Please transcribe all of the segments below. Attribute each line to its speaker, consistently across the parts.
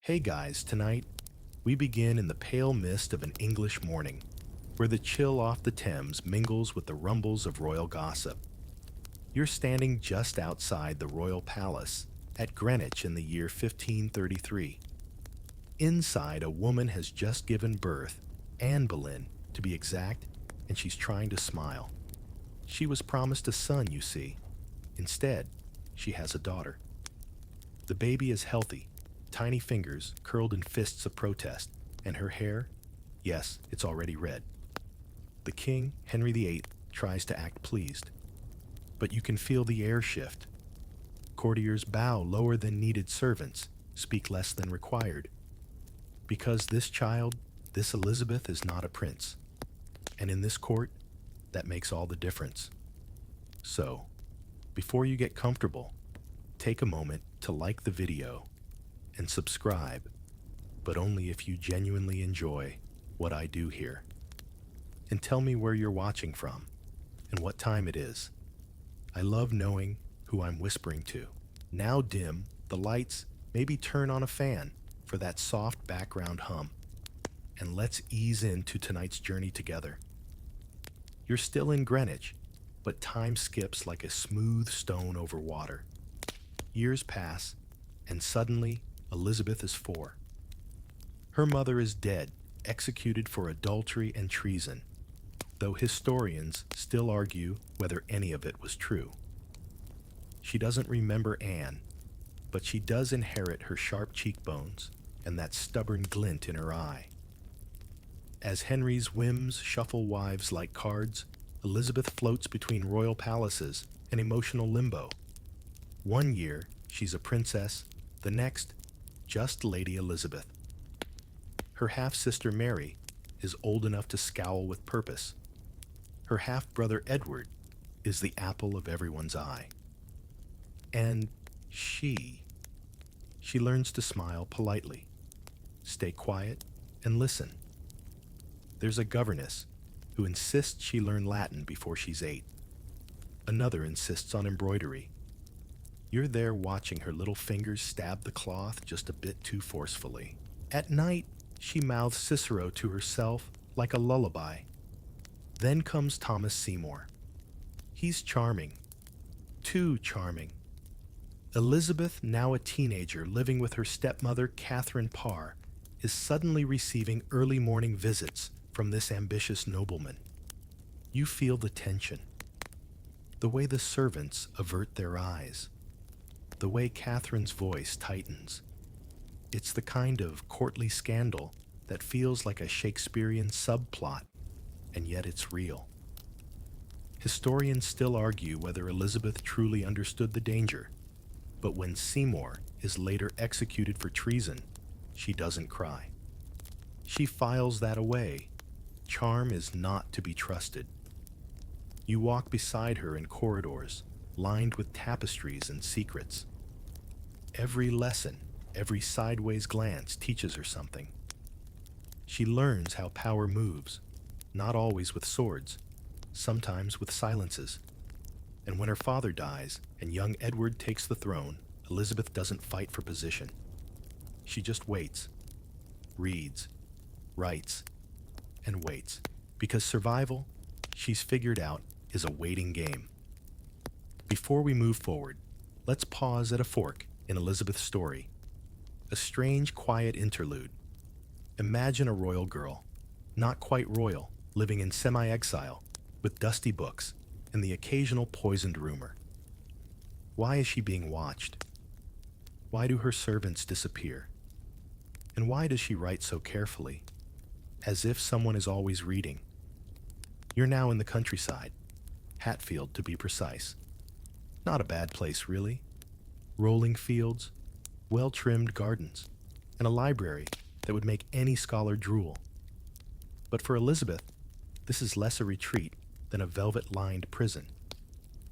Speaker 1: Hey guys, tonight we begin in the pale mist of an English morning, where the chill off the Thames mingles with the rumbles of royal gossip. You're standing just outside the royal palace at Greenwich in the year 1533. Inside, a woman has just given birth, Anne Boleyn, to be exact, and she's trying to smile. She was promised a son, you see. Instead, she has a daughter. The baby is healthy, tiny fingers curled in fists of protest, and her hair, yes, it's already red. The king, Henry VIII, tries to act pleased. But you can feel the air shift. Courtiers bow lower than needed servants, speak less than required. Because this child, this Elizabeth, is not a prince. And in this court, that makes all the difference. So, before you get comfortable, take a moment to like the video and subscribe, but only if you genuinely enjoy what I do here. And tell me where you're watching from and what time it is. I love knowing who I'm whispering to. Now dim the lights, maybe turn on a fan for that soft background hum. And let's ease into tonight's journey together. You're still in Greenwich, but time skips like a smooth stone over water. Years pass, and suddenly Elizabeth is 4. Her mother is dead, executed for adultery and treason, though historians still argue whether any of it was true. She doesn't remember Anne, but she does inherit her sharp cheekbones and that stubborn glint in her eye. As Henry's whims shuffle wives like cards, Elizabeth floats between royal palaces and emotional limbo. One year, she's a princess, the next, just Lady Elizabeth. Her half-sister Mary is old enough to scowl with purpose. Her half-brother Edward is the apple of everyone's eye. And she learns to smile politely, stay quiet, and listen. There's a governess who insists she learn Latin before she's 8. Another insists on embroidery. You're there watching her little fingers stab the cloth just a bit too forcefully. At night, she mouths Cicero to herself like a lullaby. Then comes Thomas Seymour. He's charming. Too charming. Elizabeth, now a teenager living with her stepmother Catherine Parr, is suddenly receiving early morning visits from this ambitious nobleman. You feel the tension. The way the servants avert their eyes. The way Catherine's voice tightens. It's the kind of courtly scandal that feels like a Shakespearean subplot, and yet it's real. Historians still argue whether Elizabeth truly understood the danger, but when Seymour is later executed for treason, she doesn't cry. She files that away. Charm is not to be trusted. You walk beside her in corridors lined with tapestries and secrets. Every lesson, every sideways glance teaches her something. She learns how power moves, not always with swords, sometimes with silences. And when her father dies and young Edward takes the throne, Elizabeth doesn't fight for position. She just waits, reads, writes, and waits, because survival, she's figured out, is a waiting game. Before we move forward, let's pause at a fork in Elizabeth's story. A strange, quiet interlude. Imagine a royal girl, not quite royal, living in semi-exile, with dusty books and the occasional poisoned rumor. Why is she being watched? Why do her servants disappear? And why does she write so carefully, as if someone is always reading? You're now in the countryside, Hatfield to be precise. Not a bad place, really. Rolling fields, well-trimmed gardens, and a library that would make any scholar drool. But for Elizabeth, this is less a retreat than a velvet-lined prison.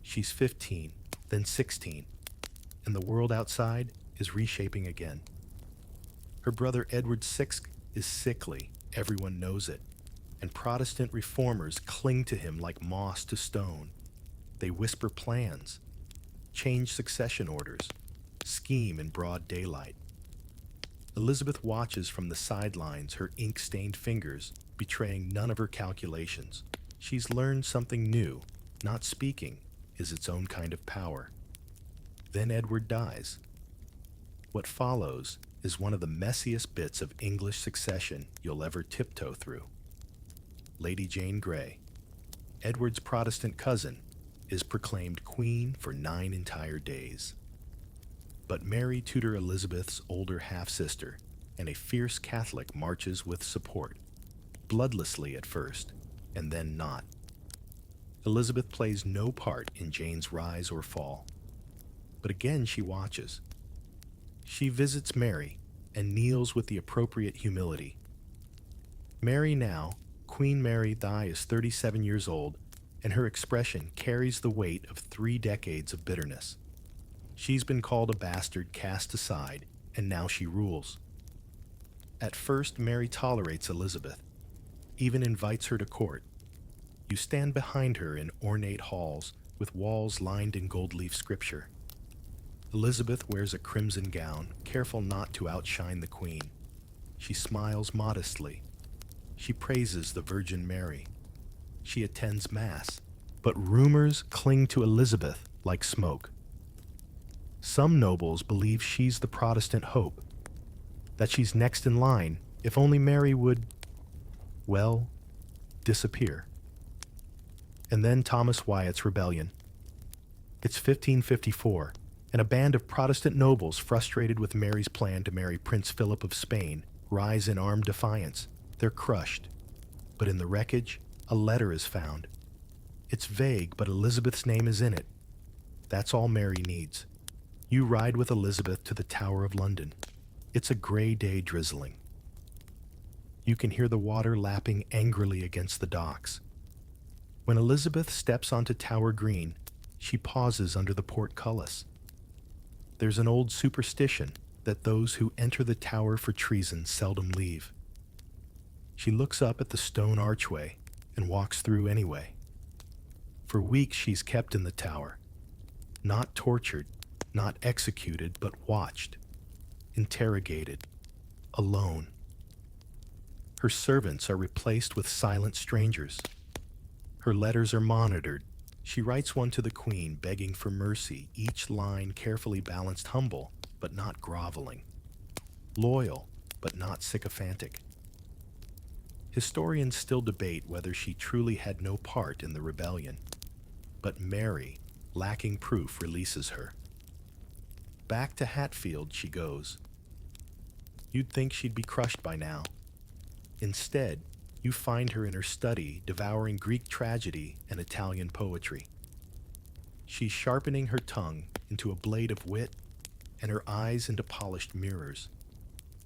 Speaker 1: She's 15, then 16, and the world outside is reshaping again. Her brother Edward VI is sickly, everyone knows it, and Protestant reformers cling to him like moss to stone. They whisper plans, change succession orders, scheme in broad daylight. Elizabeth watches from the sidelines, her ink-stained fingers betraying none of her calculations. She's learned something new. Not speaking is its own kind of power. Then Edward dies. What follows is one of the messiest bits of English succession you'll ever tiptoe through. Lady Jane Grey, Edward's Protestant cousin, is proclaimed queen for 9 entire days. But Mary Tudor Elizabeth's older half-sister and a fierce Catholic marches with support, bloodlessly at first, and then not. Elizabeth plays no part in Jane's rise or fall, but again she watches. She visits Mary and kneels with the appropriate humility. Mary now, Queen Mary Thy, is 37 years old, and her expression carries the weight of 3 decades of bitterness. She's been called a bastard cast aside, and now she rules. At first, Mary tolerates Elizabeth, even invites her to court. You stand behind her in ornate halls with walls lined in gold-leaf scripture. Elizabeth wears a crimson gown, careful not to outshine the queen. She smiles modestly. She praises the Virgin Mary. She attends Mass, but rumors cling to Elizabeth like smoke. Some nobles believe she's the Protestant hope, that she's next in line if only Mary would, well, disappear. And then Thomas Wyatt's rebellion. It's 1554, and a band of Protestant nobles frustrated with Mary's plan to marry Prince Philip of Spain rise in armed defiance. They're crushed. But in the wreckage, a letter is found. It's vague, but Elizabeth's name is in it. That's all Mary needs. You ride with Elizabeth to the Tower of London. It's a gray day drizzling. You can hear the water lapping angrily against the docks. When Elizabeth steps onto Tower Green, she pauses under the portcullis. There's an old superstition that those who enter the tower for treason seldom leave. She looks up at the stone archway and walks through anyway. For weeks she's kept in the tower, not tortured, not executed, but watched, interrogated, alone. Her servants are replaced with silent strangers. Her letters are monitored. She writes one to the Queen begging for mercy, each line carefully balanced, humble but not groveling, loyal but not sycophantic. Historians still debate whether she truly had no part in the rebellion, but Mary, lacking proof, releases her. Back to Hatfield she goes. You'd think she'd be crushed by now. Instead, you find her in her study devouring Greek tragedy and Italian poetry. She's sharpening her tongue into a blade of wit and her eyes into polished mirrors.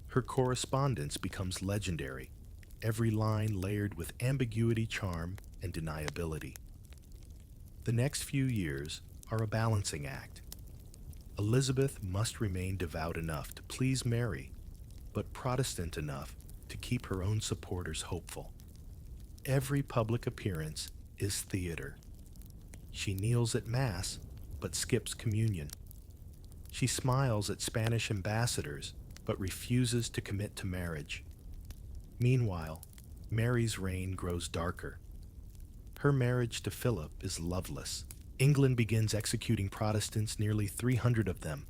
Speaker 1: Her correspondence becomes legendary, every line layered with ambiguity, charm, and deniability. The next few years are a balancing act. Elizabeth must remain devout enough to please Mary, but Protestant enough to keep her own supporters hopeful. Every public appearance is theater. She kneels at Mass, but skips communion. She smiles at Spanish ambassadors, but refuses to commit to marriage. Meanwhile, Mary's reign grows darker. Her marriage to Philip is loveless. England begins executing Protestants, nearly 300 of them,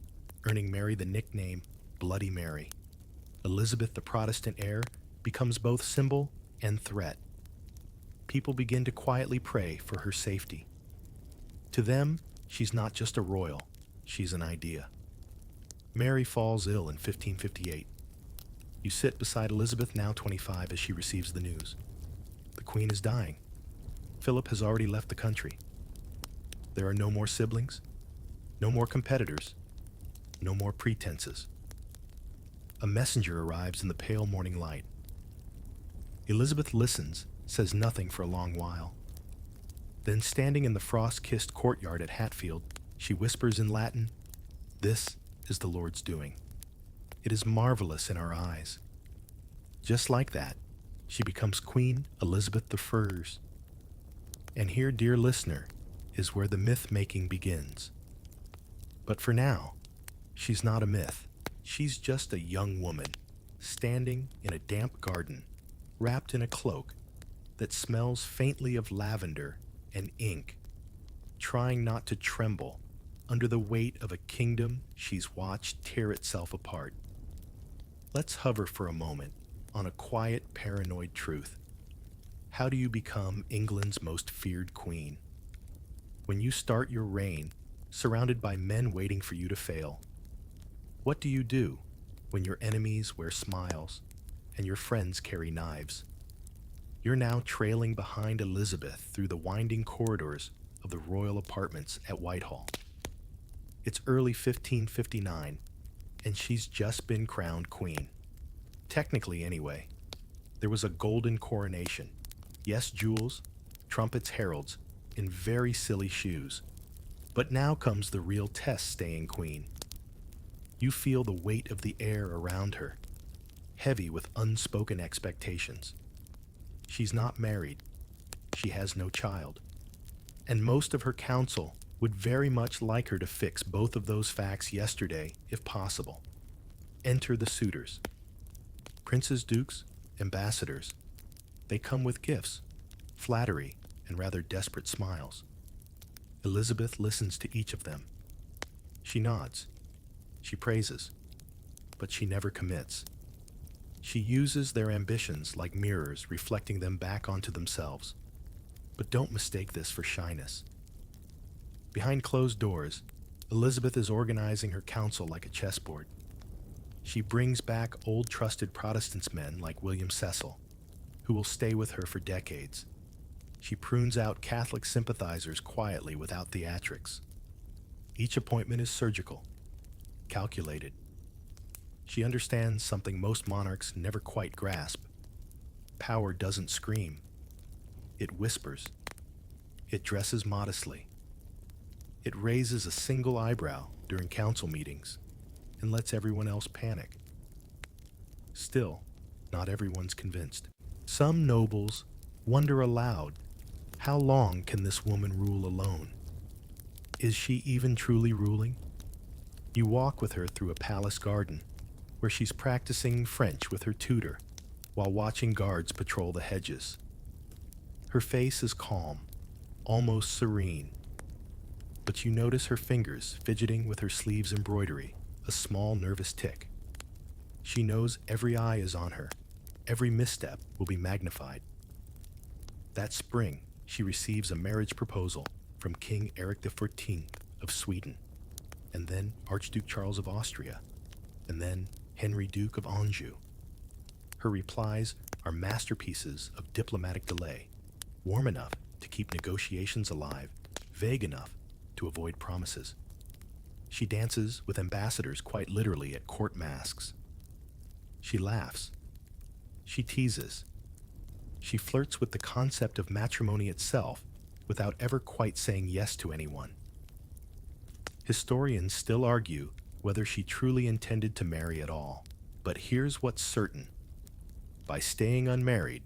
Speaker 1: earning Mary the nickname Bloody Mary. Elizabeth, the Protestant heir, becomes both symbol and threat. People begin to quietly pray for her safety. To them, she's not just a royal, she's an idea. Mary falls ill in 1558. You sit beside Elizabeth, now 25, as she receives the news. The Queen is dying. Philip has already left the country. There are no more siblings, no more competitors, no more pretenses. A messenger arrives in the pale morning light. Elizabeth listens, says nothing for a long while. Then, standing in the frost-kissed courtyard at Hatfield, she whispers in Latin, "This is the Lord's doing. It is marvelous in our eyes." Just like that, she becomes Queen Elizabeth I. And here, dear listener, is where the myth-making begins. But for now, she's not a myth. She's just a young woman standing in a damp garden, wrapped in a cloak that smells faintly of lavender and ink, trying not to tremble under the weight of a kingdom she's watched tear itself apart. Let's hover for a moment on a quiet, paranoid truth. How do you become England's most feared queen? When you start your reign, surrounded by men waiting for you to fail, what do you do when your enemies wear smiles and your friends carry knives? You're now trailing behind Elizabeth through the winding corridors of the royal apartments at Whitehall. It's early 1559, and she's just been crowned queen. Technically, anyway. There was a golden coronation. Yes, jewels, trumpets, heralds, in very silly shoes. But now comes the real test staying queen. You feel the weight of the air around her, heavy with unspoken expectations. She's not married. She has no child. And most of her council would very much like her to fix both of those facts yesterday, if possible. Enter the suitors. Princes, dukes, ambassadors. They come with gifts, flattery, and rather desperate smiles. Elizabeth listens to each of them. She nods. She praises. But she never commits. She uses their ambitions like mirrors, reflecting them back onto themselves. But don't mistake this for shyness. Behind closed doors, Elizabeth is organizing her council like a chessboard. She brings back old trusted Protestant men like William Cecil, who will stay with her for decades. She prunes out Catholic sympathizers quietly without theatrics. Each appointment is surgical, calculated. She understands something most monarchs never quite grasp. Power doesn't scream. It whispers. It dresses modestly. It raises a single eyebrow during council meetings and lets everyone else panic. Still, not everyone's convinced. Some nobles wonder aloud, how long can this woman rule alone? Is she even truly ruling? You walk with her through a palace garden, where she's practicing French with her tutor while watching guards patrol the hedges. Her face is calm, almost serene, but you notice her fingers fidgeting with her sleeve's embroidery, a small nervous tick. She knows every eye is on her. Every misstep will be magnified. That spring, she receives a marriage proposal from King Eric XIV of Sweden, and then Archduke Charles of Austria, and then Henry Duke of Anjou. Her replies are masterpieces of diplomatic delay, warm enough to keep negotiations alive, vague enough to avoid promises. She dances with ambassadors quite literally at court masques. She laughs. She teases. She flirts with the concept of matrimony itself without ever quite saying yes to anyone. Historians still argue whether she truly intended to marry at all. But here's what's certain. By staying unmarried,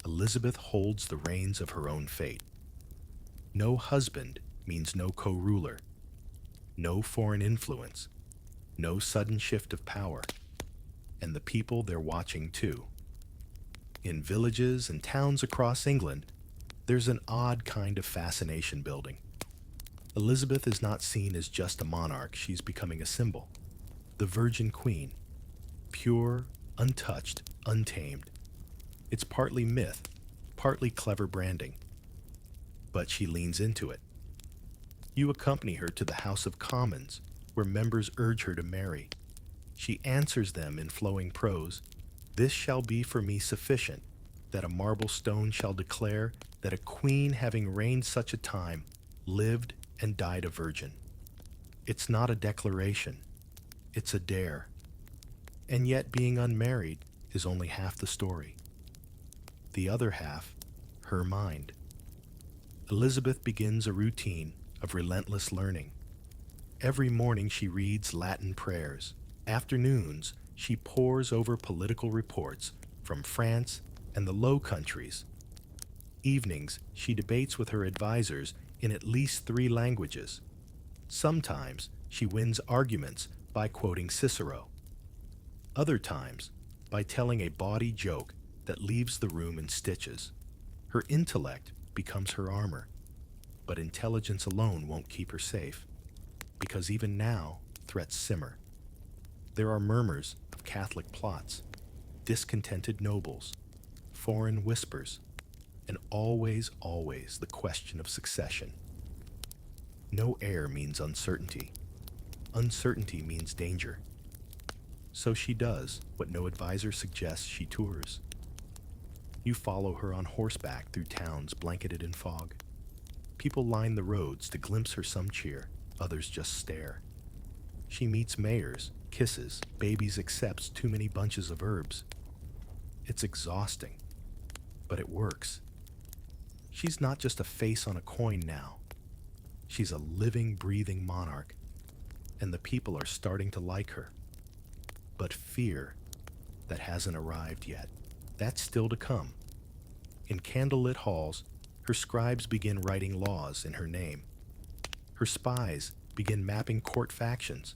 Speaker 1: Elizabeth holds the reins of her own fate. No husband means no co-ruler, no foreign influence, no sudden shift of power, and the people they're watching too. In villages and towns across England, there's an odd kind of fascination building. Elizabeth is not seen as just a monarch, she's becoming a symbol. The Virgin Queen, pure, untouched, untamed. It's partly myth, partly clever branding. But she leans into it. You accompany her to the House of Commons, where members urge her to marry. She answers them in flowing prose, "This shall be for me sufficient, that a marble stone shall declare that a queen having reigned such a time lived and died a virgin." It's not a declaration, it's a dare. And yet being unmarried is only half the story. The other half, her mind. Elizabeth begins a routine of relentless learning. Every morning she reads Latin prayers. Afternoons, she pores over political reports from France and the Low Countries. Evenings, she debates with her advisors in at least 3 languages. Sometimes, she wins arguments by quoting Cicero. Other times, by telling a bawdy joke that leaves the room in stitches. Her intellect becomes her armor, but intelligence alone won't keep her safe, because even now, threats simmer. There are murmurs of Catholic plots, discontented nobles, foreign whispers, and always, always the question of succession. No heir means uncertainty. Uncertainty means danger. So she does what no advisor suggests she tours. You follow her on horseback through towns blanketed in fog. People line the roads to glimpse her some cheer, others just stare. She meets mayors, kisses, babies, accepts too many bunches of herbs. It's exhausting, but it works. She's not just a face on a coin now. She's a living, breathing monarch, and the people are starting to like her. But fear that hasn't arrived yet, that's still to come. In candlelit halls, her scribes begin writing laws in her name. Her spies begin mapping court factions.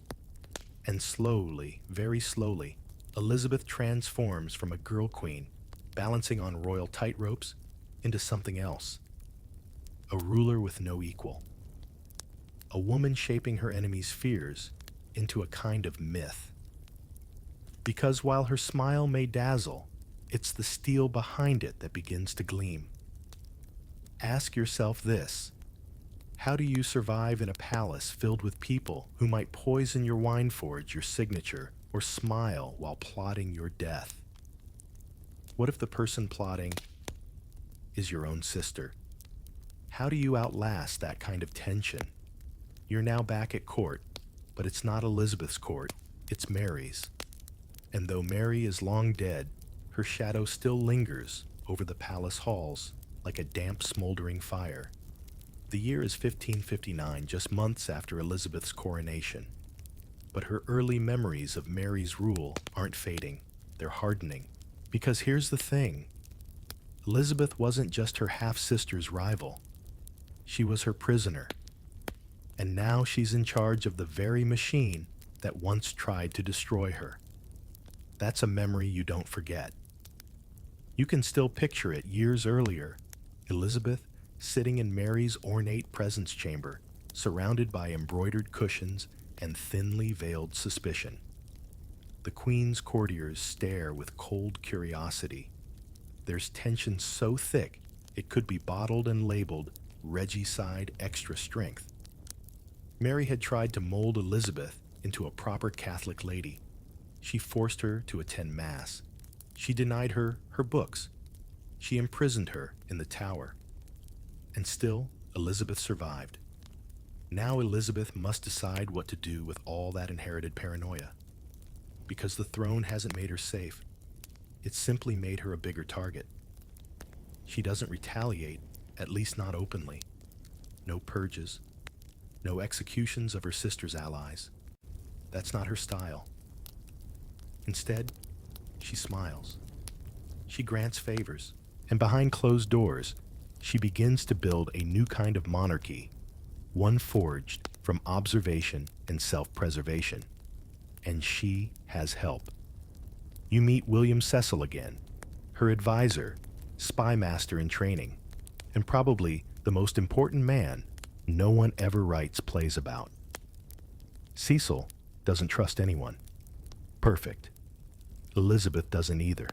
Speaker 1: And slowly, very slowly, Elizabeth transforms from a girl queen, balancing on royal tightropes, into something else. A ruler with no equal. A woman shaping her enemies' fears into a kind of myth. Because while her smile may dazzle, it's the steel behind it that begins to gleam. Ask yourself this: how do you survive in a palace filled with people who might poison your wine forge, your signature, or smile while plotting your death? What if the person plotting is your own sister? How do you outlast that kind of tension? You're now back at court, but it's not Elizabeth's court, it's Mary's. And though Mary is long dead, her shadow still lingers over the palace halls like a damp, smoldering fire. The year is 1559, just months after Elizabeth's coronation. But her early memories of Mary's rule aren't fading, they're hardening. Because here's the thing: Elizabeth wasn't just her half-sister's rival. She was her prisoner. And now she's in charge of the very machine that once tried to destroy her. That's a memory you don't forget. You can still picture it years earlier, Elizabeth sitting in Mary's ornate presence chamber, surrounded by embroidered cushions and thinly veiled suspicion. The Queen's courtiers stare with cold curiosity. There's tension so thick it could be bottled and labeled Regicide Extra Strength. Mary had tried to mold Elizabeth into a proper Catholic lady. She forced her to attend Mass. She denied her books. She imprisoned her in the Tower. And still, Elizabeth survived. Now Elizabeth must decide what to do with all that inherited paranoia. Because the throne hasn't made her safe. It's simply made her a bigger target. She doesn't retaliate, at least not openly. No purges. No executions of her sister's allies. That's not her style. Instead, she smiles. She grants favors. And behind closed doors, she begins to build a new kind of monarchy, one forged from observation and self-preservation. And she has help. You meet William Cecil again, her advisor, spy master in training, and probably the most important man no one ever writes plays about. Cecil doesn't trust anyone. Perfect. Elizabeth doesn't either.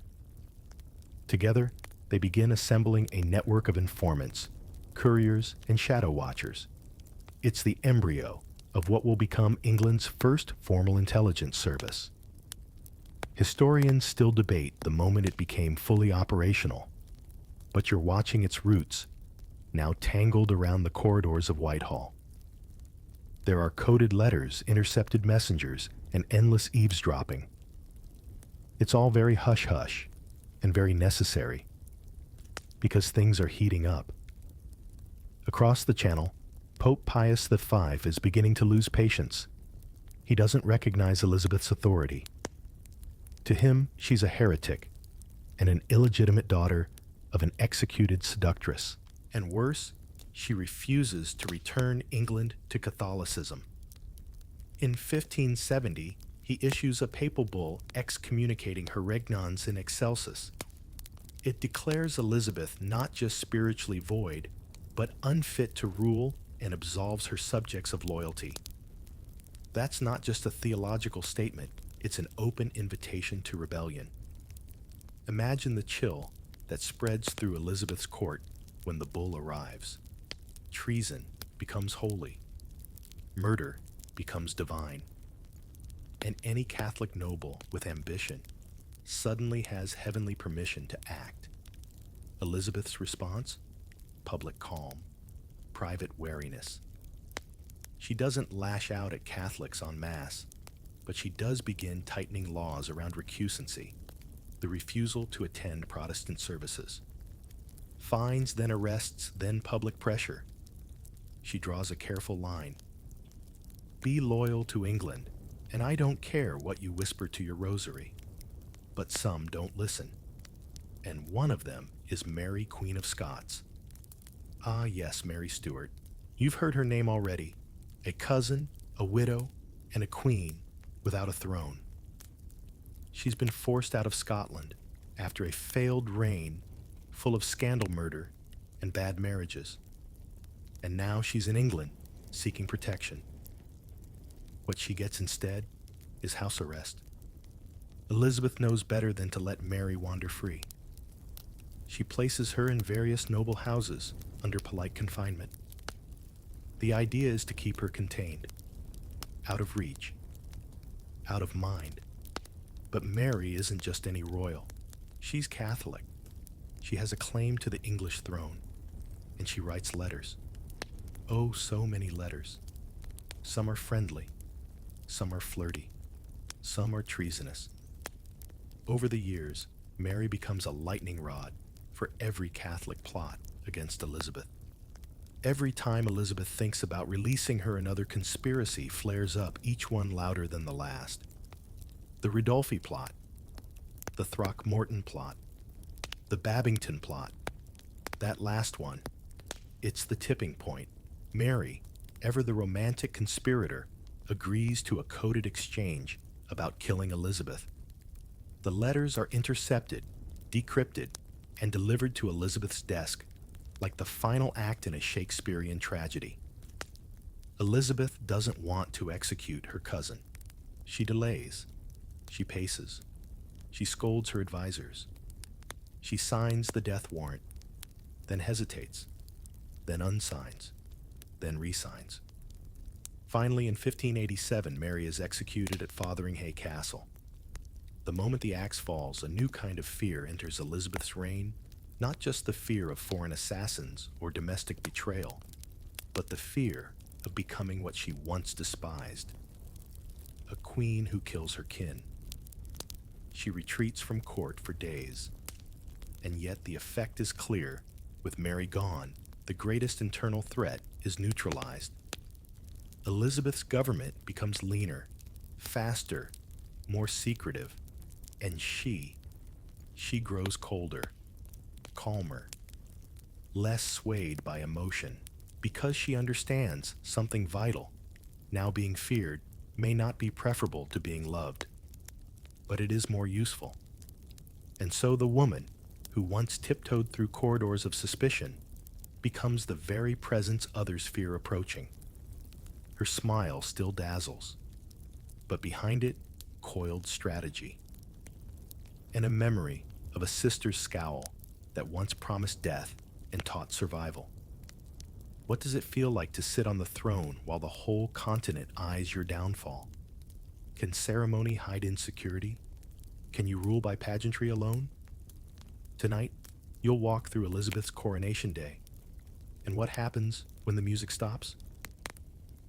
Speaker 1: Together, they begin assembling a network of informants, couriers, and shadow watchers. It's the embryo of what will become England's first formal intelligence service. Historians still debate the moment it became fully operational, but you're watching its roots, now tangled around the corridors of Whitehall. There are coded letters, intercepted messengers, and endless eavesdropping. It's all very hush-hush and very necessary, because things are heating up. Across the channel, Pope Pius V is beginning to lose patience. He doesn't recognize Elizabeth's authority. To him, she's a heretic and an illegitimate daughter of an executed seductress. And worse, she refuses to return England to Catholicism. In 1570, He issues a papal bull excommunicating her regnans in excelsis. It declares Elizabeth not just spiritually void, but unfit to rule, and absolves her subjects of loyalty. That's not just a theological statement, it's an open invitation to rebellion. Imagine the chill that spreads through Elizabeth's court when the bull arrives. Treason becomes holy, murder becomes divine, and any Catholic noble with ambition suddenly has heavenly permission to act. Elizabeth's response? Public calm, private wariness. She doesn't lash out at Catholics en masse, but she does begin tightening laws around recusancy, the refusal to attend Protestant services. Fines, then arrests, then public pressure. She draws a careful line. Be loyal to England, and I don't care what you whisper to your rosary. But some don't listen, and one of them is Mary, Queen of Scots. Ah yes, Mary Stuart. You've heard her name already. A cousin, a widow, and a queen without a throne. She's been forced out of Scotland after a failed reign full of scandal murder and bad marriages. And now she's in England seeking protection. What she gets instead is house arrest. Elizabeth knows better than to let Mary wander free. She places her in various noble houses under polite confinement. The idea is to keep her contained, out of reach, out of mind. But Mary isn't just any royal. She's Catholic. She has a claim to the English throne, and she writes letters. Oh, so many letters. Some are friendly, some are flirty, some are treasonous. Over the years, Mary becomes a lightning rod for every Catholic plot against Elizabeth. Every time Elizabeth thinks about releasing her, another conspiracy flares up, each one louder than the last. The Ridolfi plot, the Throckmorton plot, the Babington plot. That last one, it's the tipping point. Mary, ever the romantic conspirator, agrees to a coded exchange about killing Elizabeth. The letters are intercepted, decrypted, and delivered to Elizabeth's desk, like the final act in a Shakespearean tragedy. Elizabeth doesn't want to execute her cousin. She delays. She paces. She scolds her advisors. She signs the death warrant, then hesitates, then unsigns, then resigns. Finally, in 1587, Mary is executed at Fotheringhay Castle. The moment the axe falls, a new kind of fear enters Elizabeth's reign, not just the fear of foreign assassins or domestic betrayal, but the fear of becoming what she once despised, a queen who kills her kin. She retreats from court for days, and yet the effect is clear. With Mary gone, the greatest internal threat is neutralized. Elizabeth's government becomes leaner, faster, more secretive, and she grows colder, calmer, less swayed by emotion, because she understands something vital, now being feared, may not be preferable to being loved, but it is more useful. And so the woman, who once tiptoed through corridors of suspicion, becomes the very presence others fear approaching. Her smile still dazzles, but behind it, coiled strategy, and a memory of a sister's scowl that once promised death and taught survival. What does it feel like to sit on the throne while the whole continent eyes your downfall? Can ceremony hide insecurity? Can you rule by pageantry alone? Tonight, you'll walk through Elizabeth's coronation day. And what happens when the music stops?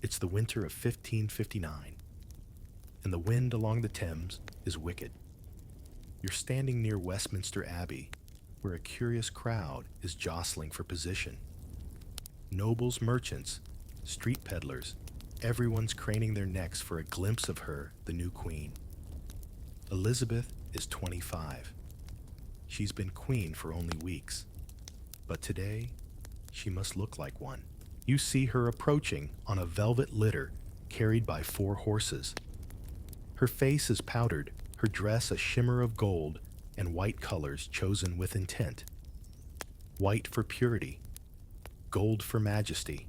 Speaker 1: It's the winter of 1559, and the wind along the Thames is wicked. You're standing near Westminster Abbey, where a curious crowd is jostling for position. Nobles, merchants, street peddlers, everyone's craning their necks for a glimpse of her, the new queen. Elizabeth is 25. She's been queen for only weeks, but today she must look like one. You see her approaching on a velvet litter carried by 4 horses. Her face is powdered, her dress a shimmer of gold and white colors chosen with intent. White for purity, gold for majesty.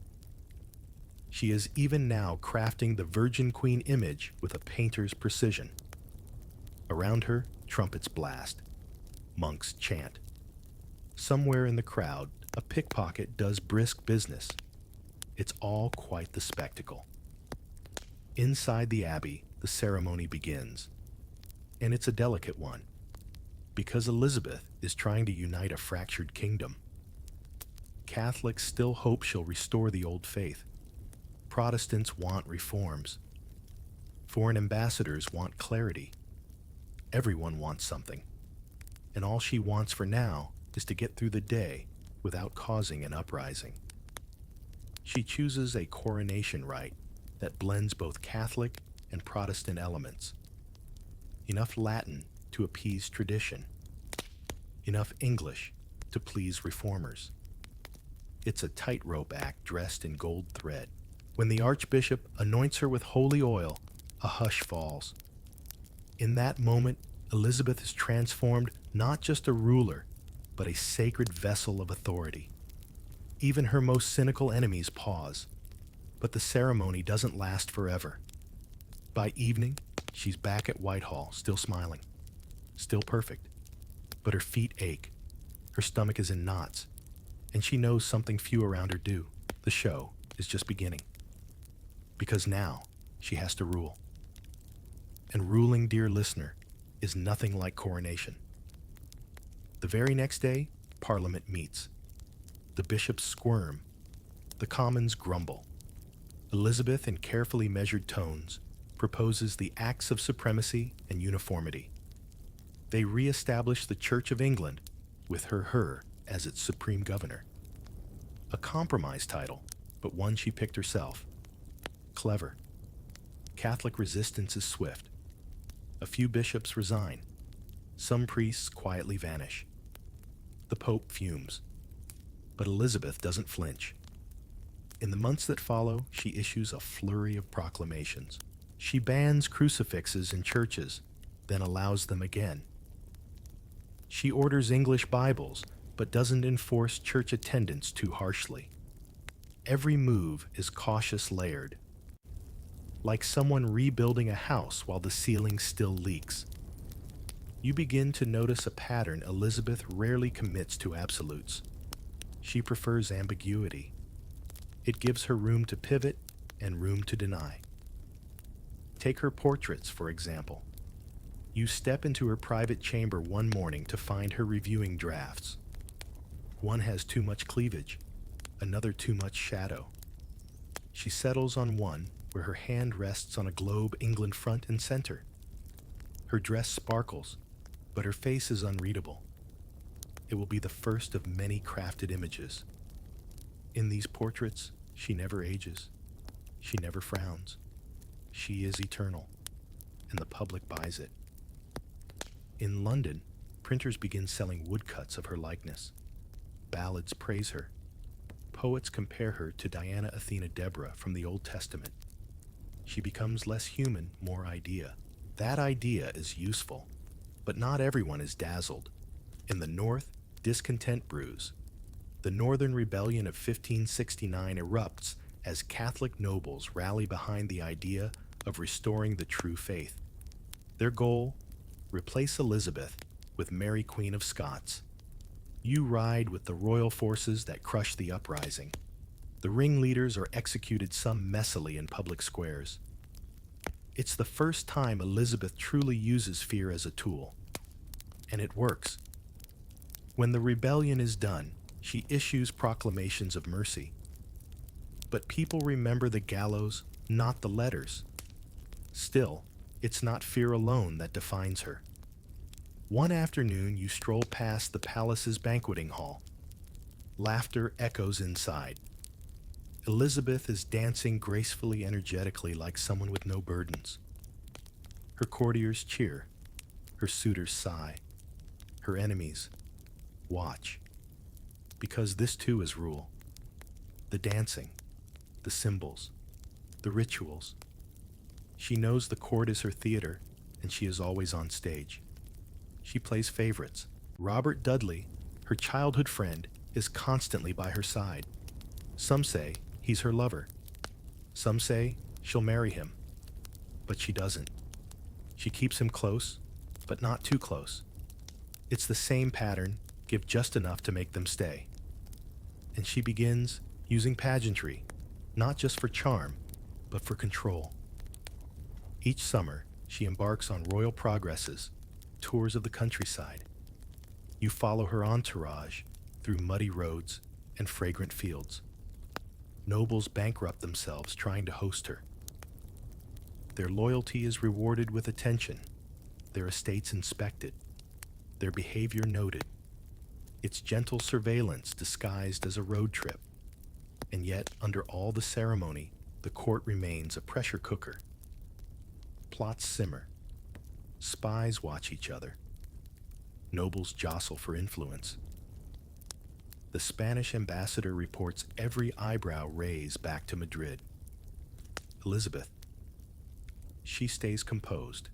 Speaker 1: She is even now crafting the Virgin Queen image with a painter's precision. Around her, trumpets blast. Monks chant. Somewhere in the crowd, a pickpocket does brisk business. It's all quite the spectacle. Inside the abbey, the ceremony begins. And it's a delicate one, because Elizabeth is trying to unite a fractured kingdom. Catholics still hope she'll restore the old faith. Protestants want reforms. Foreign ambassadors want clarity. Everyone wants something. And all she wants for now is to get through the day without causing an uprising. She chooses a coronation rite that blends both Catholic and Protestant elements. Enough Latin to appease tradition. Enough English to please reformers. It's a tightrope act dressed in gold thread. When the Archbishop anoints her with holy oil, a hush falls. In that moment, Elizabeth is transformed not just a ruler, but a sacred vessel of authority. Even her most cynical enemies pause. But the ceremony doesn't last forever. By evening, she's back at Whitehall, still smiling, still perfect. But her feet ache, her stomach is in knots, and she knows something few around her do. The show is just beginning. Because now, she has to rule. And ruling, dear listener, is nothing like coronation. The very next day, Parliament meets. The bishops squirm. The commons grumble. Elizabeth, in carefully measured tones, proposes the acts of supremacy and uniformity. They re-establish the Church of England with her as its supreme governor. A compromise title, but one she picked herself. Clever. Catholic resistance is swift. A few bishops resign. Some priests quietly vanish. The Pope fumes. But Elizabeth doesn't flinch. In the months that follow, she issues a flurry of proclamations. She bans crucifixes in churches, then allows them again. She orders English Bibles, but doesn't enforce church attendance too harshly. Every move is cautious layered, like someone rebuilding a house while the ceiling still leaks. You begin to notice a pattern. Elizabeth rarely commits to absolutes. She prefers ambiguity. It gives her room to pivot and room to deny. Take her portraits, for example. You step into her private chamber one morning to find her reviewing drafts. One has too much cleavage, another too much shadow. She settles on one where her hand rests on a globe, England front and center. Her dress sparkles, but her face is unreadable. It will be the first of many crafted images. In these portraits, she never ages. She never frowns. She is eternal, and the public buys it. In London, printers begin selling woodcuts of her likeness. Ballads praise her. Poets compare her to Diana Athena Deborah from the Old Testament. She becomes less human, more idea. That idea is useful, but not everyone is dazzled. In the North, discontent brews. The Northern Rebellion of 1569 erupts as Catholic nobles rally behind the idea of restoring the true faith. Their goal? Replace Elizabeth with Mary Queen of Scots. You ride with the royal forces that crush the uprising. The ringleaders are executed, some messily in public squares. It's the first time Elizabeth truly uses fear as a tool. And it works. When the rebellion is done, she issues proclamations of mercy. But people remember the gallows, not the letters. Still, it's not fear alone that defines her. One afternoon, you stroll past the palace's banqueting hall. Laughter echoes inside. Elizabeth is dancing gracefully, energetically, like someone with no burdens. Her courtiers cheer. Her suitors sigh. Her enemies watch. Because this too is rule. The dancing, the symbols, the rituals. She knows the court is her theater, and she is always on stage. She plays favorites. Robert Dudley, her childhood friend, is constantly by her side. Some say he's her lover. Some say she'll marry him. But she doesn't. She keeps him close, but not too close. It's the same pattern, give just enough to make them stay. And she begins using pageantry, not just for charm, but for control. Each summer, she embarks on royal progresses, tours of the countryside. You follow her entourage through muddy roads and fragrant fields. Nobles bankrupt themselves trying to host her. Their loyalty is rewarded with attention, their estates inspected, their behavior noted. It's gentle surveillance disguised as a road trip. And yet, under all the ceremony, the court remains a pressure cooker. Plots simmer. Spies watch each other. Nobles jostle for influence. The Spanish ambassador reports every eyebrow raise back to Madrid. Elizabeth. She stays composed,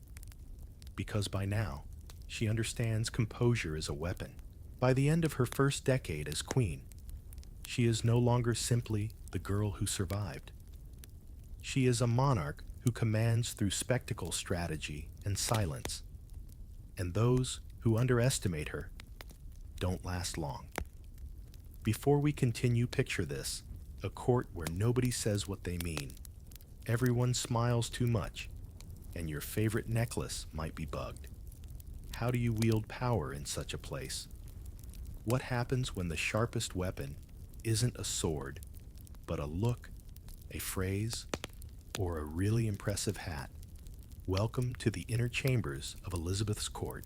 Speaker 1: because by now, she understands composure is a weapon. By the end of her first decade as queen, she is no longer simply the girl who survived. She is a monarch who commands through spectacle, strategy, and silence. And those who underestimate her don't last long. Before we continue, picture this: a court where nobody says what they mean. Everyone smiles too much, and your favorite necklace might be bugged. How do you wield power in such a place? What happens when the sharpest weapon isn't a sword, but a look, a phrase, or a really impressive hat? Welcome to the inner chambers of Elizabeth's court,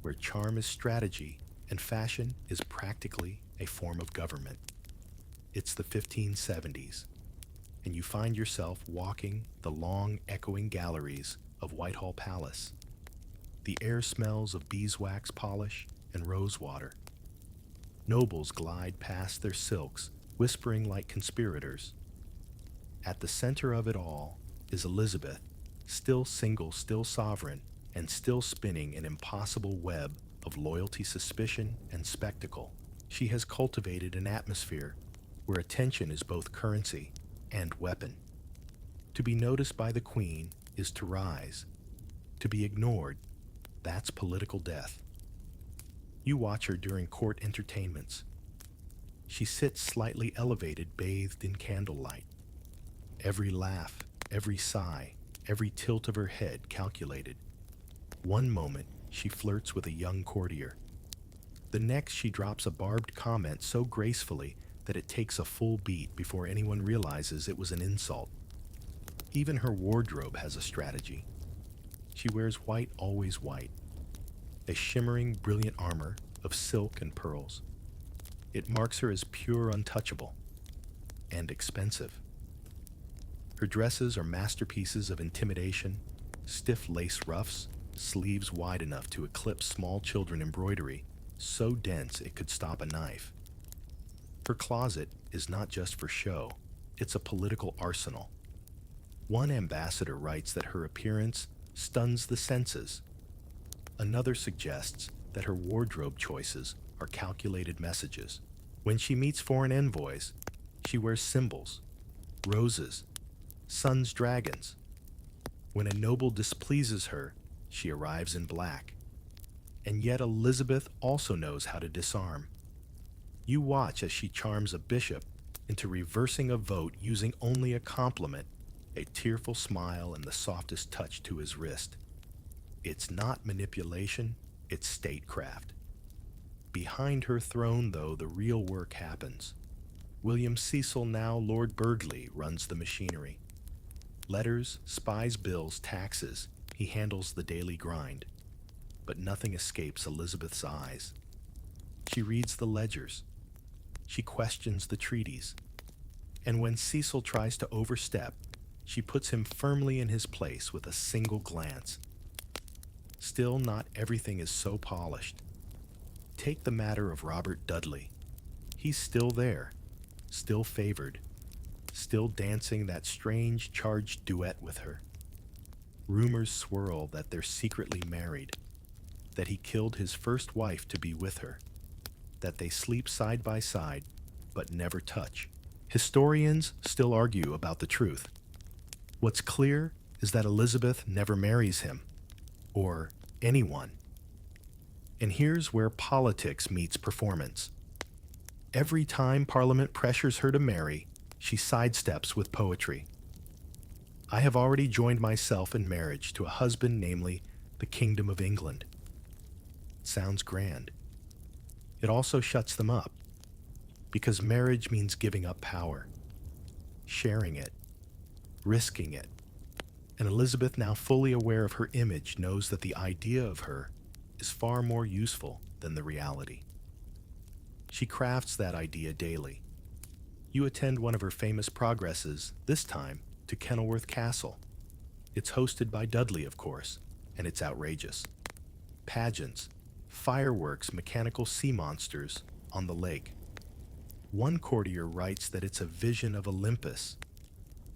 Speaker 1: where charm is strategy and fashion is practically a form of government. It's the 1570s, and you find yourself walking the long, echoing galleries of Whitehall Palace. The air smells of beeswax polish and rosewater. Nobles glide past their silks, whispering like conspirators. At the center of it all is Elizabeth, still single, still sovereign, and still spinning an impossible web of loyalty, suspicion, and spectacle. She has cultivated an atmosphere where attention is both currency and weapon. To be noticed by the Queen is to rise. To be ignored, that's political death. You watch her during court entertainments. She sits slightly elevated, bathed in candlelight. Every laugh, every sigh, every tilt of her head calculated. One moment, she flirts with a young courtier. The next, she drops a barbed comment so gracefully that it takes a full beat before anyone realizes it was an insult. Even her wardrobe has a strategy. She wears white, always white. A shimmering, brilliant armor of silk and pearls. It marks her as pure, untouchable, and expensive. Her dresses are masterpieces of intimidation, stiff lace ruffs, sleeves wide enough to eclipse small children embroidery, so dense it could stop a knife. Her closet is not just for show, it's a political arsenal. One ambassador writes that her appearance stuns the senses. Another suggests that her wardrobe choices are calculated messages. When she meets foreign envoys, she wears symbols, roses, sun's dragons. When a noble displeases her, she arrives in black. And yet Elizabeth also knows how to disarm. You watch as she charms a bishop into reversing a vote using only a compliment, a tearful smile, and the softest touch to his wrist. It's not manipulation, it's statecraft. Behind her throne, though, the real work happens. William Cecil, now Lord Burghley, runs the machinery. Letters, spies, bills, taxes, he handles the daily grind. But nothing escapes Elizabeth's eyes. She reads the ledgers. She questions the treaties. And when Cecil tries to overstep, she puts him firmly in his place with a single glance. Still, not everything is so polished. Take the matter of Robert Dudley. He's still there, still favored, still dancing that strange charged duet with her. Rumors swirl that they're secretly married, that he killed his first wife to be with her, that they sleep side by side but never touch. Historians still argue about the truth. What's clear is that Elizabeth never marries him, or anyone. And here's where politics meets performance. Every time Parliament pressures her to marry, she sidesteps with poetry. I have already joined myself in marriage to a husband, namely the Kingdom of England. Sounds grand. It also shuts them up, because marriage means giving up power, sharing it, risking it. And Elizabeth, now fully aware of her image, knows that the idea of her is far more useful than the reality. She crafts that idea daily. You attend one of her famous progresses, this time to Kenilworth Castle. It's hosted by Dudley, of course, and it's outrageous. Pageants, fireworks, mechanical sea monsters on the lake. One courtier writes that it's a vision of Olympus.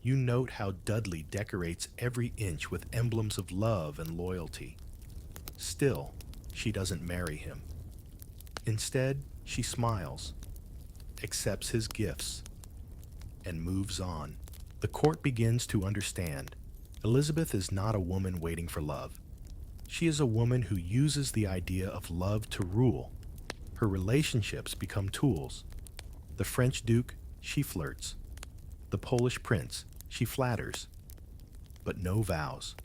Speaker 1: You note how Dudley decorates every inch with emblems of love and loyalty. Still, she doesn't marry him. Instead, she smiles, accepts his gifts, and moves on. The court begins to understand. Elizabeth is not a woman waiting for love. She is a woman who uses the idea of love to rule. Her relationships become tools. The French duke, she flirts. The Polish prince, she flatters. But no vows,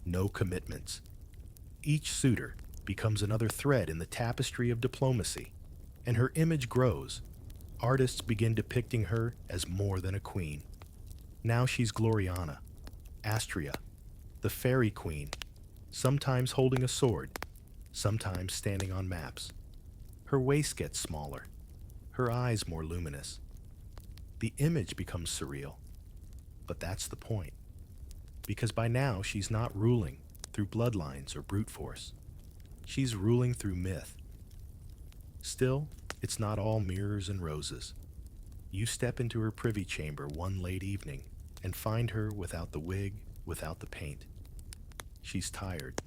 Speaker 1: no commitments. Each suitor becomes another thread in the tapestry of diplomacy, and her image grows. Artists begin depicting her as more than a queen. Now she's Gloriana, Astrea, the fairy queen, sometimes holding a sword, sometimes standing on maps. Her waist gets smaller, her eyes more luminous. The image becomes surreal, but that's the point. Because by now she's not ruling through bloodlines or brute force. She's ruling through myth. Still, it's not all mirrors and roses. You step into her privy chamber one late evening and find her without the wig, without the paint. She's tired.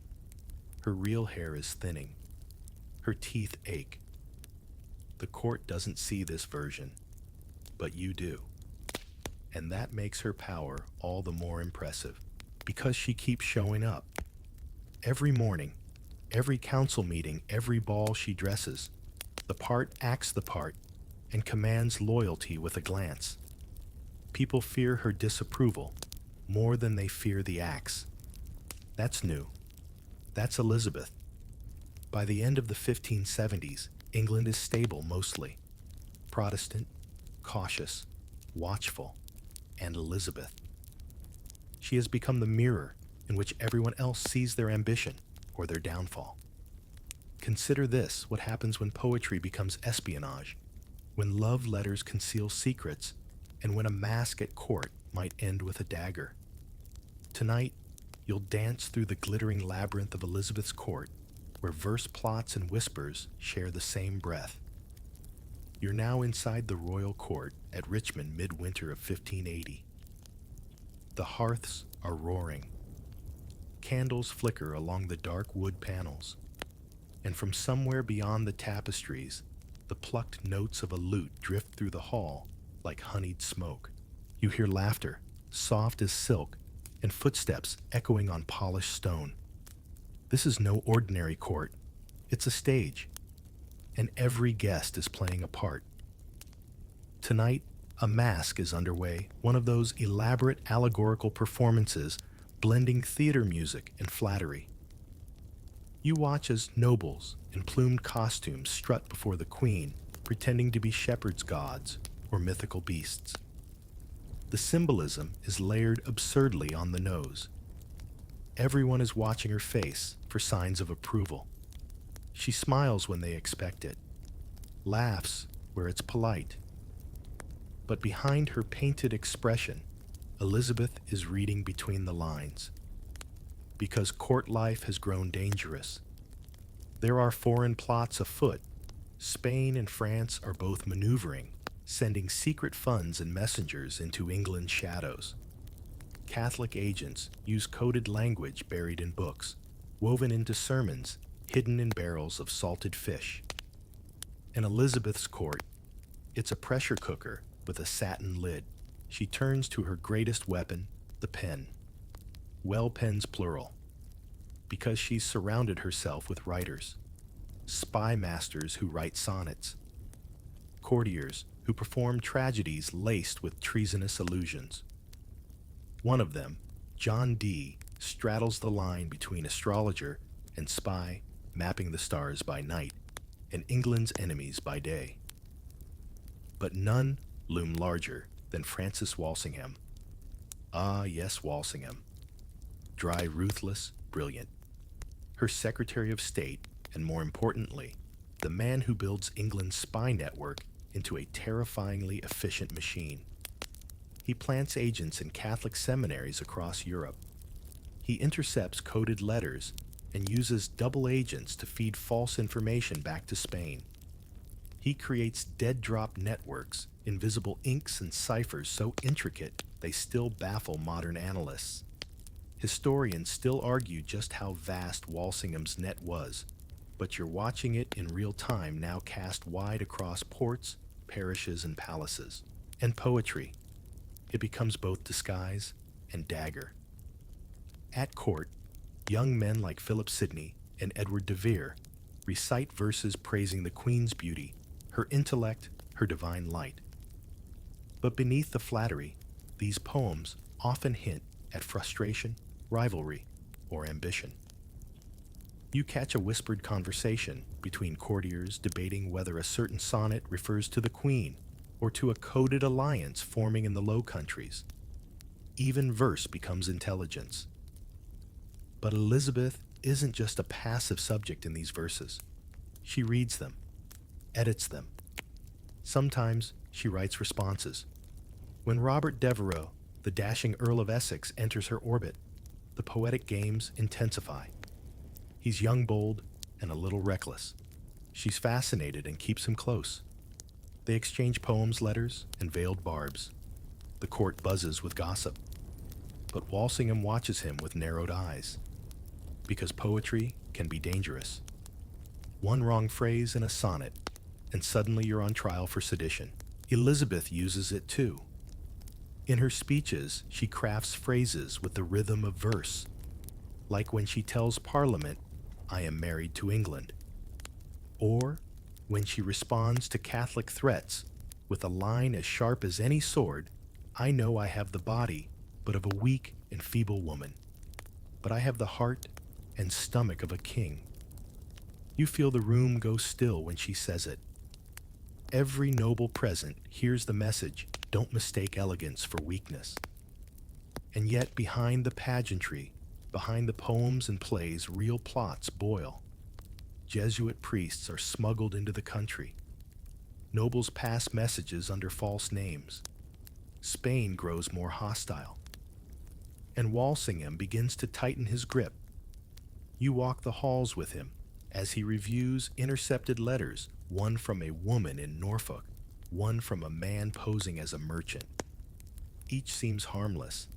Speaker 1: Her real hair is thinning. Her teeth ache. The court doesn't see this version, but you do. And that makes her power all the more impressive, because she keeps showing up. Every morning, every council meeting, every ball she dresses, the part acts the part and commands loyalty with a glance. People fear her disapproval more than they fear the axe. That's new. That's Elizabeth. By the end of the 1570s, England is stable mostly. Protestant, cautious, watchful, and Elizabeth. She has become the mirror in which everyone else sees their ambition or their downfall. Consider this: what happens when poetry becomes espionage, when love letters conceal secrets, and when a mask at court might end with a dagger. Tonight, you'll dance through the glittering labyrinth of Elizabeth's court, where verse plots and whispers share the same breath. You're now inside the royal court at Richmond midwinter of 1580. The hearths are roaring. Candles flicker along the dark wood panels, and from somewhere beyond the tapestries, the plucked notes of a lute drift through the hall like honeyed smoke. You hear laughter, soft as silk, and footsteps echoing on polished stone. This is no ordinary court. It's a stage, and every guest is playing a part. Tonight, a masque is underway, one of those elaborate allegorical performances blending theater music and flattery. You watch as nobles in plumed costumes strut before the queen, pretending to be shepherds' gods or mythical beasts. The symbolism is layered absurdly on the nose. Everyone is watching her face for signs of approval. She smiles when they expect it, laughs where it's polite. But behind her painted expression, Elizabeth is reading between the lines. Because court life has grown dangerous. There are foreign plots afoot. Spain and France are both maneuvering, sending secret funds and messengers into England's shadows. Catholic agents use coded language buried in books, woven into sermons, hidden in barrels of salted fish. In Elizabeth's court, it's a pressure cooker with a satin lid. She turns to her greatest weapon, the pen. Well, pens plural, because she's surrounded herself with writers, spy masters who write sonnets, courtiers who perform tragedies laced with treasonous allusions. One of them, John Dee, straddles the line between astrologer and spy, mapping the stars by night and England's enemies by day. But none loom larger than Frances Walsingham. Ah, yes, Walsingham. Dry, ruthless, brilliant. Her Secretary of State, and more importantly, the man who builds England's spy network into a terrifyingly efficient machine. He plants agents in Catholic seminaries across Europe. He intercepts coded letters and uses double agents to feed false information back to Spain. He creates dead-drop networks, invisible inks and ciphers so intricate they still baffle modern analysts. Historians still argue just how vast Walsingham's net was, but you're watching it in real time now cast wide across ports, parishes, and palaces. And poetry. It becomes both disguise and dagger. At court, young men like Philip Sidney and Edward de Vere recite verses praising the Queen's beauty, her intellect, her divine light. But beneath the flattery, these poems often hint at frustration, rivalry, or ambition. You catch a whispered conversation between courtiers debating whether a certain sonnet refers to the Queen or to a coded alliance forming in the Low Countries. Even verse becomes intelligence. But Elizabeth isn't just a passive subject in these verses. She reads them, edits them. Sometimes she writes responses. When Robert Devereux, the dashing Earl of Essex, enters her orbit, the poetic games intensify. He's young, bold, and a little reckless. She's fascinated and keeps him close. They exchange poems, letters, and veiled barbs. The court buzzes with gossip. But Walsingham watches him with narrowed eyes. Because poetry can be dangerous. One wrong phrase in a sonnet, and suddenly you're on trial for sedition. Elizabeth uses it too. In her speeches, she crafts phrases with the rhythm of verse, like when she tells Parliament, "I am married to England," or when she responds to Catholic threats with a line as sharp as any sword, "I know I have the body, but of a weak and feeble woman, but I have the heart and stomach of a king." You feel the room go still when she says it. Every noble present hears the message, don't mistake elegance for weakness. And yet behind the pageantry, behind the poems and plays, real plots boil. Jesuit priests are smuggled into the country. Nobles pass messages under false names. Spain grows more hostile. And Walsingham begins to tighten his grip. You walk the halls with him as he reviews intercepted letters, one from a woman in Norfolk, one from a man posing as a merchant. Each seems harmless,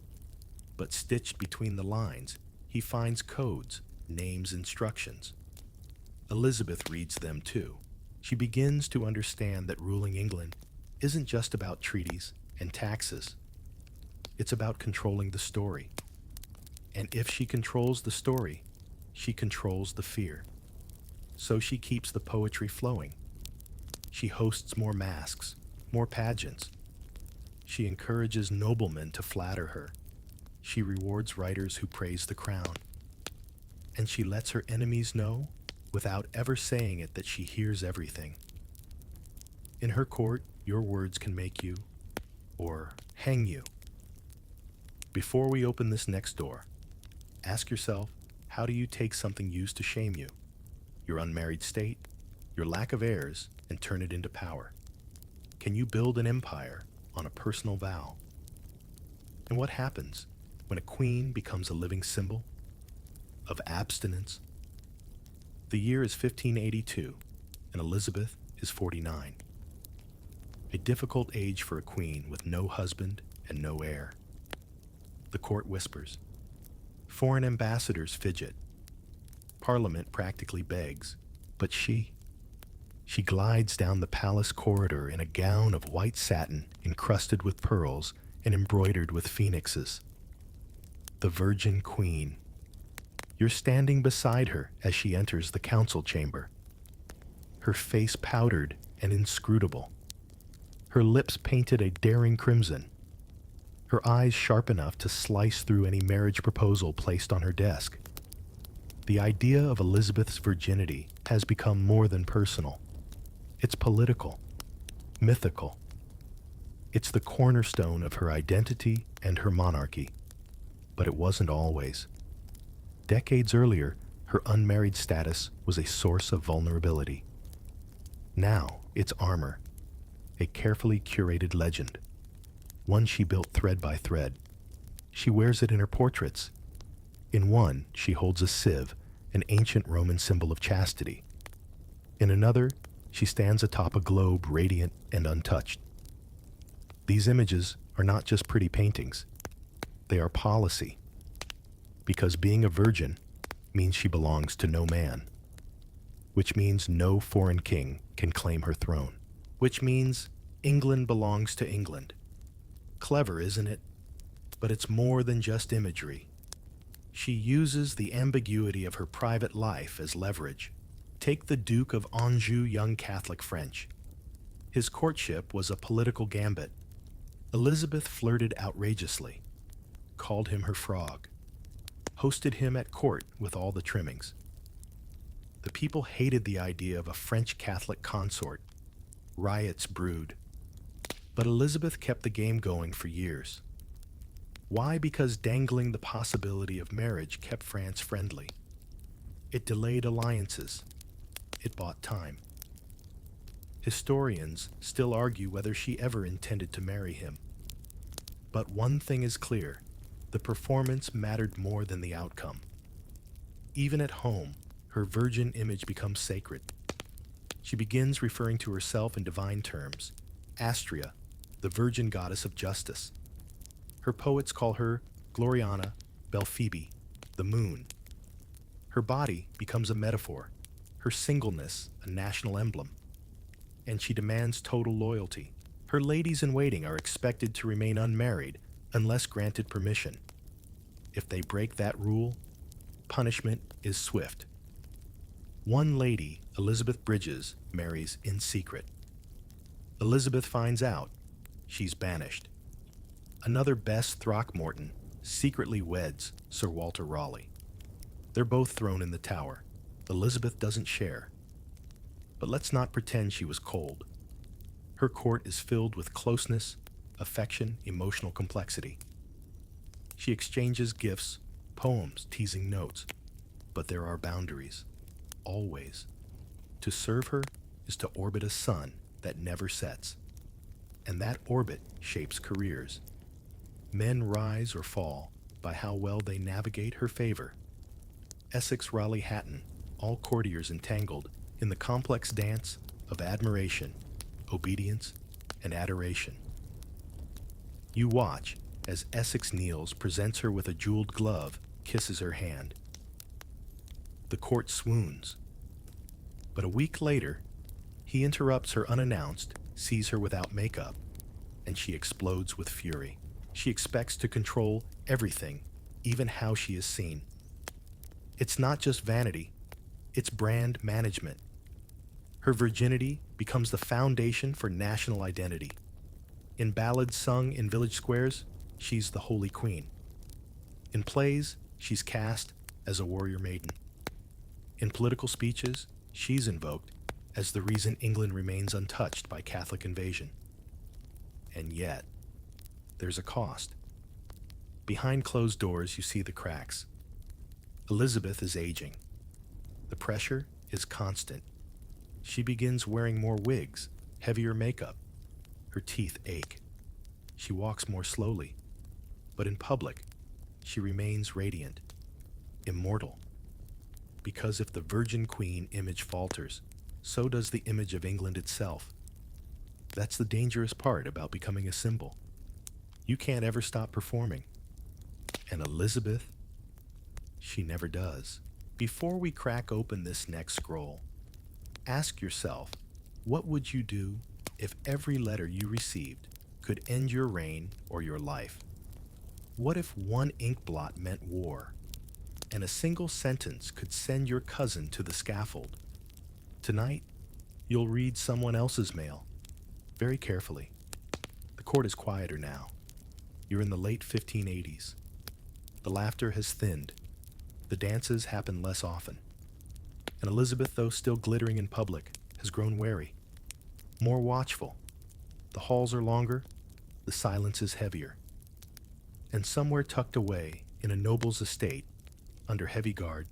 Speaker 1: but stitched between the lines, he finds codes, names, instructions. Elizabeth reads them too. She begins to understand that ruling England isn't just about treaties and taxes. It's about controlling the story. And if she controls the story, she controls the fear. So she keeps the poetry flowing. She hosts more masques, more pageants. She encourages noblemen to flatter her. She rewards writers who praise the crown. And she lets her enemies know, without ever saying it, that she hears everything. In her court, your words can make you, or hang you. Before we open this next door, ask yourself, how do you take something used to shame you, your unmarried state, your lack of heirs, and turn it into power? Can you build an empire on a personal vow? And what happens when a queen becomes a living symbol of abstinence? The year is 1582, and Elizabeth is 49. A difficult age for a queen with no husband and no heir. The court whispers. Foreign ambassadors fidget. Parliament practically begs. But she glides down the palace corridor in a gown of white satin encrusted with pearls and embroidered with phoenixes. The Virgin Queen. You're standing beside her as she enters the council chamber. Her face powdered and inscrutable. Her lips painted a daring crimson. Her eyes sharp enough to slice through any marriage proposal placed on her desk. The idea of Elizabeth's virginity has become more than personal. It's political, mythical. It's the cornerstone of her identity and her monarchy. But it wasn't always. Decades earlier, her unmarried status was a source of vulnerability. Now, it's armor, a carefully curated legend, one she built thread by thread. She wears it in her portraits. In one, she holds a sieve, an ancient Roman symbol of chastity. In another, she stands atop a globe radiant and untouched. These images are not just pretty paintings. They are policy. Because being a virgin means she belongs to no man. Which means no foreign king can claim her throne. Which means England belongs to England. Clever, isn't it? But it's more than just imagery. She uses the ambiguity of her private life as leverage. Take the Duke of Anjou, young Catholic French. His courtship was a political gambit. Elizabeth flirted outrageously, called him her frog, hosted him at court with all the trimmings. The people hated the idea of a French Catholic consort. Riots brewed. But Elizabeth kept the game going for years. Why? Because dangling the possibility of marriage kept France friendly. It delayed alliances. It bought time. Historians still argue whether she ever intended to marry him. But one thing is clear, the performance mattered more than the outcome. Even at home, her virgin image becomes sacred. She begins referring to herself in divine terms, Astrea, the virgin goddess of justice. Her poets call her Gloriana Belphoebe, the moon. Her body becomes a metaphor, her singleness a national emblem. And she demands total loyalty. Her ladies-in-waiting are expected to remain unmarried unless granted permission. If they break that rule, punishment is swift. One lady, Elizabeth Bridges, marries in secret. Elizabeth finds out. She's banished. Another Bess Throckmorton secretly weds Sir Walter Raleigh. They're both thrown in the Tower. Elizabeth doesn't share. But let's not pretend she was cold. Her court is filled with closeness, affection, emotional complexity. She exchanges gifts, poems, teasing notes. But there are boundaries. Always. To serve her is to orbit a sun that never sets. And that orbit shapes careers. Men rise or fall by how well they navigate her favor. Essex, Raleigh, Hatton, all courtiers entangled in the complex dance of admiration, obedience, and adoration. You watch as Essex kneels, presents her with a jeweled glove, kisses her hand. The court swoons. But a week later, he interrupts her unannounced, sees her without makeup, and she explodes with fury. She expects to control everything, even how she is seen. It's not just vanity, it's brand management. Her virginity becomes the foundation for national identity. In ballads sung in village squares, she's the Holy Queen. In plays, she's cast as a warrior maiden. In political speeches, she's invoked as the reason England remains untouched by Catholic invasion. And yet, there's a cost. Behind closed doors, you see the cracks. Elizabeth is aging. The pressure is constant. She begins wearing more wigs, heavier makeup. Her teeth ache. She walks more slowly. But in public, she remains radiant, immortal. Because if the Virgin Queen image falters, so does the image of England itself. That's the dangerous part about becoming a symbol. You can't ever stop performing. And Elizabeth, she never does. Before we crack open this next scroll, ask yourself, what would you do if every letter you received could end your reign or your life? What if one ink blot meant war, and a single sentence could send your cousin to the scaffold? Tonight, you'll read someone else's mail, very carefully. The court is quieter now. You're in the late 1580s. The laughter has thinned. The dances happen less often. And Elizabeth, though still glittering in public, has grown wary, more watchful. The halls are longer, the silence is heavier. And somewhere tucked away in a noble's estate, under heavy guard,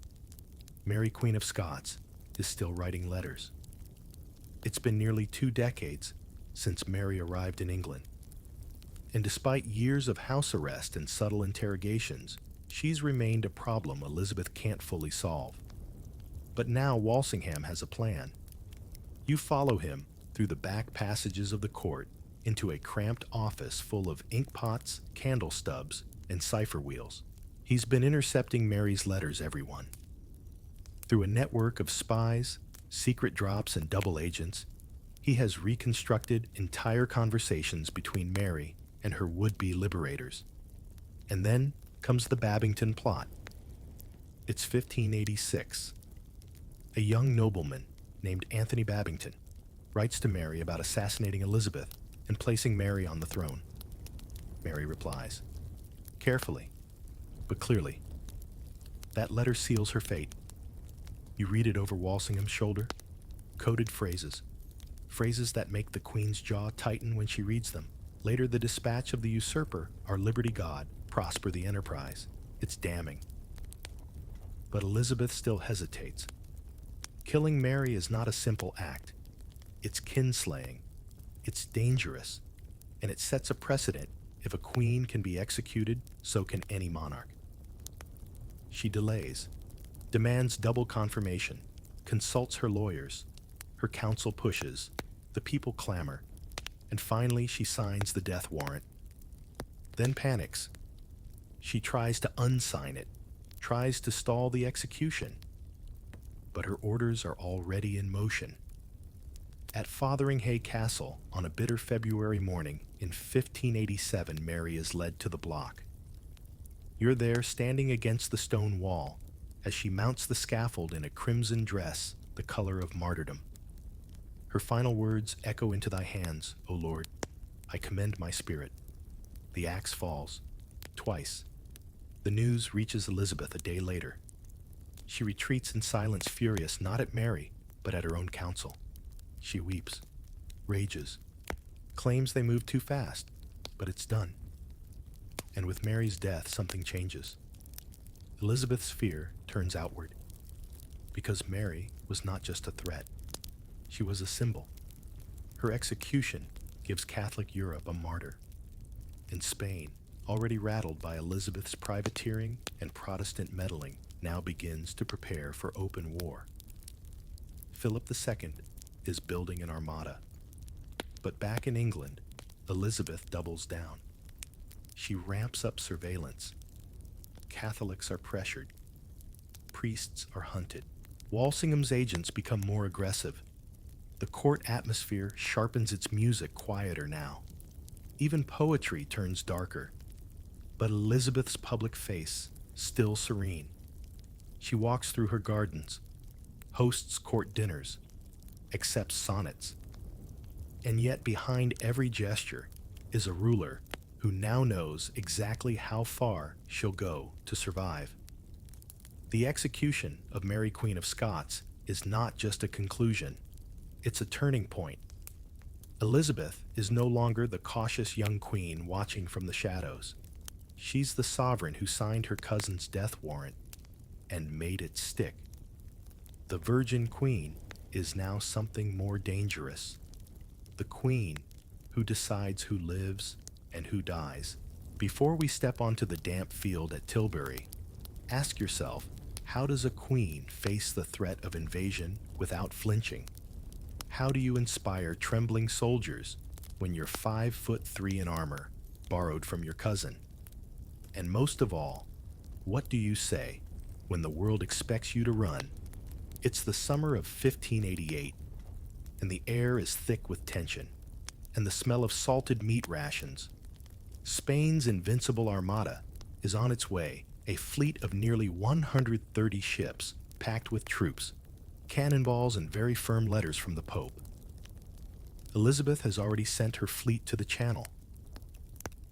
Speaker 1: Mary Queen of Scots is still writing letters. It's been nearly 2 decades since Mary arrived in England. And despite years of house arrest and subtle interrogations, she's remained a problem Elizabeth can't fully solve. But now Walsingham has a plan. You follow him through the back passages of the court into a cramped office full of ink pots, candle stubs, and cipher wheels. He's been intercepting Mary's letters, everyone. Through a network of spies, secret drops, and double agents, he has reconstructed entire conversations between Mary and her would-be liberators. And then comes the Babington plot. It's 1586. A young nobleman named Anthony Babington writes to Mary about assassinating Elizabeth and placing Mary on the throne. Mary replies, carefully, but clearly. That letter seals her fate. You read it over Walsingham's shoulder, coded phrases that make the Queen's jaw tighten when she reads them. Later, the dispatch of the usurper, our liberty god, prosper the enterprise. It's damning. But Elizabeth still hesitates. Killing Mary is not a simple act. It's kinslaying. It's dangerous. And it sets a precedent. If a queen can be executed, so can any monarch. She delays, demands double confirmation, consults her lawyers. Her counsel pushes. The people clamor. And finally, she signs the death warrant. Then panics. She tries to unsign it, tries to stall the execution. But her orders are already in motion. At Fotheringhay Castle, on a bitter February morning in 1587, Mary is led to the block. You're there standing against the stone wall as she mounts the scaffold in a crimson dress, the color of martyrdom. Her final words echo into thy hands, O Lord. I commend my spirit. The axe falls. Twice. The news reaches Elizabeth a day later. She retreats in silence, furious not at Mary, but at her own counsel. She weeps, rages, claims they moved too fast, but it's done. And with Mary's death, something changes. Elizabeth's fear turns outward, because Mary was not just a threat. She was a symbol. Her execution gives Catholic Europe a martyr. And Spain, already rattled by Elizabeth's privateering and Protestant meddling, now begins to prepare for open war. Philip II is building an armada. But back in England, Elizabeth doubles down. She ramps up surveillance. Catholics are pressured. Priests are hunted. Walsingham's agents become more aggressive. The court atmosphere sharpens its music quieter now. Even poetry turns darker. But Elizabeth's public face, still serene. She walks through her gardens, hosts court dinners, accepts sonnets. And yet behind every gesture is a ruler who now knows exactly how far she'll go to survive. The execution of Mary Queen of Scots is not just a conclusion, it's a turning point. Elizabeth is no longer the cautious young queen watching from the shadows. She's the sovereign who signed her cousin's death warrant and made it stick. The Virgin Queen is now something more dangerous. The queen who decides who lives and who dies. Before we step onto the damp field at Tilbury, ask yourself, how does a queen face the threat of invasion without flinching? How do you inspire trembling soldiers when you're 5'3" in armor, borrowed from your cousin? And most of all, what do you say when the world expects you to run? It's the summer of 1588, and the air is thick with tension, and the smell of salted meat rations. Spain's invincible armada is on its way, a fleet of nearly 130 ships packed with troops, cannonballs, and very firm letters from the Pope. Elizabeth has already sent her fleet to the Channel.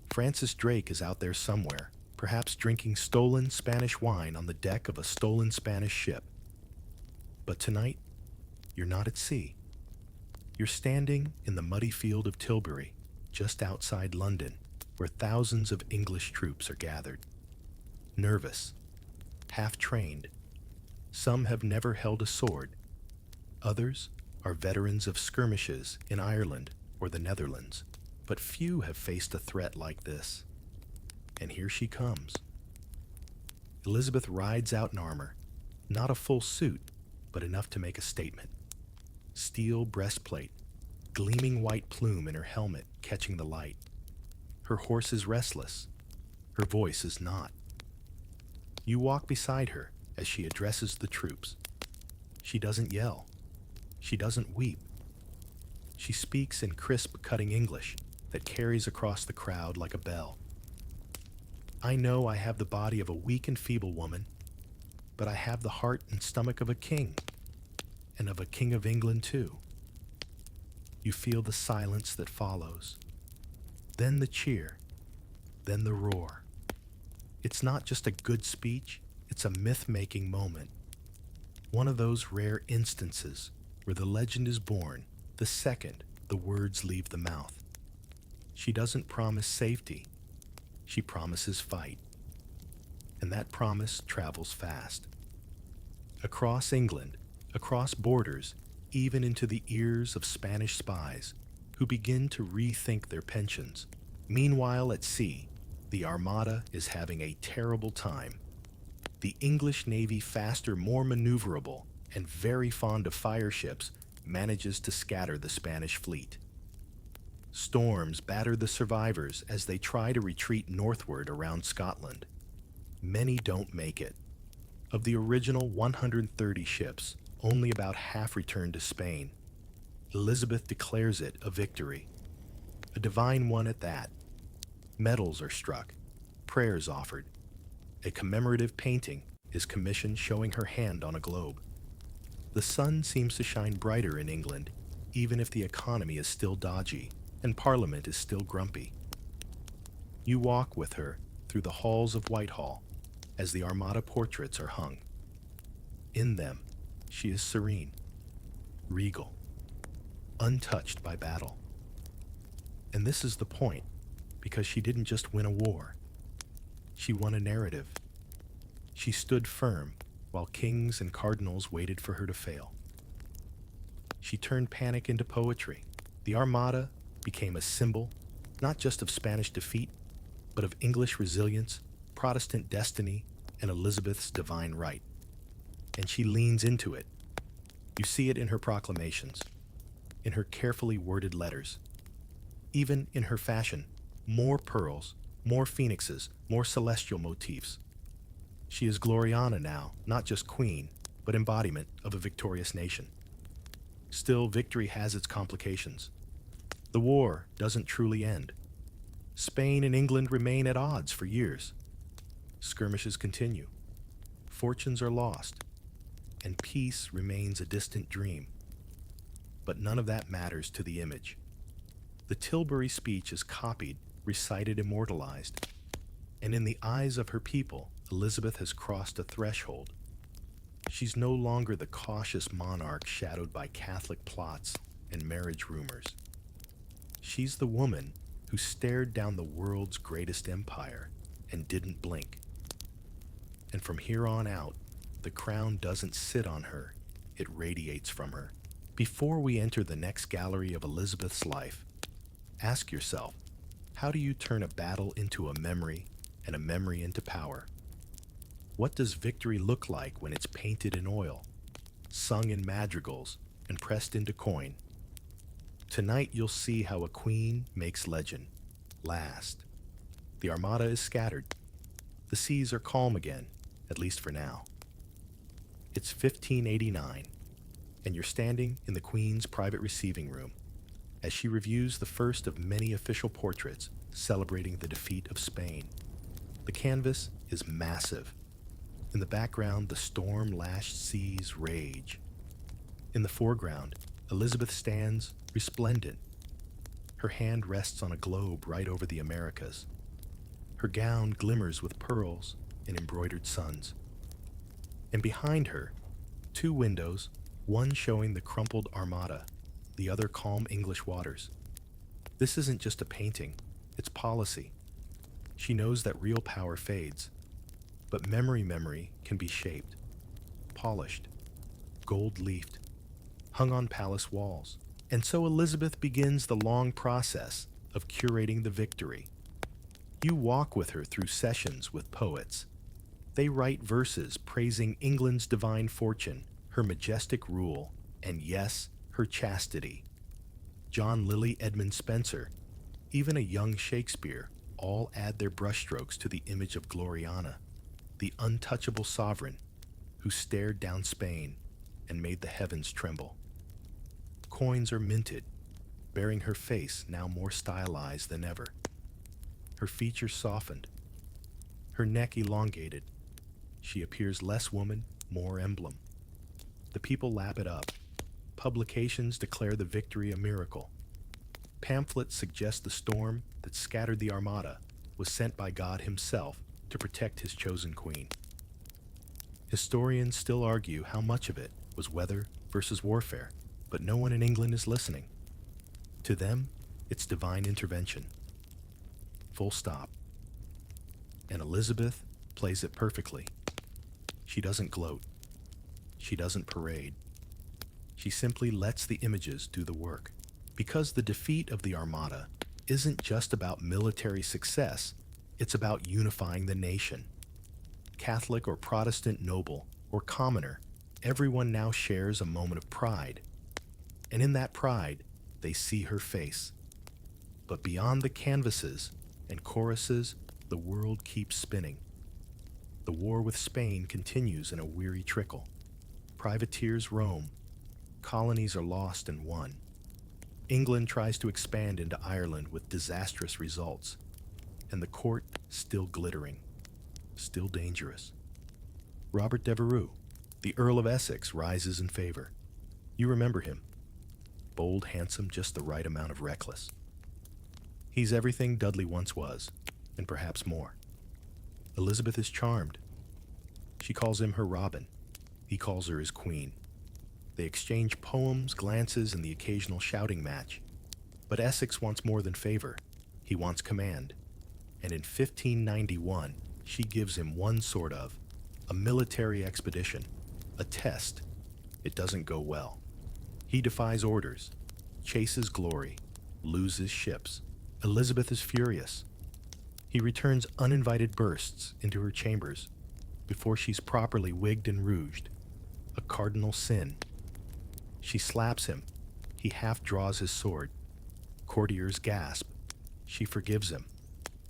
Speaker 1: Francis Drake is out there somewhere, perhaps drinking stolen Spanish wine on the deck of a stolen Spanish ship. But tonight, you're not at sea. You're standing in the muddy field of Tilbury, just outside London, where thousands of English troops are gathered. Nervous, half-trained. Some have never held a sword. Others are veterans of skirmishes in Ireland or the Netherlands, but few have faced a threat like this. And here she comes. Elizabeth rides out in armor, not a full suit, but enough to make a statement. Steel breastplate, gleaming white plume in her helmet catching the light. Her horse is restless. Her voice is not. You walk beside her as she addresses the troops. She doesn't yell. She doesn't weep. She speaks in crisp, cutting English that carries across the crowd like a bell. I know I have the body of a weak and feeble woman, but I have the heart and stomach of a king, and of a king of England too. You feel the silence that follows, then the cheer, then the roar. It's not just a good speech, it's a myth-making moment. One of those rare instances where the legend is born the second the words leave the mouth. She doesn't promise safety, she promises fight. And that promise travels fast. Across England, across borders, even into the ears of Spanish spies who begin to rethink their pensions. Meanwhile, at sea, the Armada is having a terrible time. The English Navy, faster, more maneuverable, and very fond of fire ships, manages to scatter the Spanish fleet. Storms batter the survivors as they try to retreat northward around Scotland. Many don't make it. Of the original 130 ships, only about half return to Spain. Elizabeth declares it a victory, a divine one at that. Medals are struck, prayers offered. A commemorative painting is commissioned showing her hand on a globe. The sun seems to shine brighter in England, even if the economy is still dodgy and Parliament is still grumpy. You walk with her through the halls of Whitehall as the Armada portraits are hung. In them, she is serene, regal, untouched by battle. And this is the point, because she didn't just win a war. She won a narrative. She stood firm while kings and cardinals waited for her to fail. She turned panic into poetry. The Armada became a symbol, not just of Spanish defeat, but of English resilience, Protestant destiny, and Elizabeth's divine right. And she leans into it. You see it in her proclamations, in her carefully worded letters, even in her fashion. More pearls, more phoenixes, more celestial motifs. She is Gloriana now, not just queen, but embodiment of a victorious nation. Still, victory has its complications. The war doesn't truly end. Spain and England remain at odds for years. Skirmishes continue. Fortunes are lost, and peace remains a distant dream. But none of that matters to the image. The Tilbury speech is copied, recited, immortalized, and in the eyes of her people, Elizabeth has crossed a threshold. She's no longer the cautious monarch shadowed by Catholic plots and marriage rumors. She's the woman who stared down the world's greatest empire and didn't blink. And from here on out, the crown doesn't sit on her, it radiates from her. Before we enter the next gallery of Elizabeth's life, ask yourself, how do you turn a battle into a memory and a memory into power? What does victory look like when it's painted in oil, sung in madrigals, and pressed into coin? Tonight you'll see how a queen makes legend last. The Armada is scattered, The seas are calm again, at least for now. It's 1589, and you're standing in the Queen's private receiving room as she reviews the first of many official portraits celebrating the defeat of Spain. The canvas is massive. In the background, the storm-lashed seas rage. In the foreground, Elizabeth stands resplendent. Her hand rests on a globe right over the Americas. Her gown glimmers with pearls and embroidered suns. And behind her, two windows, one showing the crumpled Armada, the other calm English waters. This isn't just a painting, it's policy. She knows that real power fades, but memory can be shaped, polished, gold-leafed, hung on palace walls. And so Elizabeth begins the long process of curating the victory. You walk with her through sessions with poets. They write verses praising England's divine fortune, her majestic rule, and yes, her chastity. John Lilly, Edmund Spenser, even a young Shakespeare, all add their brushstrokes to the image of Gloriana, the untouchable sovereign who stared down Spain and made the heavens tremble. Coins are minted, bearing her face now more stylized than ever. Her features softened, her neck elongated. She appears less woman, more emblem. The people lap it up. Publications declare the victory a miracle. Pamphlets suggest the storm that scattered the Armada was sent by God himself to protect his chosen queen. Historians still argue how much of it was weather versus warfare, but no one in England is listening. To them, it's divine intervention. Full stop. And Elizabeth plays it perfectly. She doesn't gloat. She doesn't parade. She simply lets the images do the work. Because the defeat of the Armada isn't just about military success, it's about unifying the nation. Catholic or Protestant noble or commoner, everyone now shares a moment of pride. And in that pride, they see her face. But beyond the canvases and choruses, the world keeps spinning. The war with Spain continues in a weary trickle. Privateers roam. Colonies are lost and won. England tries to expand into Ireland with disastrous results. And the court still glittering, still dangerous. Robert Devereux, the Earl of Essex, rises in favor. You remember him. Bold, handsome, just the right amount of reckless. He's everything Dudley once was, and perhaps more. Elizabeth is charmed. She calls him her Robin. He calls her his queen. They exchange poems, glances, and the occasional shouting match. But Essex wants more than favor. He wants command. And in 1591, she gives him a military expedition, a test. It doesn't go well. He defies orders, chases glory, loses ships. Elizabeth is furious. He returns uninvited bursts into her chambers before she's properly wigged and rouged, a cardinal sin. She slaps him. He half draws his sword. Courtiers gasp. She forgives him.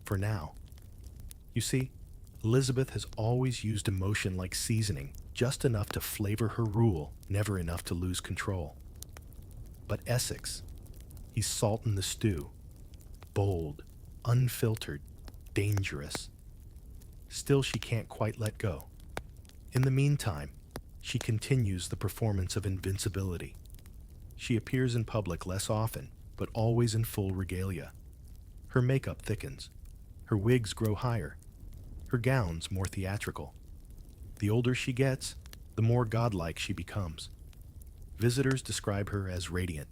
Speaker 1: For now. You see, Elizabeth has always used emotion like seasoning, just enough to flavor her rule, never enough to lose control. But Essex, he's salt in the stew. Bold, unfiltered, dangerous. Still, she can't quite let go. In the meantime, she continues the performance of invincibility. She appears in public less often, but always in full regalia. Her makeup thickens. Her wigs grow higher. Her gowns more theatrical. The older she gets, the more godlike she becomes. Visitors describe her as radiant,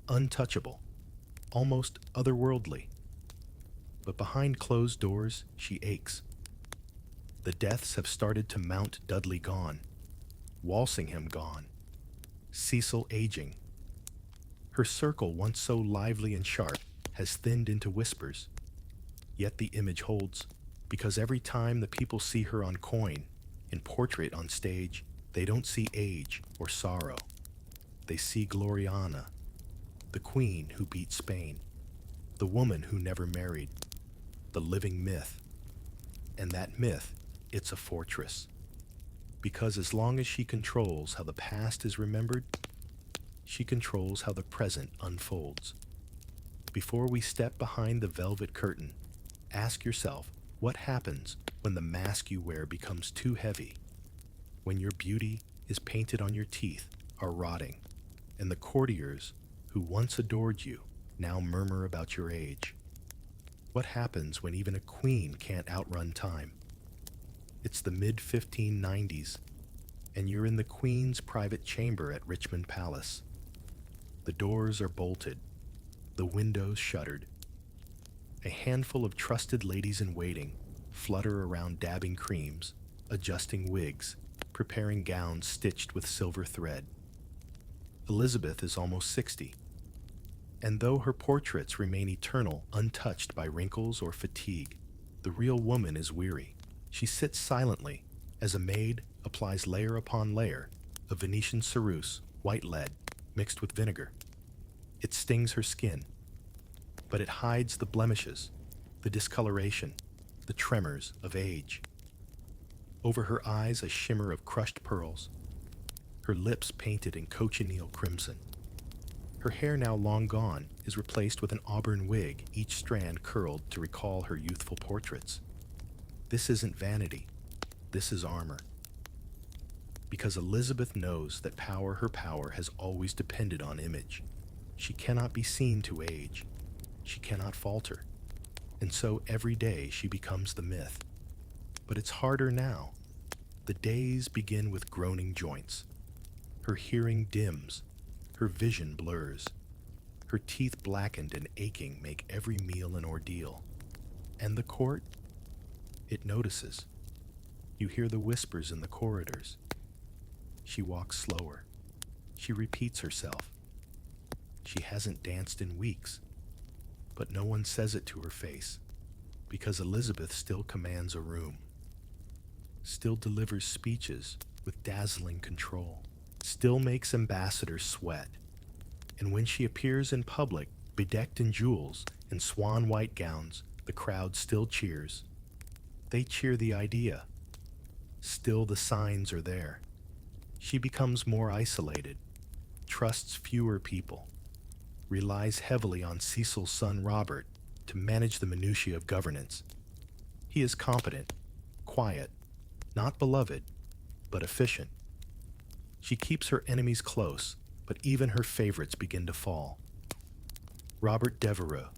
Speaker 1: untouchable, almost otherworldly. But behind closed doors, she aches. The deaths have started to mount. Dudley gone. Walsingham gone. Cecil aging. Her circle, once so lively and sharp, has thinned into whispers. Yet the image holds, because every time the people see her on coin, in portrait on stage, they don't see age or sorrow. They see Gloriana, the queen who beat Spain, the woman who never married, the living myth. And that myth, it's a fortress. Because as long as she controls how the past is remembered, she controls how the present unfolds. Before we step behind the velvet curtain, ask yourself what happens when the mask you wear becomes too heavy, when your beauty is painted on your teeth are rotting, and the courtiers who once adored you now murmur about your age. What happens when even a queen can't outrun time? It's the mid-1590s, and you're in the Queen's private chamber at Richmond Palace. The doors are bolted, the windows shuttered. A handful of trusted ladies-in-waiting flutter around dabbing creams, adjusting wigs, preparing gowns stitched with silver thread. Elizabeth is almost 60, and though her portraits remain eternal, untouched by wrinkles or fatigue, the real woman is weary. She sits silently as a maid applies layer upon layer of Venetian ceruse, white lead, mixed with vinegar. It stings her skin, but it hides the blemishes, the discoloration, the tremors of age. Over her eyes a shimmer of crushed pearls, her lips painted in cochineal crimson. Her hair, now long gone, is replaced with an auburn wig, each strand curled to recall her youthful portraits. This isn't vanity, this is armor. Because Elizabeth knows that her power has always depended on image. She cannot be seen to age. She cannot falter. And so every day she becomes the myth. But it's harder now. The days begin with groaning joints. Her hearing dims. Her vision blurs. Her teeth blackened and aching make every meal an ordeal. And the court? It notices. You hear the whispers in the corridors. She walks slower. She repeats herself. She hasn't danced in weeks. But no one says it to her face, because Elizabeth still commands a room, still delivers speeches with dazzling control, still makes ambassadors sweat. And when she appears in public, bedecked in jewels and swan-white gowns, the crowd still cheers. They cheer the idea. Still the signs are there. She becomes more isolated, trusts fewer people, relies heavily on Cecil's son Robert to manage the minutiae of governance. He is competent, quiet, not beloved, but efficient. She keeps her enemies close, but even her favorites begin to fall. Robert Devereux,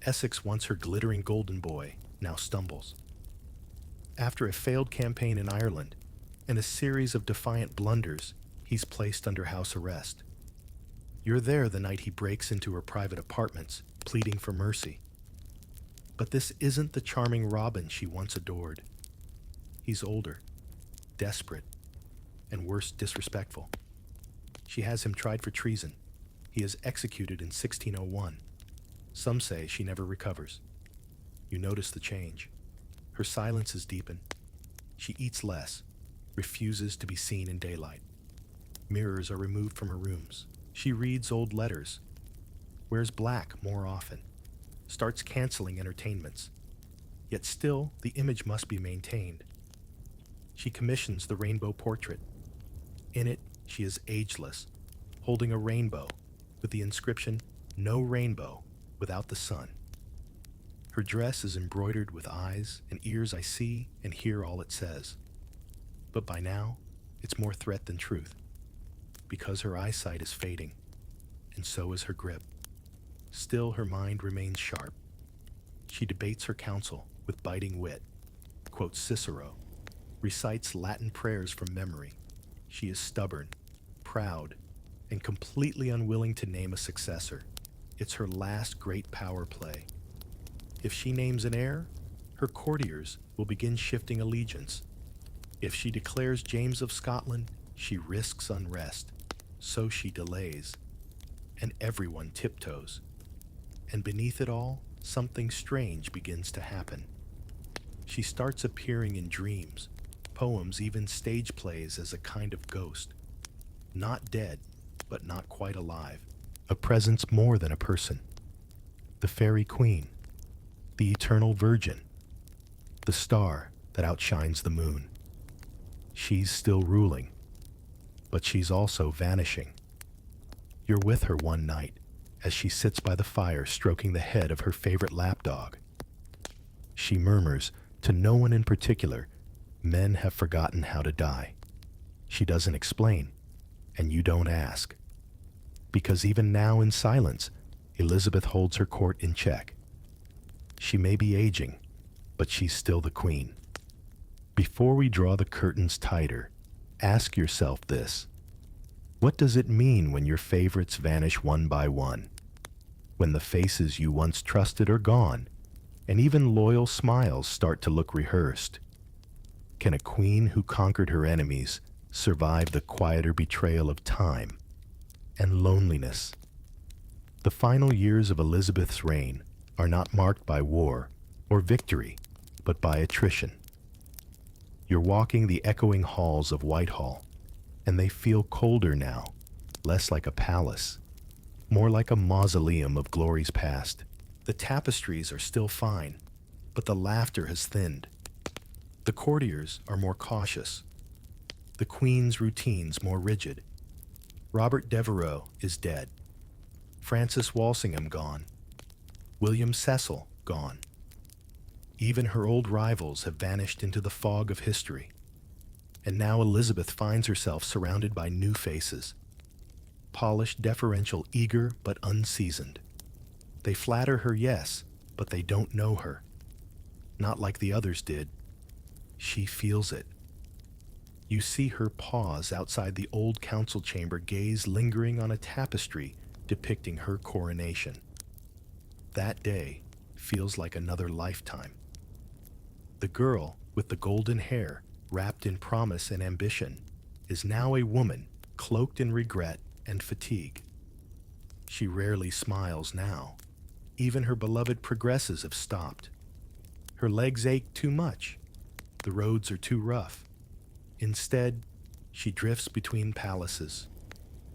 Speaker 1: Essex once her glittering golden boy, now stumbles. After a failed campaign in Ireland and a series of defiant blunders, he's placed under house arrest. You're there the night he breaks into her private apartments, pleading for mercy. But this isn't the charming Robin she once adored. He's older, desperate, and worse, disrespectful. She has him tried for treason. He is executed in 1601. Some say she never recovers. You notice the change. Her silence is deepened. She eats less, refuses to be seen in daylight. Mirrors are removed from her rooms. She reads old letters, wears black more often, starts canceling entertainments. Yet still, the image must be maintained. She commissions the rainbow portrait. In it, she is ageless, holding a rainbow with the inscription, "No rainbow without the sun." Her dress is embroidered with eyes and ears I see and hear all it says. But by now, it's more threat than truth, because her eyesight is fading, and so is her grip. Still, her mind remains sharp. She debates her counsel with biting wit, quotes Cicero, recites Latin prayers from memory. She is stubborn, proud, and completely unwilling to name a successor. It's her last great power play. If she names an heir, her courtiers will begin shifting allegiance. If she declares James of Scotland, she risks unrest. So she delays, and everyone tiptoes. And beneath it all, something strange begins to happen. She starts appearing in dreams, poems, even stage plays as a kind of ghost. Not dead, but not quite alive. A presence more than a person. The fairy queen. The eternal virgin. the star that outshines the moon. She's still ruling, but she's also vanishing. You're with her one night as she sits by the fire stroking the head of her favorite lapdog. She murmurs to no one in particular, "Men have forgotten how to die." She doesn't explain, and you don't ask. Because even now in silence, Elizabeth holds her court in check. She may be aging, but she's still the queen. Before we draw the curtains tighter, ask yourself this. What does it mean when your favorites vanish one by one? When the faces you once trusted are gone, and even loyal smiles start to look rehearsed? Can a queen who conquered her enemies survive the quieter betrayal of time and loneliness? The final years of Elizabeth's reign are not marked by war or victory, but by attrition. You're walking the echoing halls of Whitehall, and they feel colder now, less like a palace, more like a mausoleum of glories past. The tapestries are still fine, but the laughter has thinned. The courtiers are more cautious. The Queen's routines more rigid. Robert Devereux is dead. Francis Walsingham gone. William Cecil gone. Even her old rivals have vanished into the fog of history. And now Elizabeth finds herself surrounded by new faces. Polished, deferential, eager, but unseasoned. They flatter her, yes, but they don't know her. Not like the others did. She feels it. You see her pause outside the old council chamber, gaze lingering on a tapestry depicting her coronation. That day feels like another lifetime. The girl with the golden hair, wrapped in promise and ambition, is now a woman cloaked in regret and fatigue. She rarely smiles now. Even her beloved progresses have stopped. Her legs ache too much. The roads are too rough. Instead, she drifts between palaces.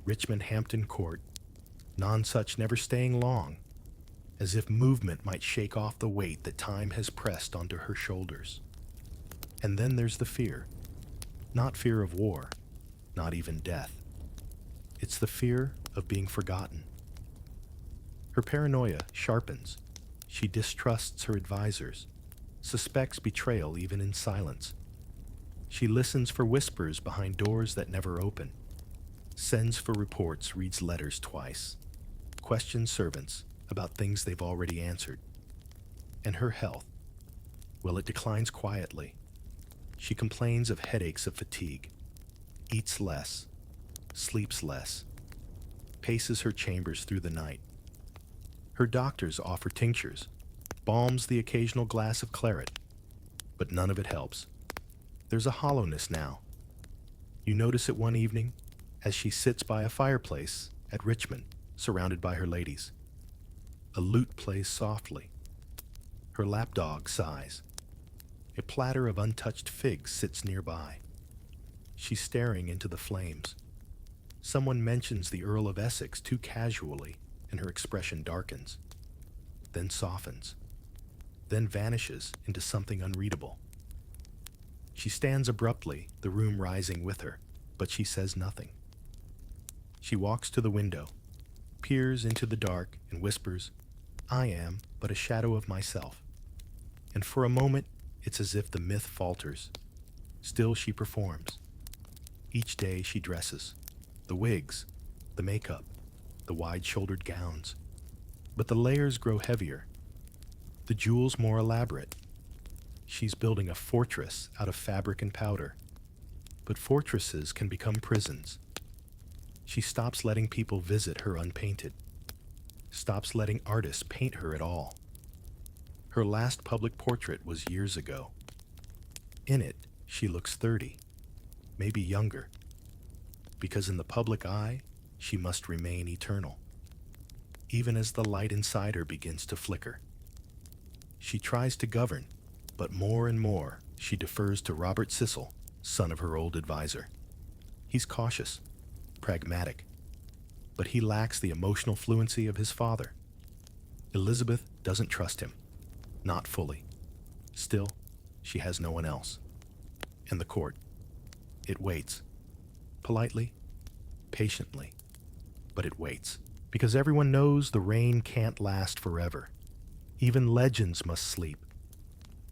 Speaker 1: Richmond Hampton Court, Nonsuch never staying long, as if movement might shake off the weight that time has pressed onto her shoulders. And then there's the fear. Not fear of war, not even death. It's the fear of being forgotten. Her paranoia sharpens. She distrusts her advisors, suspects betrayal even in silence. She listens for whispers behind doors that never open, sends for reports, reads letters twice, questions servants about things they've already answered. And her health, well, it declines quietly. She complains of headaches, of fatigue, eats less, sleeps less, paces her chambers through the night. Her doctors offer tinctures, balms, the occasional glass of claret, but none of it helps. There's a hollowness now. You notice it one evening as she sits by a fireplace at Richmond, surrounded by her ladies. A lute plays softly. Her lapdog sighs. A platter of untouched figs sits nearby. She's staring into the flames. Someone mentions the Earl of Essex too casually, and her expression darkens, then softens, then vanishes into something unreadable. She stands abruptly, the room rising with her, but she says nothing. She walks to the window, peers into the dark, and whispers, "I am but a shadow of myself." And for a moment, it's as if the myth falters. Still she performs. Each day she dresses. The wigs, the makeup, the wide-shouldered gowns. But the layers grow heavier, the jewels more elaborate. She's building a fortress out of fabric and powder. But fortresses can become prisons. She stops letting people visit her unpainted, stops letting artists paint her at all. Her last public portrait was years ago. In it, she looks 30, maybe younger, because in the public eye, she must remain eternal, even as the light inside her begins to flicker. She tries to govern, but more and more she defers to Robert Cecil, son of her old advisor. He's cautious, pragmatic, but he lacks the emotional fluency of his father. Elizabeth doesn't trust him, not fully. Still, She has no one else. And the court, it waits. Politely, patiently, but it waits. Because everyone knows the reign can't last forever. Even legends must sleep.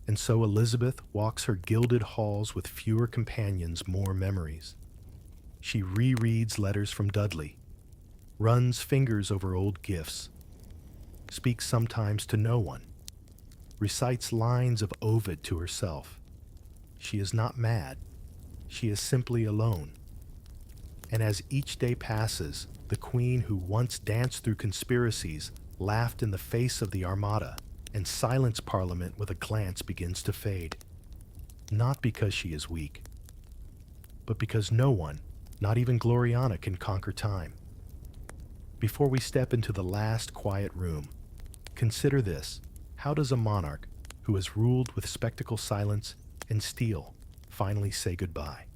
Speaker 1: And so Elizabeth walks her gilded halls with fewer companions, more memories. She rereads letters from Dudley, runs fingers over old gifts, speaks sometimes to no one, recites lines of Ovid to herself. She is not mad. She is simply alone. And as each day passes, the queen who once danced through conspiracies, laughed in the face of the Armada, and silenced Parliament with a glance begins to fade. Not because she is weak, but because no one, not even Gloriana, can conquer time. Before we step into the last quiet room, consider this. How does a monarch who has ruled with spectacle, silence, and steel finally say goodbye?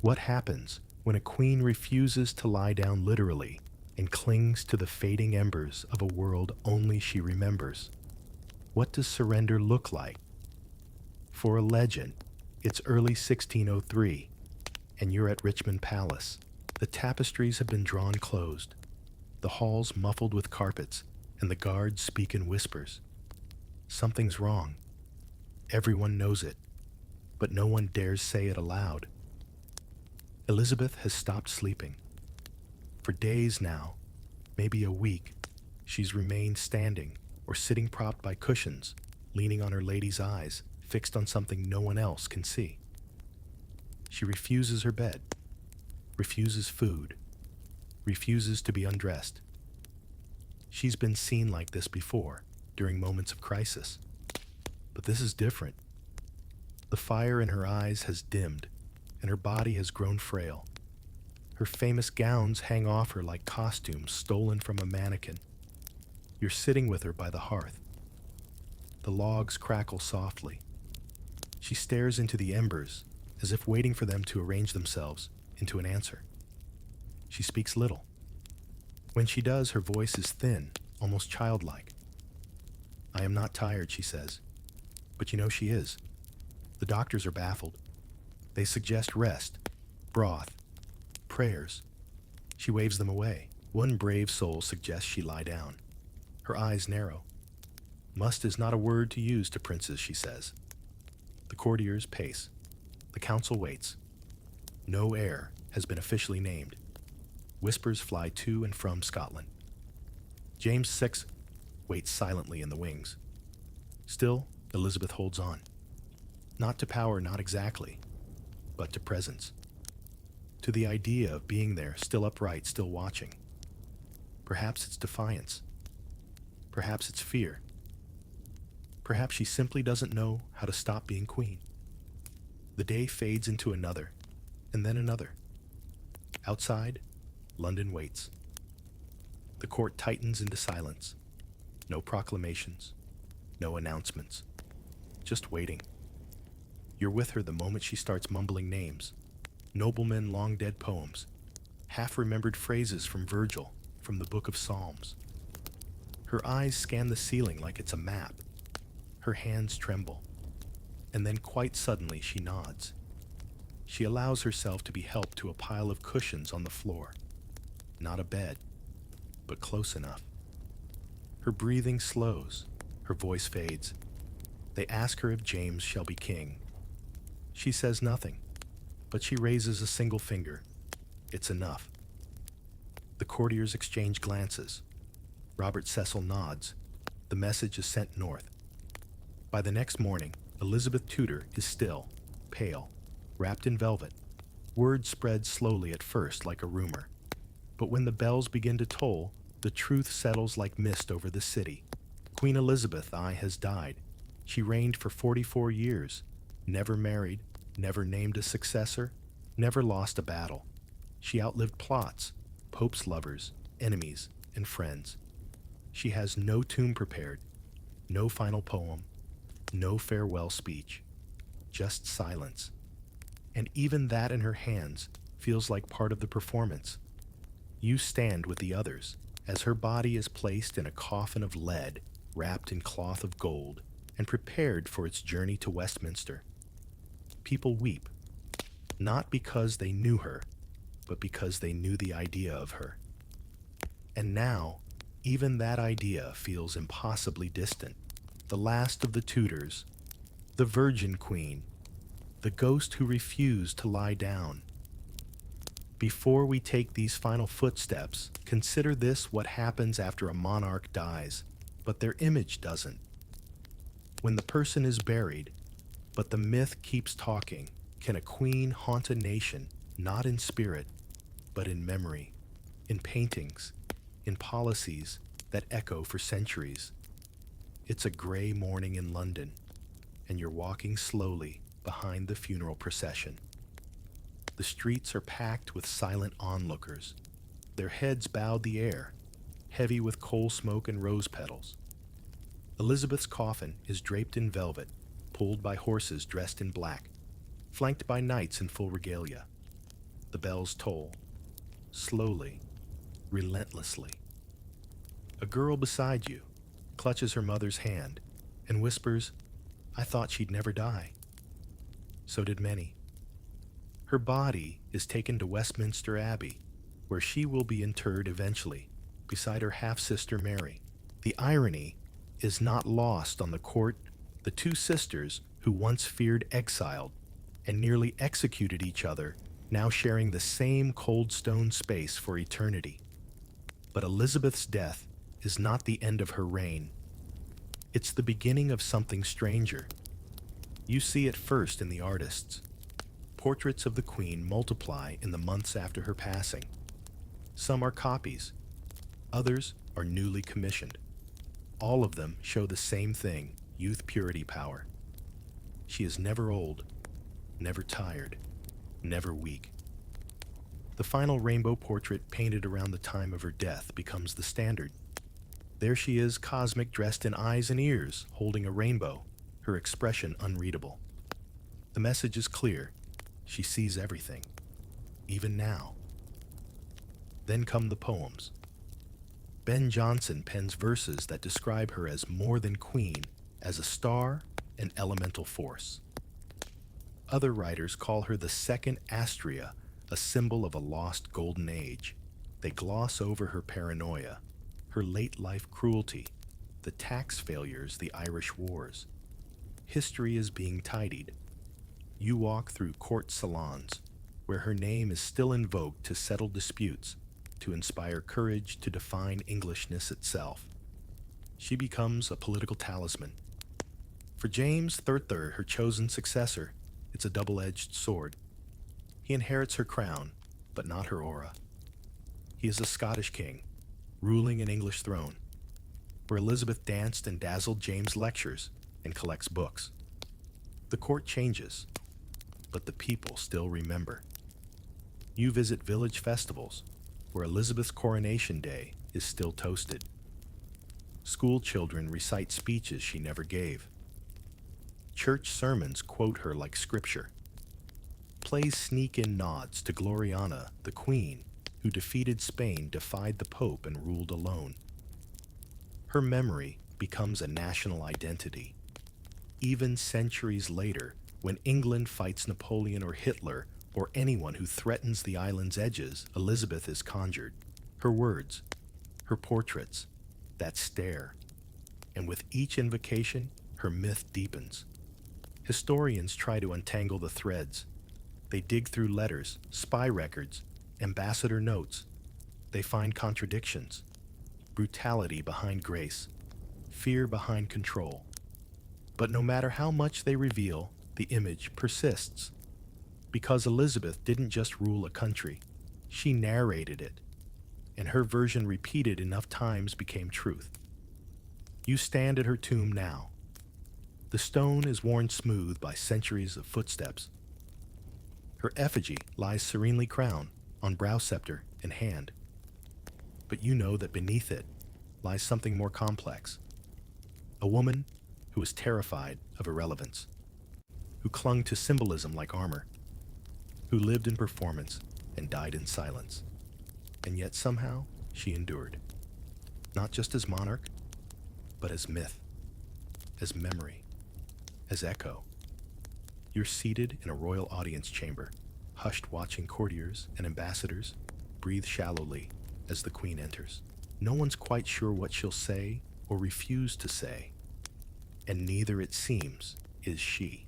Speaker 1: What happens when a queen refuses to lie down literally and clings to the fading embers of a world only she remembers? What does surrender look like? For a legend, it's early 1603, and you're at Richmond Palace. The tapestries have been drawn closed, the halls muffled with carpets, and the guards speak in whispers. Something's wrong. Everyone knows it, but no one dares say it aloud. Elizabeth has stopped sleeping. For days now, maybe a week, she's remained standing or sitting propped by cushions, leaning on her lady's eyes, fixed on something no one else can see. She refuses her bed, refuses food, refuses to be undressed. She's been seen like this before, during moments of crisis. But this is different. The fire in her eyes has dimmed, and her body has grown frail. Her famous gowns hang off her like costumes stolen from a mannequin. You're sitting with her by the hearth. The logs crackle softly. She stares into the embers, as if waiting for them to arrange themselves into an answer. She speaks little. When she does, her voice is thin, almost childlike. "I am not tired," she says. But you know she is. The doctors are baffled. They suggest rest, broth, prayers. She waves them away. One brave soul suggests she lie down. Her eyes narrow. "Must is not a word to use to princes," she says. The courtiers pace. The council waits. No heir has been officially named. Whispers fly to and from Scotland. James VI waits silently in the wings. Still, Elizabeth holds on. Not to power, not exactly, but to presence. To the idea of being there, still upright, still watching. Perhaps it's defiance. Perhaps it's fear. Perhaps she simply doesn't know how to stop being queen. The day fades into another, and then another. Outside, London waits. The court tightens into silence. No proclamations, no announcements. Just waiting. You're with her the moment she starts mumbling names. Noblemen, long-dead poems. Half-remembered phrases from Virgil, from the Book of Psalms. Her eyes scan the ceiling like it's a map. Her hands tremble. And then quite suddenly she nods. She allows herself to be helped to a pile of cushions on the floor. Not a bed, but close enough. Her breathing slows. Her voice fades. They ask her if James shall be king. She says nothing, but she raises a single finger. It's enough. The courtiers exchange glances. Robert Cecil nods. The message is sent north. By the next morning, Elizabeth Tudor is still, pale, wrapped in velvet. Word spreads slowly at first like a rumor. But when the bells begin to toll, the truth settles like mist over the city. Queen Elizabeth I has died. She reigned for 44 years, never married, never named a successor, never lost a battle. She outlived plots, popes' lovers, enemies, and friends. She has no tomb prepared, no final poem, no farewell speech, just silence. And even that in her hands feels like part of the performance. You stand with the others as her body is placed in a coffin of lead wrapped in cloth of gold and prepared for its journey to Westminster. People weep, not because they knew her, but because they knew the idea of her. And now, even that idea feels impossibly distant. The last of the Tudors, the Virgin Queen, the ghost who refused to lie down. Before we take these final footsteps, consider this: what happens after a monarch dies, but their image doesn't. When the person is buried, but the myth keeps talking, can a queen haunt a nation, not in spirit, but in memory, in paintings, in policies that echo for centuries? It's a gray morning in London, and you're walking slowly behind the funeral procession. The streets are packed with silent onlookers, their heads bowed the air, heavy with coal smoke and rose petals. Elizabeth's coffin is draped in velvet, pulled by horses dressed in black, flanked by knights in full regalia. The bells toll, slowly, relentlessly. A girl beside you clutches her mother's hand and whispers, "I thought she'd never die." So did many. Her body is taken to Westminster Abbey, where she will be interred eventually, beside her half-sister Mary. The irony is not lost on the court. The two sisters, who once feared exile and nearly executed each other, now sharing the same cold stone space for eternity. But Elizabeth's death is not the end of her reign. It's the beginning of something stranger. You see it first in the artists. Portraits of the Queen multiply in the months after her passing. Some are copies, others are newly commissioned. All of them show the same thing: youth, purity, power. She is never old, never tired, never weak. The final rainbow portrait, painted around the time of her death, becomes the standard. There she is, cosmic, dressed in eyes and ears, holding a rainbow, her expression unreadable. The message is clear: she sees everything, even now. Then come the poems. Ben Jonson pens verses that describe her as more than queen, as a star, an elemental force. Other writers call her the second Astrea, a symbol of a lost golden age. They gloss over her paranoia, her late-life cruelty, the tax failures, the Irish wars. History is being tidied. You walk through court salons, where her name is still invoked to settle disputes, to inspire courage, to define Englishness itself. She becomes a political talisman. For James III, her chosen successor, it's a double-edged sword. He inherits her crown, but not her aura. He is a Scottish king, ruling an English throne. Where Elizabeth danced and dazzled, James lectures and collects books. The court changes, but the people still remember. You visit village festivals, where Elizabeth's coronation day is still toasted. School children recite speeches she never gave. Church sermons quote her like scripture. Plays sneak in nods to Gloriana, the Queen, who defeated Spain, defied the Pope, and ruled alone. Her memory becomes a national identity. Even centuries later, when England fights Napoleon or Hitler, or anyone who threatens the island's edges, Elizabeth is conjured. Her words, her portraits, that stare. And with each invocation, her myth deepens. Historians try to untangle the threads. They dig through letters, spy records, ambassador notes. They find contradictions. Brutality behind grace, fear behind control. But no matter how much they reveal, the image persists. Because Elizabeth didn't just rule a country, she narrated it, and her version, repeated enough times, became truth. You stand at her tomb now. The stone is worn smooth by centuries of footsteps. Her effigy lies serenely crowned on brow, scepter, and hand. But you know that beneath it lies something more complex. A woman who was terrified of irrelevance, who clung to symbolism like armor, who lived in performance and died in silence. And yet somehow she endured, not just as monarch, but as myth, as memory. as echo. You're seated in a royal audience chamber, hushed watching courtiers and ambassadors breathe shallowly as the queen enters. No one's quite sure what she'll say or refuse to say, and neither, it seems, is she.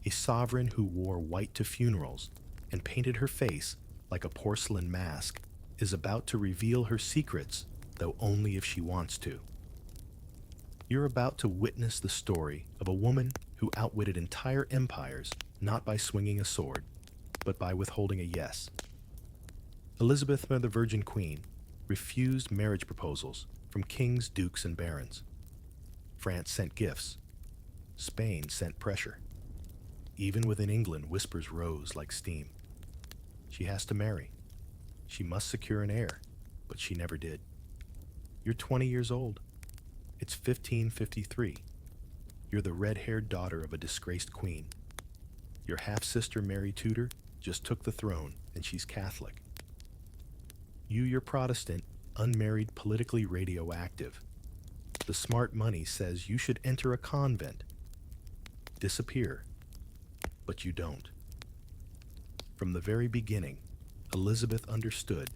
Speaker 1: A sovereign who wore white to funerals and painted her face like a porcelain mask is about to reveal her secrets, though only if she wants to. You're about to witness the story of a woman who outwitted entire empires not by swinging a sword, but by withholding a yes. Elizabeth, the Virgin Queen, refused marriage proposals from kings, dukes, and barons. France sent gifts. Spain sent pressure. Even within England, whispers rose like steam. She has to marry. She must secure an heir, but she never did. You're 20 years old. It's 1553. You're the red-haired daughter of a disgraced queen. Your half-sister Mary Tudor just took the throne, and she's Catholic. You're Protestant, unmarried, politically radioactive. The smart money says you should enter a convent. Disappear. But you don't. From the very beginning, Elizabeth understood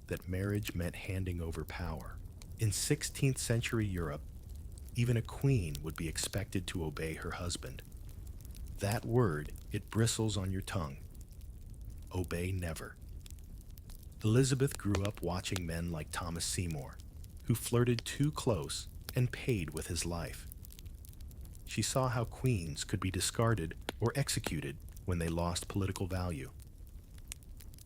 Speaker 1: that marriage meant handing over power. In 16th century Europe, even a queen would be expected to obey her husband. That word, it bristles on your tongue. Obey never. Elizabeth grew up watching men like Thomas Seymour, who flirted too close and paid with his life. She saw how queens could be discarded or executed when they lost political value.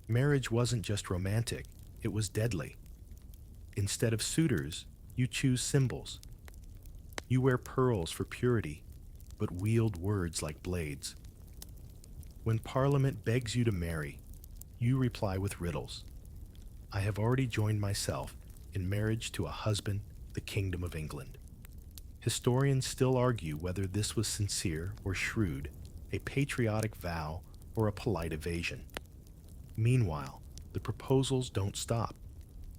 Speaker 1: Marriage wasn't just romantic, it was deadly. Instead of suitors, you choose symbols. You wear pearls for purity, but wield words like blades. When Parliament begs you to marry, you reply with riddles. I have already joined myself in marriage to a husband, the Kingdom of England. Historians still argue whether this was sincere or shrewd, a patriotic vow or a polite evasion. Meanwhile, the proposals don't stop.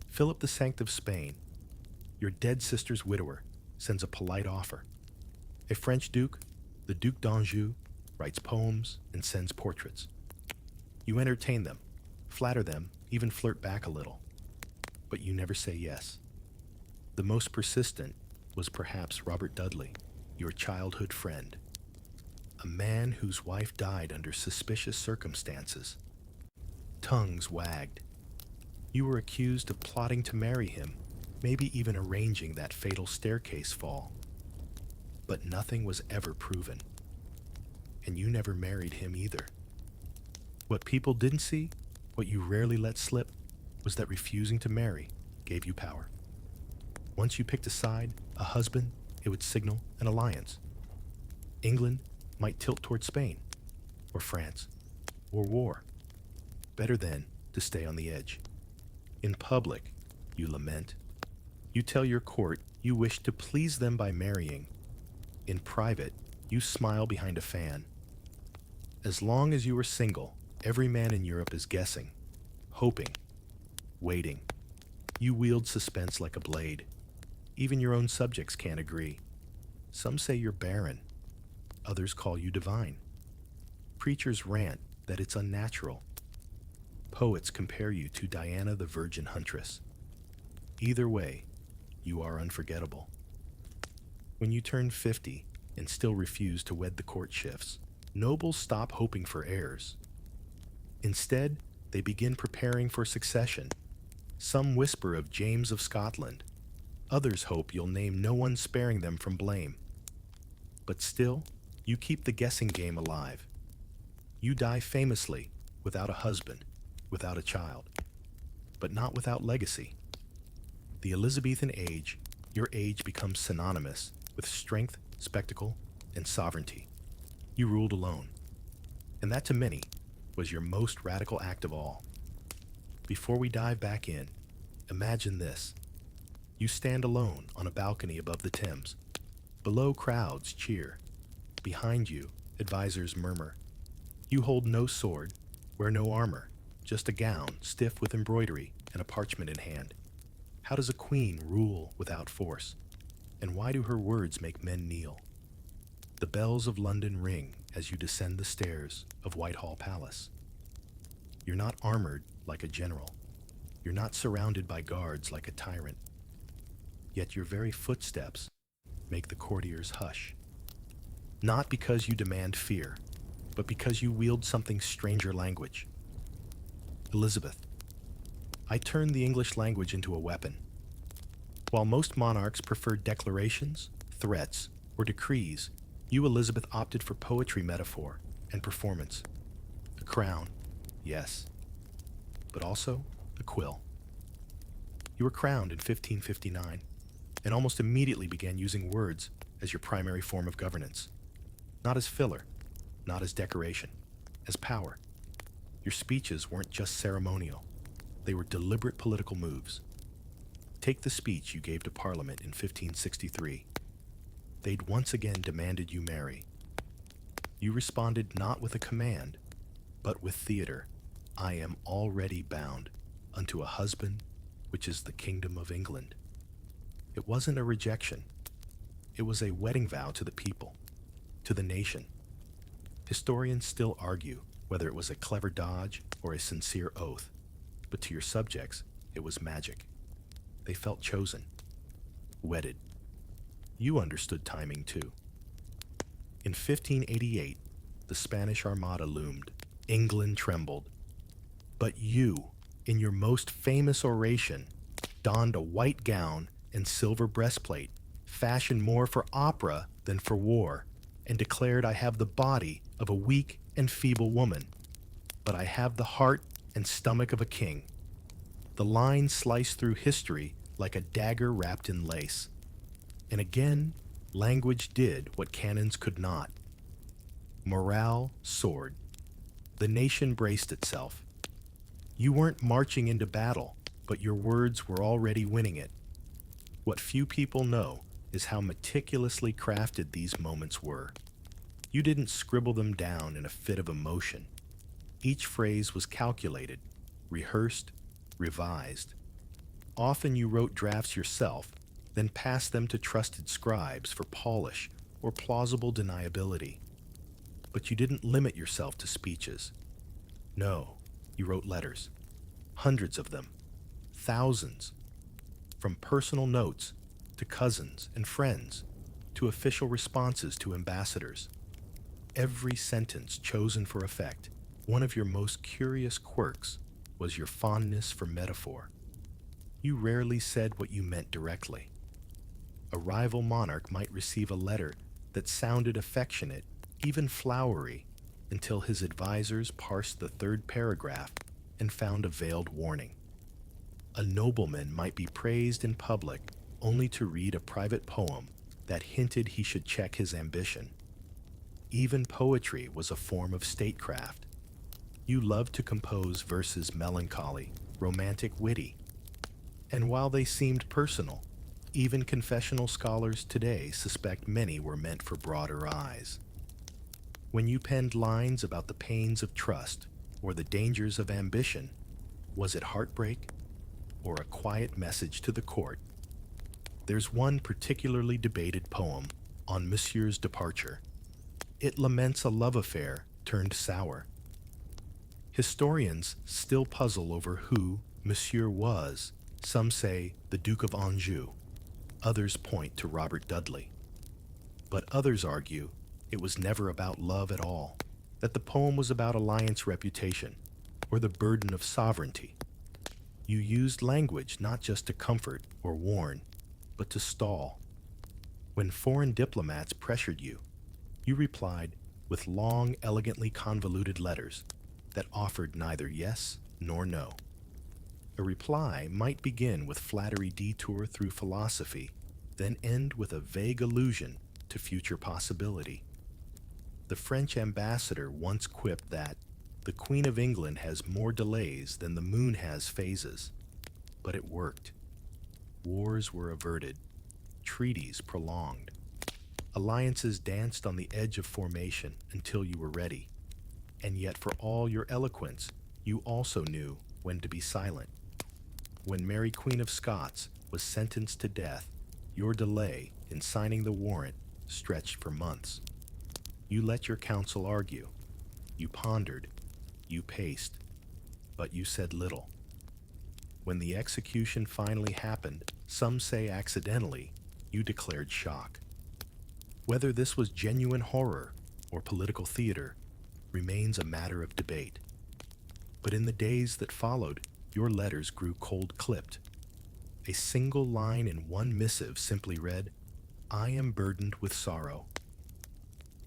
Speaker 1: Philip II of Spain, your dead sister's widower, sends a polite offer. A French duke, the Duc d'Anjou, writes poems and sends portraits. You entertain them, flatter them, even flirt back a little. But you never say yes. The most persistent was perhaps Robert Dudley, your childhood friend. A man whose wife died under suspicious circumstances. Tongues wagged. You were accused of plotting to marry him, maybe even arranging that fatal staircase fall. But nothing was ever proven. And you never married him either. What people didn't see, what you rarely let slip, was that refusing to marry gave you power. Once you picked a side, a husband, it would signal an alliance. England might tilt toward Spain, or France, or war. Better then to stay on the edge. In public, you lament. You tell your court you wish to please them by marrying. In private, you smile behind a fan. As long as you are single, every man in Europe is guessing, hoping, waiting. You wield suspense like a blade. Even your own subjects can't agree. Some say you're barren. Others call you divine. Preachers rant that it's unnatural. Poets compare you to Diana the Virgin Huntress. Either way, you are unforgettable. When you turn 50 and still refuse to wed the court shifts, nobles stop hoping for heirs. Instead, they begin preparing for succession. Some whisper of James of Scotland. Others hope you'll name no one, sparing them from blame. But still, you keep the guessing game alive. You die famously, without a husband, without a child, but not without legacy. The Elizabethan age, your age becomes synonymous with strength, spectacle, and sovereignty. You ruled alone, and that to many was your most radical act of all. Before we dive back in, imagine this. You stand alone on a balcony above the Thames. Below, crowds cheer. Behind you, advisors murmur. You hold no sword, wear no armor, just a gown stiff with embroidery and a parchment in hand. How does a queen rule without force? And why do her words make men kneel? The bells of London ring as you descend the stairs of Whitehall Palace. You're not armored like a general. You're not surrounded by guards like a tyrant. Yet your very footsteps make the courtiers hush. Not because you demand fear, but because you wield something stranger language. Elizabeth, I turned the English language into a weapon. While most monarchs preferred declarations, threats, or decrees, you, Elizabeth, opted for poetry, metaphor, and performance. A crown, yes, but also a quill. You were crowned in 1559, and almost immediately began using words as your primary form of governance. Not as filler, not as decoration, as power. Your speeches weren't just ceremonial. They were deliberate political moves. Take the speech you gave to Parliament in 1563. They'd once again demanded you marry. You responded not with a command, but with theater. I am already bound unto a husband, which is the kingdom of England. It wasn't a rejection. It was a wedding vow to the people, to the nation. Historians still argue whether it was a clever dodge or a sincere oath, but to your subjects, it was magic. They felt chosen, wedded. You understood timing too. In 1588, the Spanish Armada loomed. England trembled. But you, in your most famous oration, donned a white gown and silver breastplate, fashioned more for opera than for war, and declared, I have the body of a weak and feeble woman, but I have the heart and stomach of a king. The line sliced through history like a dagger wrapped in lace. And again, language did what cannons could not. Morale soared. The nation braced itself. You weren't marching into battle, but your words were already winning it. What few people know is how meticulously crafted these moments were. You didn't scribble them down in a fit of emotion. Each phrase was calculated, rehearsed, revised. Often you wrote drafts yourself, then passed them to trusted scribes for polish or plausible deniability. But you didn't limit yourself to speeches. No, you wrote letters, hundreds of them, thousands, from personal notes to cousins and friends to official responses to ambassadors. Every sentence chosen for effect. One of your most curious quirks was your fondness for metaphor. You rarely said what you meant directly. A rival monarch might receive a letter that sounded affectionate, even flowery, until his advisors parsed the third paragraph and found a veiled warning. A nobleman might be praised in public only to read a private poem that hinted he should check his ambition. Even poetry was a form of statecraft. You loved to compose verses melancholy, romantic, witty. And while they seemed personal, even confessional scholars today suspect many were meant for broader eyes. When you penned lines about the pains of trust or the dangers of ambition, was it heartbreak or a quiet message to the court? There's one particularly debated poem on Monsieur's departure. It laments a love affair turned sour. Historians still puzzle over who Monsieur was. Some say the Duke of Anjou. Others point to Robert Dudley. But others argue it was never about love at all, that the poem was about alliance reputation or the burden of sovereignty. You used language not just to comfort or warn, but to stall. When foreign diplomats pressured you, you replied with long, elegantly convoluted letters that offered neither yes nor no. A reply might begin with flattery detour through philosophy, then end with a vague allusion to future possibility. The French ambassador once quipped that the Queen of England has more delays than the moon has phases. But it worked. Wars were averted, treaties prolonged. Alliances danced on the edge of formation until you were ready. And yet, for all your eloquence, you also knew when to be silent. When Mary, Queen of Scots, was sentenced to death, your delay in signing the warrant stretched for months. You let your counsel argue. You pondered. You paced. But you said little. When the execution finally happened, some say accidentally, you declared shock. Whether this was genuine horror or political theater remains a matter of debate. But in the days that followed, your letters grew cold-clipped. A single line in one missive simply read, "I am burdened with sorrow."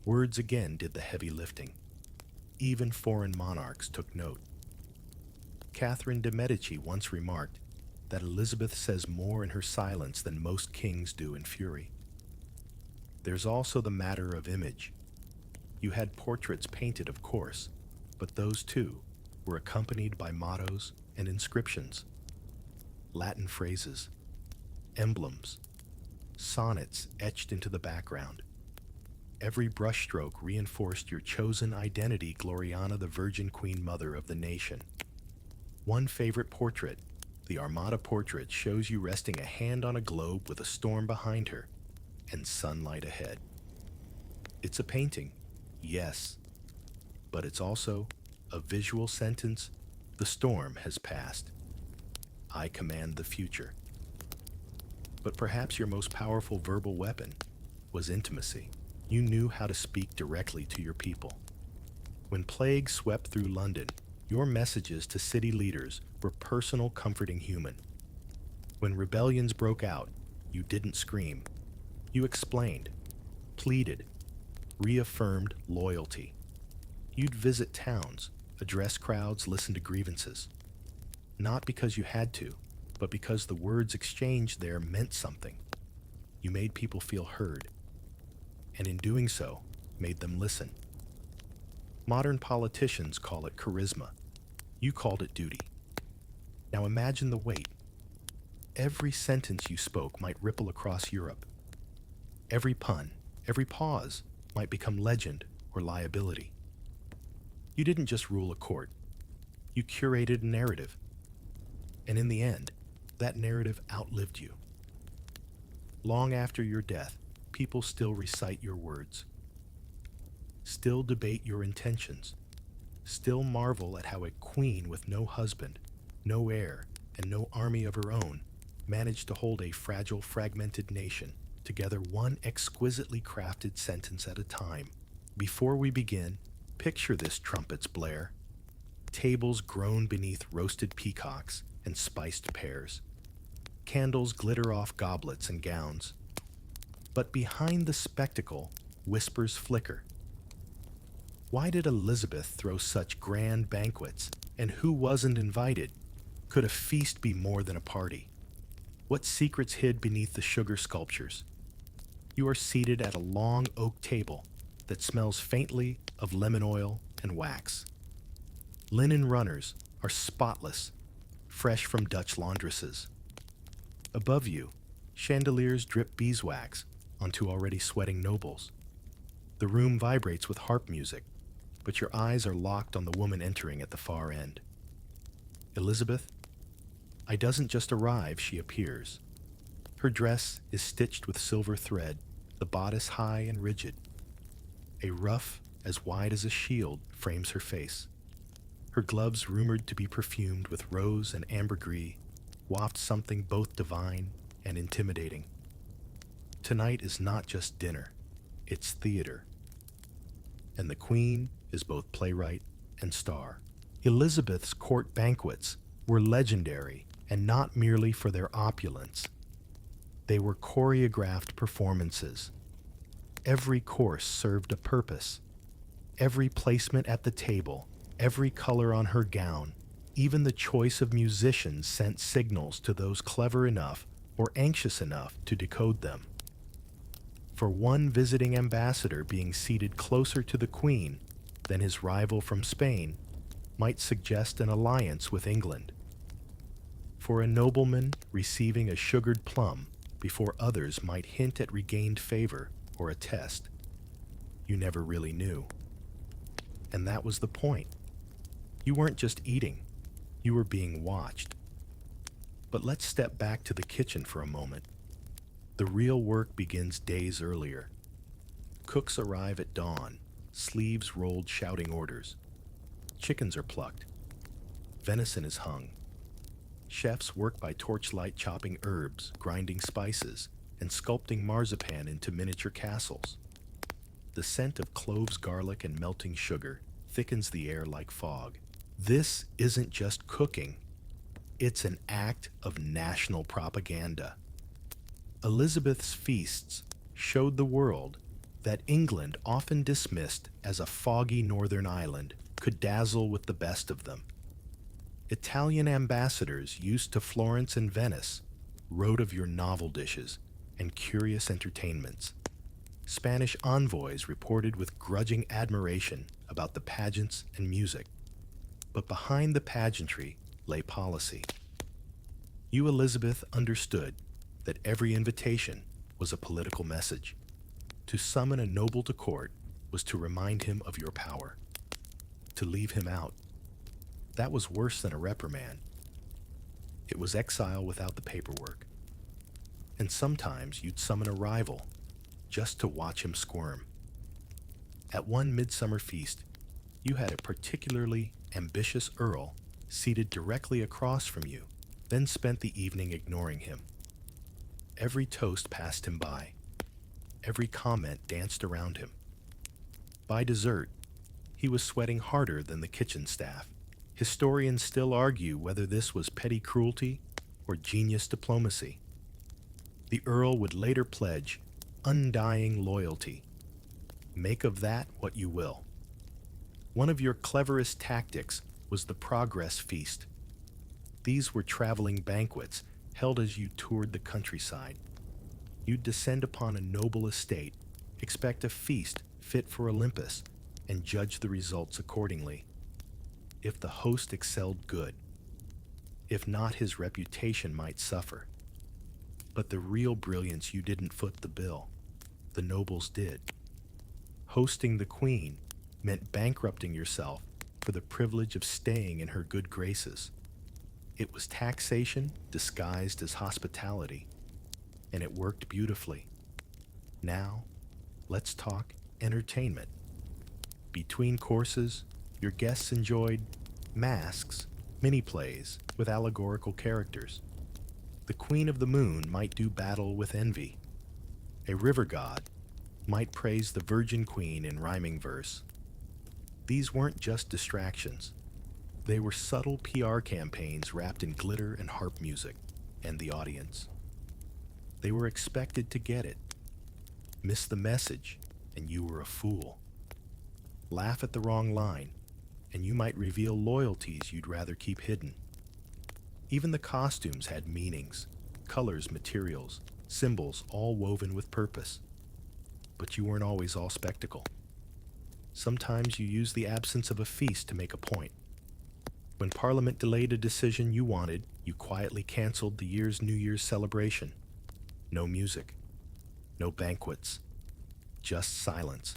Speaker 1: Words again did the heavy lifting. Even foreign monarchs took note. Catherine de' Medici once remarked that Elizabeth says more in her silence than most kings do in fury. There's also the matter of image. You had portraits painted, of course, but those too were accompanied by mottos and inscriptions, Latin phrases, emblems, sonnets etched into the background. Every brushstroke reinforced your chosen identity, Gloriana, the Virgin Queen Mother of the nation. One favorite portrait, the Armada portrait, shows you resting a hand on a globe with a storm behind her and sunlight ahead. It's a painting, yes, but it's also a visual sentence. The storm has passed. I command the future. But perhaps your most powerful verbal weapon was intimacy. You knew how to speak directly to your people. When plague swept through London, your messages to city leaders were personal, comforting, human. When rebellions broke out, you didn't scream. You explained, pleaded, reaffirmed loyalty. You'd visit towns, address crowds, listen to grievances. Not because you had to, but because the words exchanged there meant something. You made people feel heard, and in doing so, made them listen. Modern politicians call it charisma. You called it duty. Now imagine the weight. Every sentence you spoke might ripple across Europe. Every pun, every pause might become legend or liability. You didn't just rule a court. You curated a narrative. And in the end, that narrative outlived you. Long after your death, people still recite your words, still debate your intentions, still marvel at how a queen with no husband, no heir, and no army of her own managed to hold a fragile, fragmented nation together, one exquisitely crafted sentence at a time. Before we begin, picture this trumpet's blare. Tables groan beneath roasted peacocks and spiced pears. Candles glitter off goblets and gowns. But behind the spectacle, whispers flicker. Why did Elizabeth throw such grand banquets, and who wasn't invited? Could a feast be more than a party? What secrets hid beneath the sugar sculptures? You are seated at a long oak table that smells faintly of lemon oil and wax. Linen runners are spotless, fresh from Dutch laundresses. Above you, chandeliers drip beeswax onto already sweating nobles. The room vibrates with harp music, but your eyes are locked on the woman entering at the far end. Elizabeth doesn't just arrive, she appears. Her dress is stitched with silver thread, the bodice high and rigid. A ruff as wide as a shield frames her face. Her gloves, rumored to be perfumed with rose and ambergris, waft something both divine and intimidating. Tonight is not just dinner, it's theater. And the Queen is both playwright and star. Elizabeth's court banquets were legendary, and not merely for their opulence. They were choreographed performances. Every course served a purpose. Every placement at the table, every color on her gown, even the choice of musicians sent signals to those clever enough or anxious enough to decode them. For one visiting ambassador being seated closer to the Queen than his rival from Spain might suggest an alliance with England. For a nobleman receiving a sugared plum before others might hint at regained favor or a test. You never really knew. And that was the point. You weren't just eating, you were being watched. But let's step back to the kitchen for a moment. The real work begins days earlier. Cooks arrive at dawn, sleeves rolled shouting orders. Chickens are plucked. Venison is hung. Chefs work by torchlight chopping herbs, grinding spices, and sculpting marzipan into miniature castles. The scent of cloves, garlic, and melting sugar thickens the air like fog. This isn't just cooking, it's an act of national propaganda. Elizabeth's feasts showed the world that England, often dismissed as a foggy northern island, could dazzle with the best of them. Italian ambassadors used to Florence and Venice wrote of your novel dishes and curious entertainments. Spanish envoys reported with grudging admiration about the pageants and music. But behind the pageantry lay policy. You, Elizabeth, understood that every invitation was a political message. To summon a noble to court was to remind him of your power. To leave him out, that was worse than a reprimand. It was exile without the paperwork. And sometimes you'd summon a rival just to watch him squirm. At one midsummer feast, you had a particularly ambitious earl seated directly across from you, then spent the evening ignoring him. Every toast passed him by. Every comment danced around him. By dessert, he was sweating harder than the kitchen staff. Historians still argue whether this was petty cruelty or genius diplomacy. The Earl would later pledge undying loyalty. Make of that what you will. One of your cleverest tactics was the Progress Feast. These were traveling banquets held as you toured the countryside. You'd descend upon a noble estate, expect a feast fit for Olympus, and judge the results accordingly. If the host excelled, good. If not, his reputation might suffer. But the real brilliance, you didn't foot the bill. The nobles did. Hosting the queen meant bankrupting yourself for the privilege of staying in her good graces. It was taxation disguised as hospitality, and it worked beautifully. Now, let's talk entertainment. Between courses, your guests enjoyed masks, mini-plays with allegorical characters. The Queen of the Moon might do battle with envy. A river god might praise the Virgin Queen in rhyming verse. These weren't just distractions. They were subtle PR campaigns wrapped in glitter and harp music, and the audience. They were expected to get it. Miss the message, and you were a fool. Laugh at the wrong line, and you might reveal loyalties you'd rather keep hidden. Even the costumes had meanings, colors, materials, symbols, all woven with purpose. But you weren't always all spectacle. Sometimes you used the absence of a feast to make a point. When Parliament delayed a decision you wanted, you quietly canceled the year's New Year's celebration. No music, no banquets, just silence.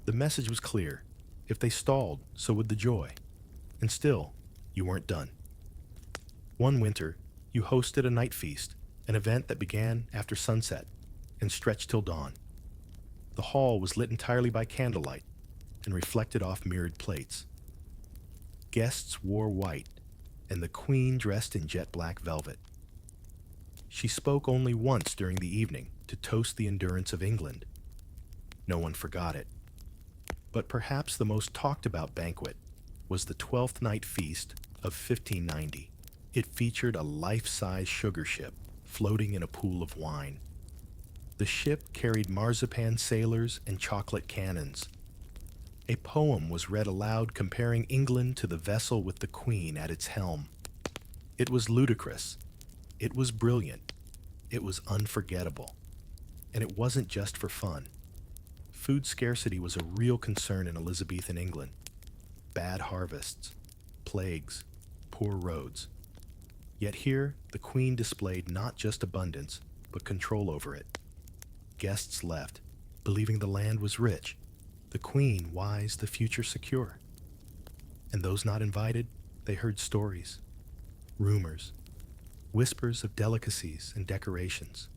Speaker 1: The message was clear. If they stalled, so would the joy. And still, you weren't done. One winter, you hosted a night feast, an event that began after sunset and stretched till dawn. The hall was lit entirely by candlelight and reflected off mirrored plates. Guests wore white, and the queen dressed in jet black velvet. She spoke only once during the evening to toast the endurance of England. No one forgot it. But perhaps the most talked about banquet was the 12th night feast of 1590. It featured a life-size sugar ship floating in a pool of wine. The ship carried marzipan sailors and chocolate cannons. A poem was read aloud comparing England to the vessel with the Queen at its helm. It was ludicrous. It was brilliant. It was unforgettable. And it wasn't just for fun. Food scarcity was a real concern in Elizabethan England. Bad harvests, plagues, poor roads. Yet here, the Queen displayed not just abundance, but control over it. Guests left, believing the land was rich, the Queen wise, the future secure. And those not invited, they heard stories, rumors, whispers of delicacies and decorations.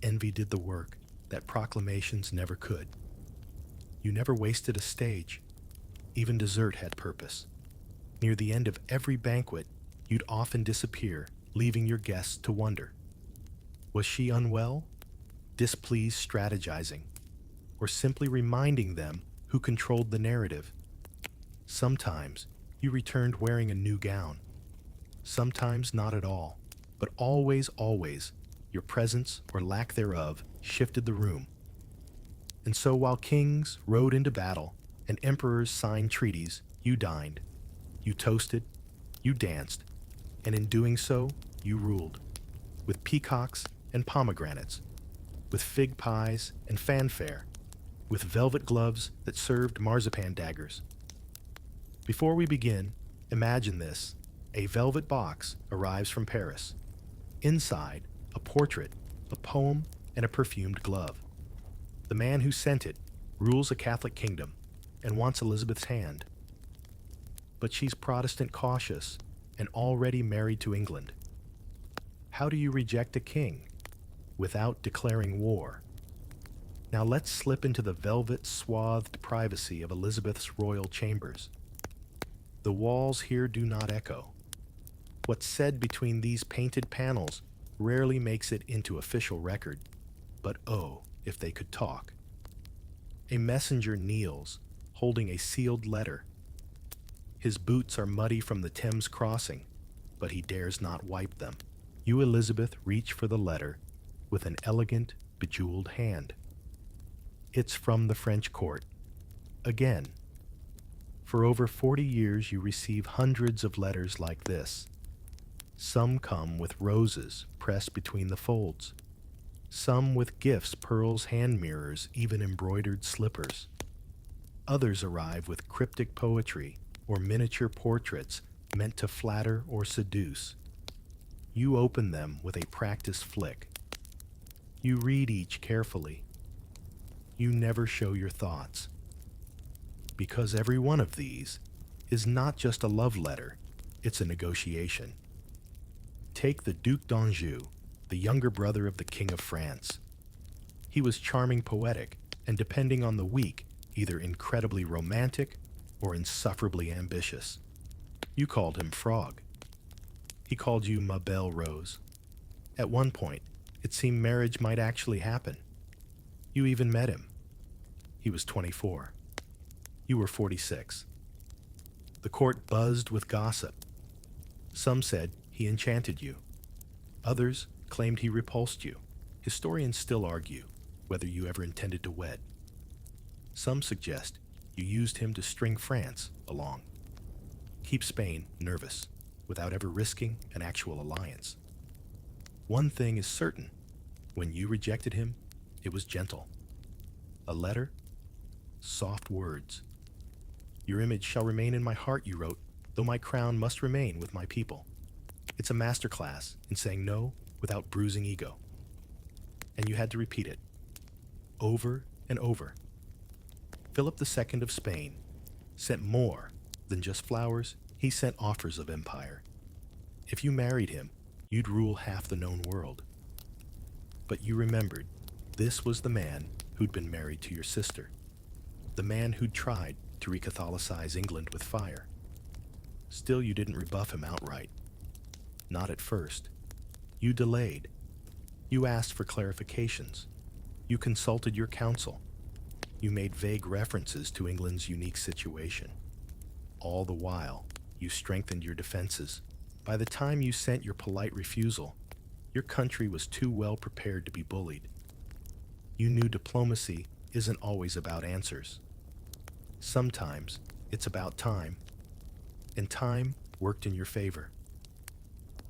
Speaker 1: Envy did the work that proclamations never could. You never wasted a stage. Even dessert had purpose. Near the end of every banquet, you'd often disappear, leaving your guests to wonder. Was she unwell? Displeased strategizing? Or simply reminding them who controlled the narrative? Sometimes you returned wearing a new gown. Sometimes not at all. But always, always, your presence or lack thereof shifted the room. And so while kings rode into battle and emperors signed treaties, you dined, you toasted, you danced, and in doing so, you ruled. With peacocks and pomegranates, with fig pies and fanfare, with velvet gloves that served marzipan daggers. Before we begin, imagine this. A velvet box arrives from Paris. Inside, a portrait, a poem, and a perfumed glove. The man who sent it rules a Catholic kingdom and wants Elizabeth's hand. But she's Protestant cautious and already married to England. How do you reject a king without declaring war? Now let's slip into the velvet-swathed privacy of Elizabeth's royal chambers. The walls here do not echo. What's said between these painted panels rarely makes it into official record, but oh, if they could talk. A messenger kneels, holding a sealed letter. His boots are muddy from the Thames crossing, but he dares not wipe them. You, Elizabeth, reach for the letter with an elegant, bejeweled hand. It's from the French court. Again. For over 40 years you receive hundreds of letters like this. Some come with roses pressed between the folds. Some with gifts, pearls, hand mirrors, even embroidered slippers. Others arrive with cryptic poetry or miniature portraits meant to flatter or seduce. You open them with a practiced flick. You read each carefully. You never show your thoughts. Because every one of these is not just a love letter, it's a negotiation. Take the Duc d'Anjou, the younger brother of the King of France. He was charming, poetic, and depending on the week, either incredibly romantic or insufferably ambitious. You called him Frog. He called you Ma Belle Rose. At one point, it seemed marriage might actually happen. You even met him. He was 24. You were 46. The court buzzed with gossip. Some said he enchanted you. Others claimed he repulsed you. Historians still argue whether you ever intended to wed. Some suggest you used him to string France along. Keep Spain nervous without ever risking an actual alliance. One thing is certain. When you rejected him, it was gentle. A letter, soft words. Your image shall remain in my heart, you wrote, though my crown must remain with my people. It's a masterclass in saying no without bruising ego. And you had to repeat it, over and over. Philip II of Spain sent more than just flowers, he sent offers of empire. If you married him, you'd rule half the known world. But you remembered, this was the man who'd been married to your sister, the man who'd tried to re-Catholicize England with fire. Still, you didn't rebuff him outright. Not at first. You delayed. You asked for clarifications. You consulted your counsel. You made vague references to England's unique situation. All the while, you strengthened your defenses. By the time you sent your polite refusal, your country was too well prepared to be bullied. You knew diplomacy isn't always about answers. Sometimes it's about time, and time worked in your favor.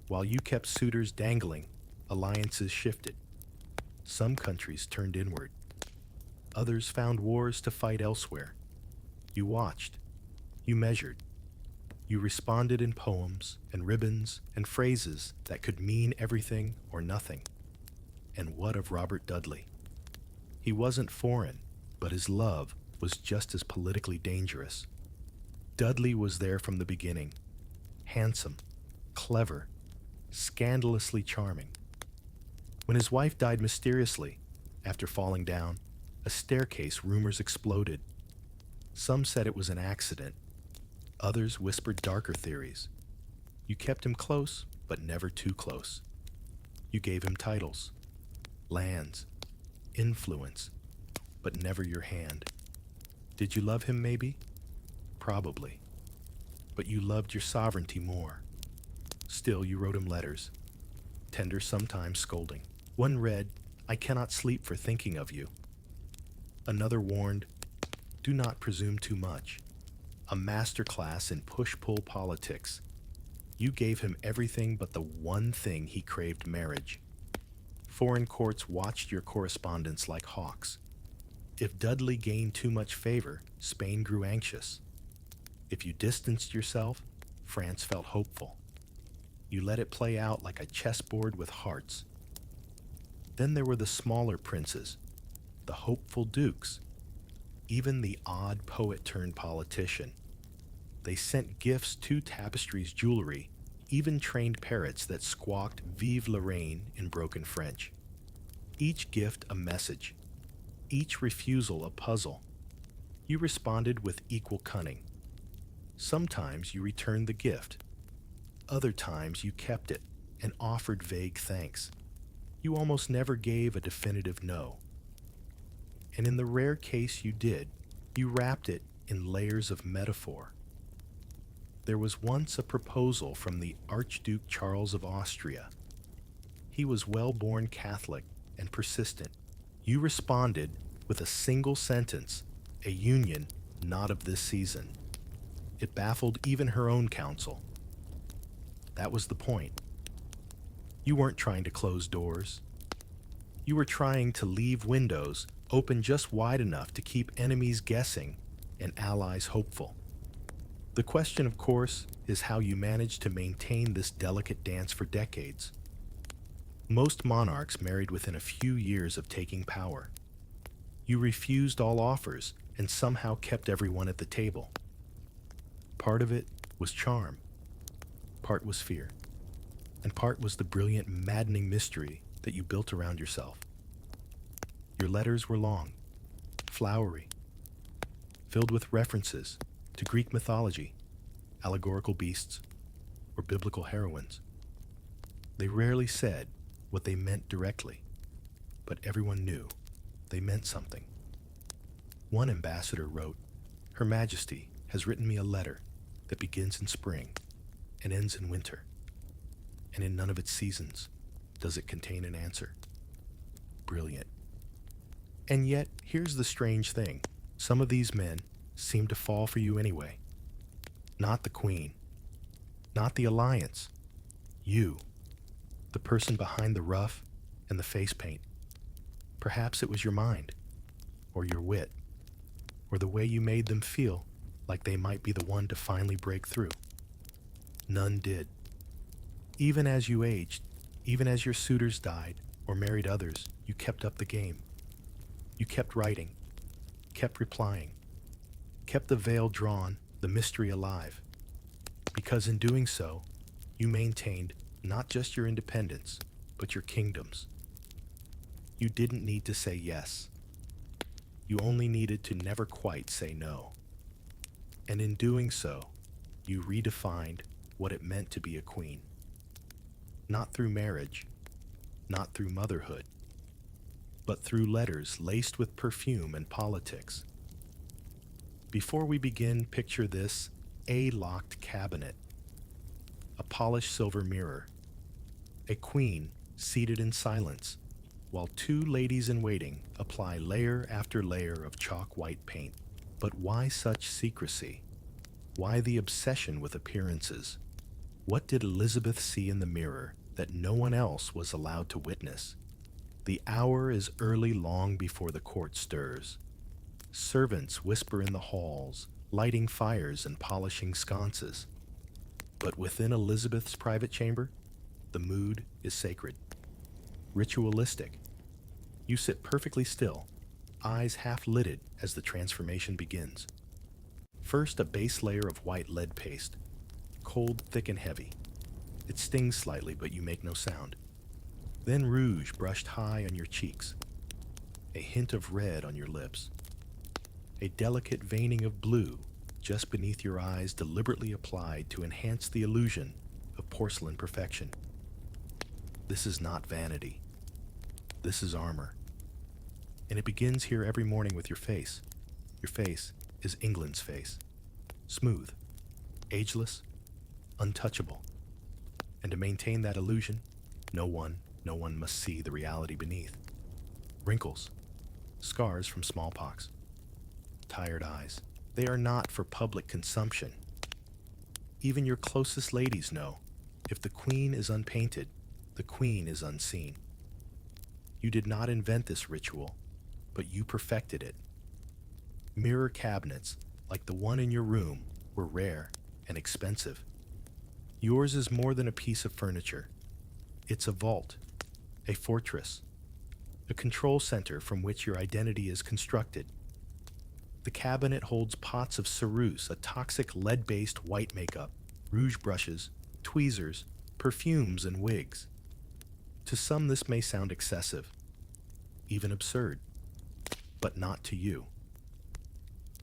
Speaker 1: While you kept suitors dangling, alliances shifted. Some countries turned inward. Others found wars to fight elsewhere. You watched. You measured. You responded in poems and ribbons and phrases that could mean everything or nothing. And what of Robert Dudley? He wasn't foreign, but his love was just as politically dangerous. Dudley was there from the beginning. Handsome, clever, scandalously charming. When his wife died mysteriously, after falling down a staircase, rumors exploded. Some said it was an accident. Others whispered darker theories. You kept him close, but never too close. You gave him titles, lands, influence, but never your hand. Did you love him, maybe? Probably. But you loved your sovereignty more. Still, you wrote him letters, tender, sometimes scolding. One read, "I cannot sleep for thinking of you." Another warned, "Do not presume too much." A masterclass in push-pull politics. You gave him everything but the one thing he craved: marriage. Foreign courts watched your correspondence like hawks. If Dudley gained too much favor, Spain grew anxious. If you distanced yourself, France felt hopeful. You let it play out like a chessboard with hearts. Then there were the smaller princes, the hopeful dukes, even the odd poet-turned-politician. They sent gifts to Tapestry's jewelry, even trained parrots that squawked "Vive la Reine" in broken French. Each gift a message, each refusal a puzzle. You responded with equal cunning. Sometimes you returned the gift. Other times you kept it and offered vague thanks. You almost never gave a definitive no. And in the rare case you did, you wrapped it in layers of metaphor. There was once a proposal from the Archduke Charles of Austria. He was well-born Catholic and persistent. You responded with a single sentence, "A union not of this season." It baffled even her own counsel. That was the point. You weren't trying to close doors. You were trying to leave windows open just wide enough to keep enemies guessing and allies hopeful. The question, of course, is how you managed to maintain this delicate dance for decades. Most monarchs married within a few years of taking power. You refused all offers and somehow kept everyone at the table. Part of it was charm, part was fear, and part was the brilliant, maddening mystery that you built around yourself. Your letters were long, flowery, filled with references to Greek mythology, allegorical beasts, or biblical heroines. They rarely said what they meant directly, but everyone knew they meant something. One ambassador wrote, "Her Majesty has written me a letter that begins in spring and ends in winter, and in none of its seasons does it contain an answer." Brilliant. And yet, here's the strange thing. Some of these men seem to fall for you anyway. Not the Queen, not the alliance. You, the person behind the ruff and the face paint. Perhaps it was your mind, or your wit, or the way you made them feel like they might be the one to finally break through. None did. Even as you aged, even as your suitors died or married others, you kept up the game. You kept writing, kept replying, kept the veil drawn, the mystery alive. Because in doing so, you maintained not just your independence, but your kingdoms. You didn't need to say yes. You only needed to never quite say no. And in doing so, you redefined what it meant to be a queen. Not through marriage, not through motherhood, but through letters laced with perfume and politics. Before we begin, picture this: a locked cabinet, a polished silver mirror, a queen seated in silence, while two ladies-in-waiting apply layer after layer of chalk white paint. But why such secrecy? Why the obsession with appearances? What did Elizabeth see in the mirror that no one else was allowed to witness? The hour is early, long before the court stirs. Servants whisper in the halls, lighting fires and polishing sconces. But within Elizabeth's private chamber, the mood is sacred, ritualistic. You sit perfectly still, eyes half-lidded as the transformation begins. First, a base layer of white lead paste, cold, thick, and heavy. It stings slightly, but you make no sound. Then rouge brushed high on your cheeks, a hint of red on your lips. a delicate veining of blue just beneath your eyes deliberately applied to enhance the illusion of porcelain perfection. This is not vanity. This is armor. And it begins here every morning with your face. Your face is England's face. Smooth, ageless, untouchable. And to maintain that illusion, no one must see the reality beneath. Wrinkles, scars from smallpox, tired eyes. They are not for public consumption. Even your closest ladies know, if the queen is unpainted, the queen is unseen. You did not invent this ritual, but you perfected it. Mirror cabinets, like the one in your room, were rare and expensive. Yours is more than a piece of furniture. It's a vault, a fortress, a control center from which your identity is constructed. The cabinet holds pots of ceruse, a toxic lead-based white makeup, rouge brushes, tweezers, perfumes, and wigs. To some, this may sound excessive, even absurd, but not to you.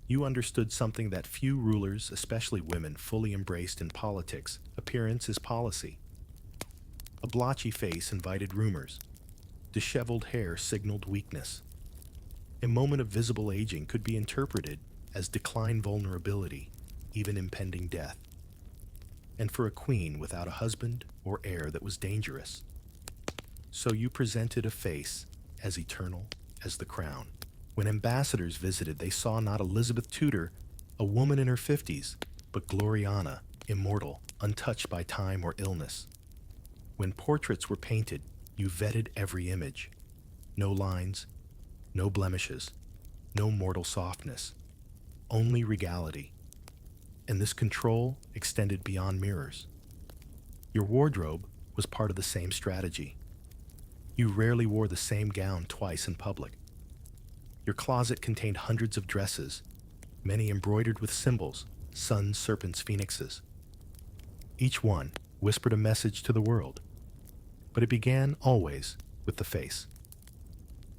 Speaker 1: You understood something that few rulers, especially women, fully embraced in politics. Appearance is policy. A blotchy face invited rumors. Disheveled hair signaled weakness. A moment of visible aging could be interpreted as decline, vulnerability, even impending death. And for a queen without a husband or heir, that was dangerous. So you presented a face as eternal as the crown. When ambassadors visited, they saw not Elizabeth Tudor, a woman in her 50s, but Gloriana, immortal, untouched by time or illness. When portraits were painted, you vetted every image. No lines, no blemishes, no mortal softness, only regality. And this control extended beyond mirrors. Your wardrobe was part of the same strategy. You rarely wore the same gown twice in public. Your closet contained hundreds of dresses, many embroidered with symbols, suns, serpents, phoenixes. Each one whispered a message to the world, but it began always with the face.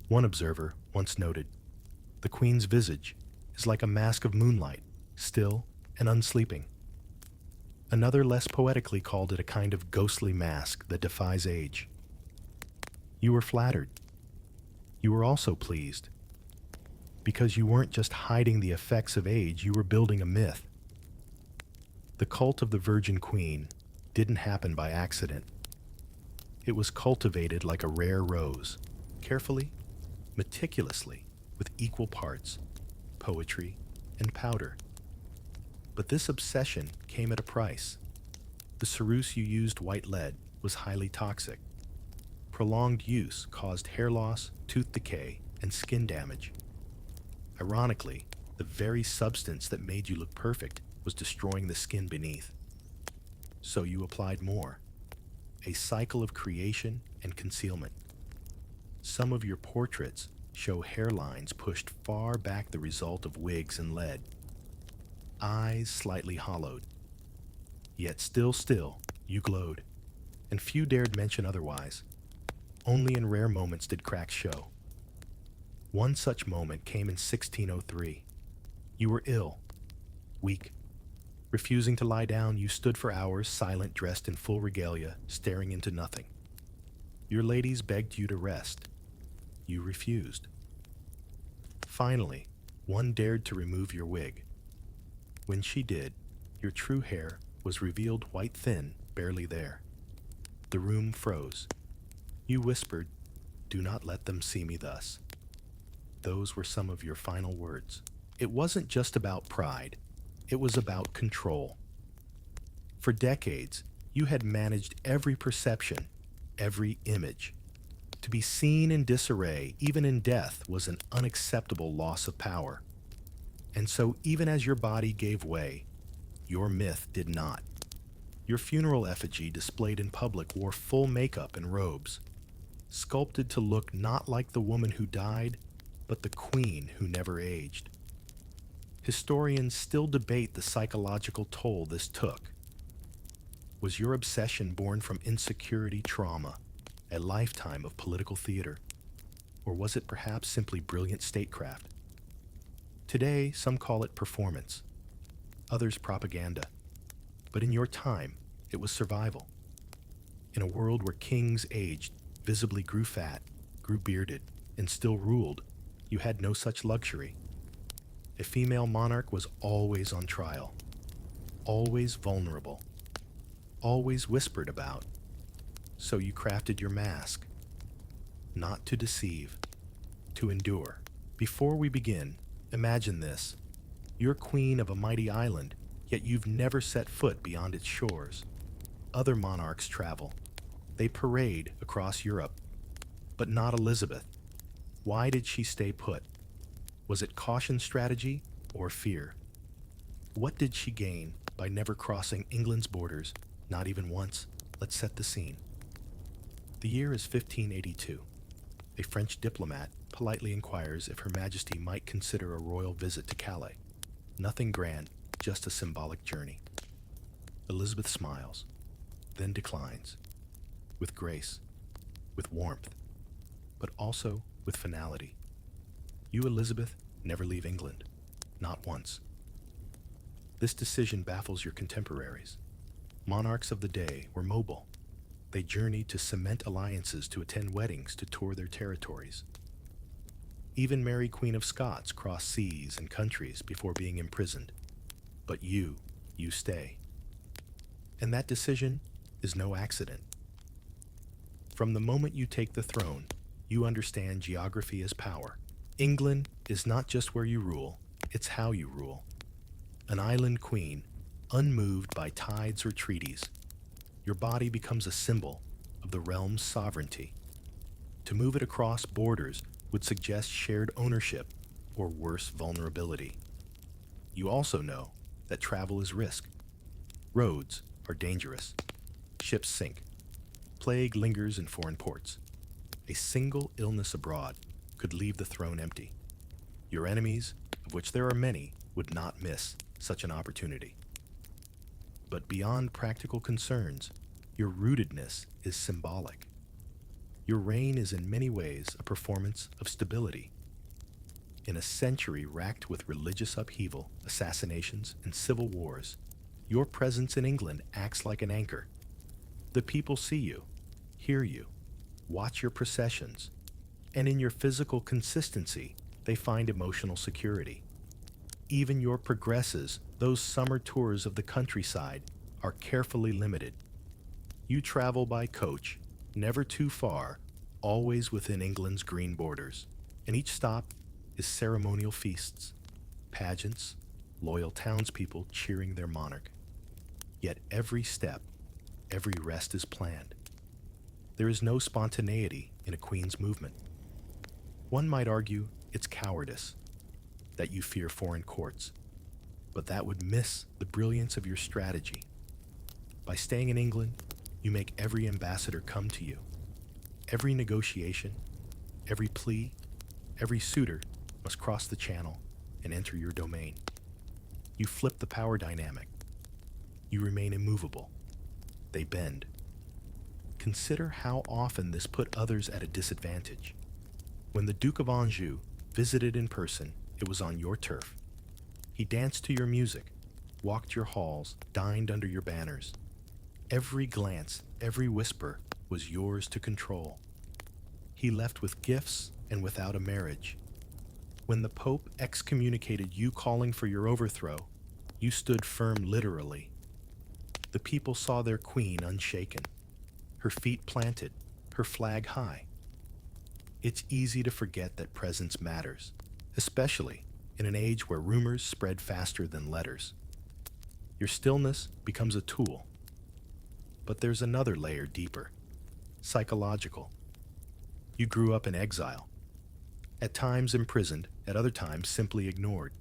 Speaker 1: One observer once noted, "The queen's visage is like a mask of moonlight, still and unsleeping." Another less poetically called it a kind of ghostly mask that defies age. You were flattered. You were also pleased, because you weren't just hiding the effects of age, you were building a myth. The cult of the Virgin Queen didn't happen by accident. It was cultivated like a rare rose, carefully, meticulously, with equal parts, poetry and powder. But this obsession came at a price. The ceruse you used, white lead, was highly toxic. Prolonged use caused hair loss, tooth decay, and skin damage. Ironically, the very substance that made you look perfect was destroying the skin beneath. So you applied more. A cycle of creation and concealment. Some of your portraits show hairlines pushed far back, the result of wigs and lead. Eyes slightly hollowed. Yet still, you glowed, and few dared mention otherwise. Only in rare moments did cracks show. One such moment came in 1603. You were ill, weak. Refusing to lie down, you stood for hours, silent, dressed in full regalia, staring into nothing. Your ladies begged you to rest. You refused. Finally, one dared to remove your wig. When she did, your true hair was revealed, white, thin, barely there. The room froze. You whispered, "Do not let them see me thus." Those were some of your final words. It wasn't just about pride. It was about control. For decades, you had managed every perception, every image. To be seen in disarray, even in death, was an unacceptable loss of power. And so, even as your body gave way, your myth did not. Your funeral effigy, displayed in public, wore full makeup and robes, sculpted to look not like the woman who died, but the queen who never aged. Historians still debate the psychological toll this took. Was your obsession born from insecurity, trauma, a lifetime of political theater? Or was it perhaps simply brilliant statecraft? Today, some call it performance, others propaganda. But in your time, it was survival. In a world where kings aged, visibly grew fat, grew bearded, and still ruled, you had no such luxury. A female monarch was always on trial, always vulnerable, always whispered about. So you crafted your mask, not to deceive, to endure. Before we begin, imagine this. You're queen of a mighty island, yet you've never set foot beyond its shores. Other monarchs travel. They parade across Europe. But not Elizabeth. Why did she stay put? Was it caution strategy or fear? What did she gain by never crossing England's borders, not even once? Let's set the scene. The year is 1582. A French diplomat politely inquires if Her Majesty might consider a royal visit to Calais. Nothing grand, just a symbolic journey. Elizabeth smiles, then declines, with grace, with warmth, but also with finality. You, Elizabeth, never leave England, not once. This decision baffles your contemporaries. Monarchs of the day were mobile. They journeyed to cement alliances, to attend weddings, to tour their territories. Even Mary, Queen of Scots, crossed seas and countries before being imprisoned. But you stay. And that decision is no accident. From the moment you take the throne, you understand geography as power. England is not just where you rule, it's how you rule. An island queen, unmoved by tides or treaties, your body becomes a symbol of the realm's sovereignty. To move it across borders would suggest shared ownership or worse, vulnerability. You also know that travel is risk. Roads are dangerous. Ships sink. Plague lingers in foreign ports. A single illness abroad could leave the throne empty. Your enemies, of which there are many, would not miss such an opportunity. But beyond practical concerns, your rootedness is symbolic. Your reign is in many ways a performance of stability. In a century racked with religious upheaval, assassinations, and civil wars, your presence in England acts like an anchor. The people see you, hear you, watch your processions, and in your physical consistency, they find emotional security. Even your progresses, those summer tours of the countryside, are carefully limited. You travel by coach, never too far, always within England's green borders, and each stop is ceremonial feasts, pageants, loyal townspeople cheering their monarch. Yet every step, every rest is planned. There is no spontaneity in a queen's movement. One might argue it's cowardice, that you fear foreign courts, but that would miss the brilliance of your strategy. By staying in England, you make every ambassador come to you. Every negotiation, every plea, every suitor must cross the channel and enter your domain. You flip the power dynamic. You remain immovable. They bend. Consider how often this put others at a disadvantage. When the Duke of Anjou visited in person, it was on your turf. He danced to your music, walked your halls, dined under your banners. Every glance, every whisper was yours to control. He left with gifts and without a marriage. When the Pope excommunicated you calling for your overthrow, you stood firm literally. The people saw their queen unshaken, her feet planted, her flag high. It's easy to forget that presence matters, especially in an age where rumors spread faster than letters. Your stillness becomes a tool. But there's another layer deeper, psychological. You grew up in exile, at times imprisoned, at other times simply ignored.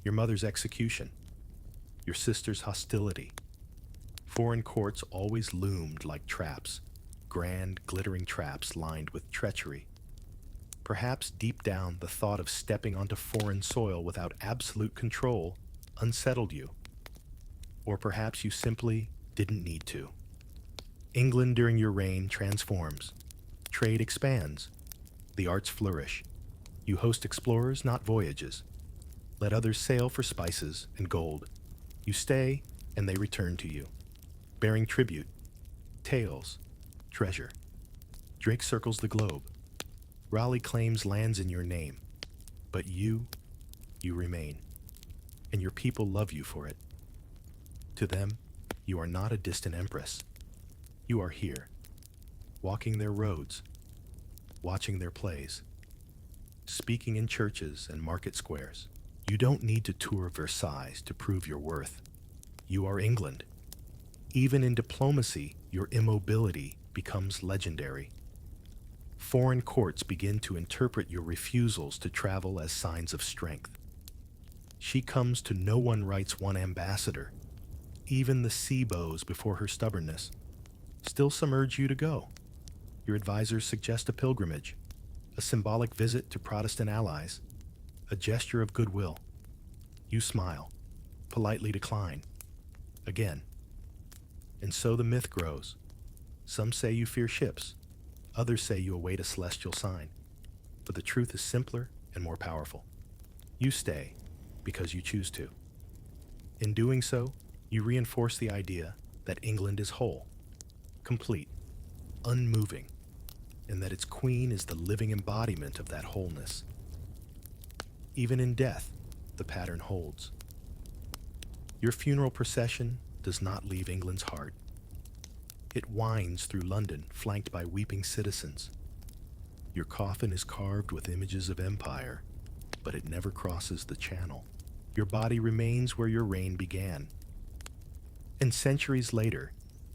Speaker 1: Your mother's execution, your sister's hostility. Foreign courts always loomed like traps, grand, glittering traps lined with treachery. Perhaps deep down, the thought of stepping onto foreign soil without absolute control unsettled you. Or perhaps you simply didn't need to. England during your reign transforms. Trade expands. The arts flourish. You host explorers, not voyages. Let others sail for spices and gold. You stay, and they return to you, bearing tribute, tales, treasure. Drake circles the globe. Raleigh claims lands in your name. But you remain, and your people love you for it. To them, you are not a distant empress. You are here, walking their roads, watching their plays, speaking in churches and market squares. You don't need to tour Versailles to prove your worth. You are England. Even in diplomacy, your immobility becomes legendary. Foreign courts begin to interpret your refusals to travel as signs of strength. She comes to no one writes one ambassador. Even the sea bows before her stubbornness still submerge you to go. Your advisors suggest a pilgrimage, a symbolic visit to Protestant allies, a gesture of goodwill. You smile, politely decline. Again. And so the myth grows. Some say you fear ships. Others say you await a celestial sign. But the truth is simpler and more powerful. You stay because you choose to. In doing so, you reinforce the idea that England is whole, complete, unmoving, and that its queen is the living embodiment of that wholeness. Even in death, the pattern holds. Your funeral procession does not leave England's heart. It winds through London, flanked by weeping citizens. Your coffin is carved with images of empire, but it never crosses the channel. Your body remains where your reign began. And centuries later,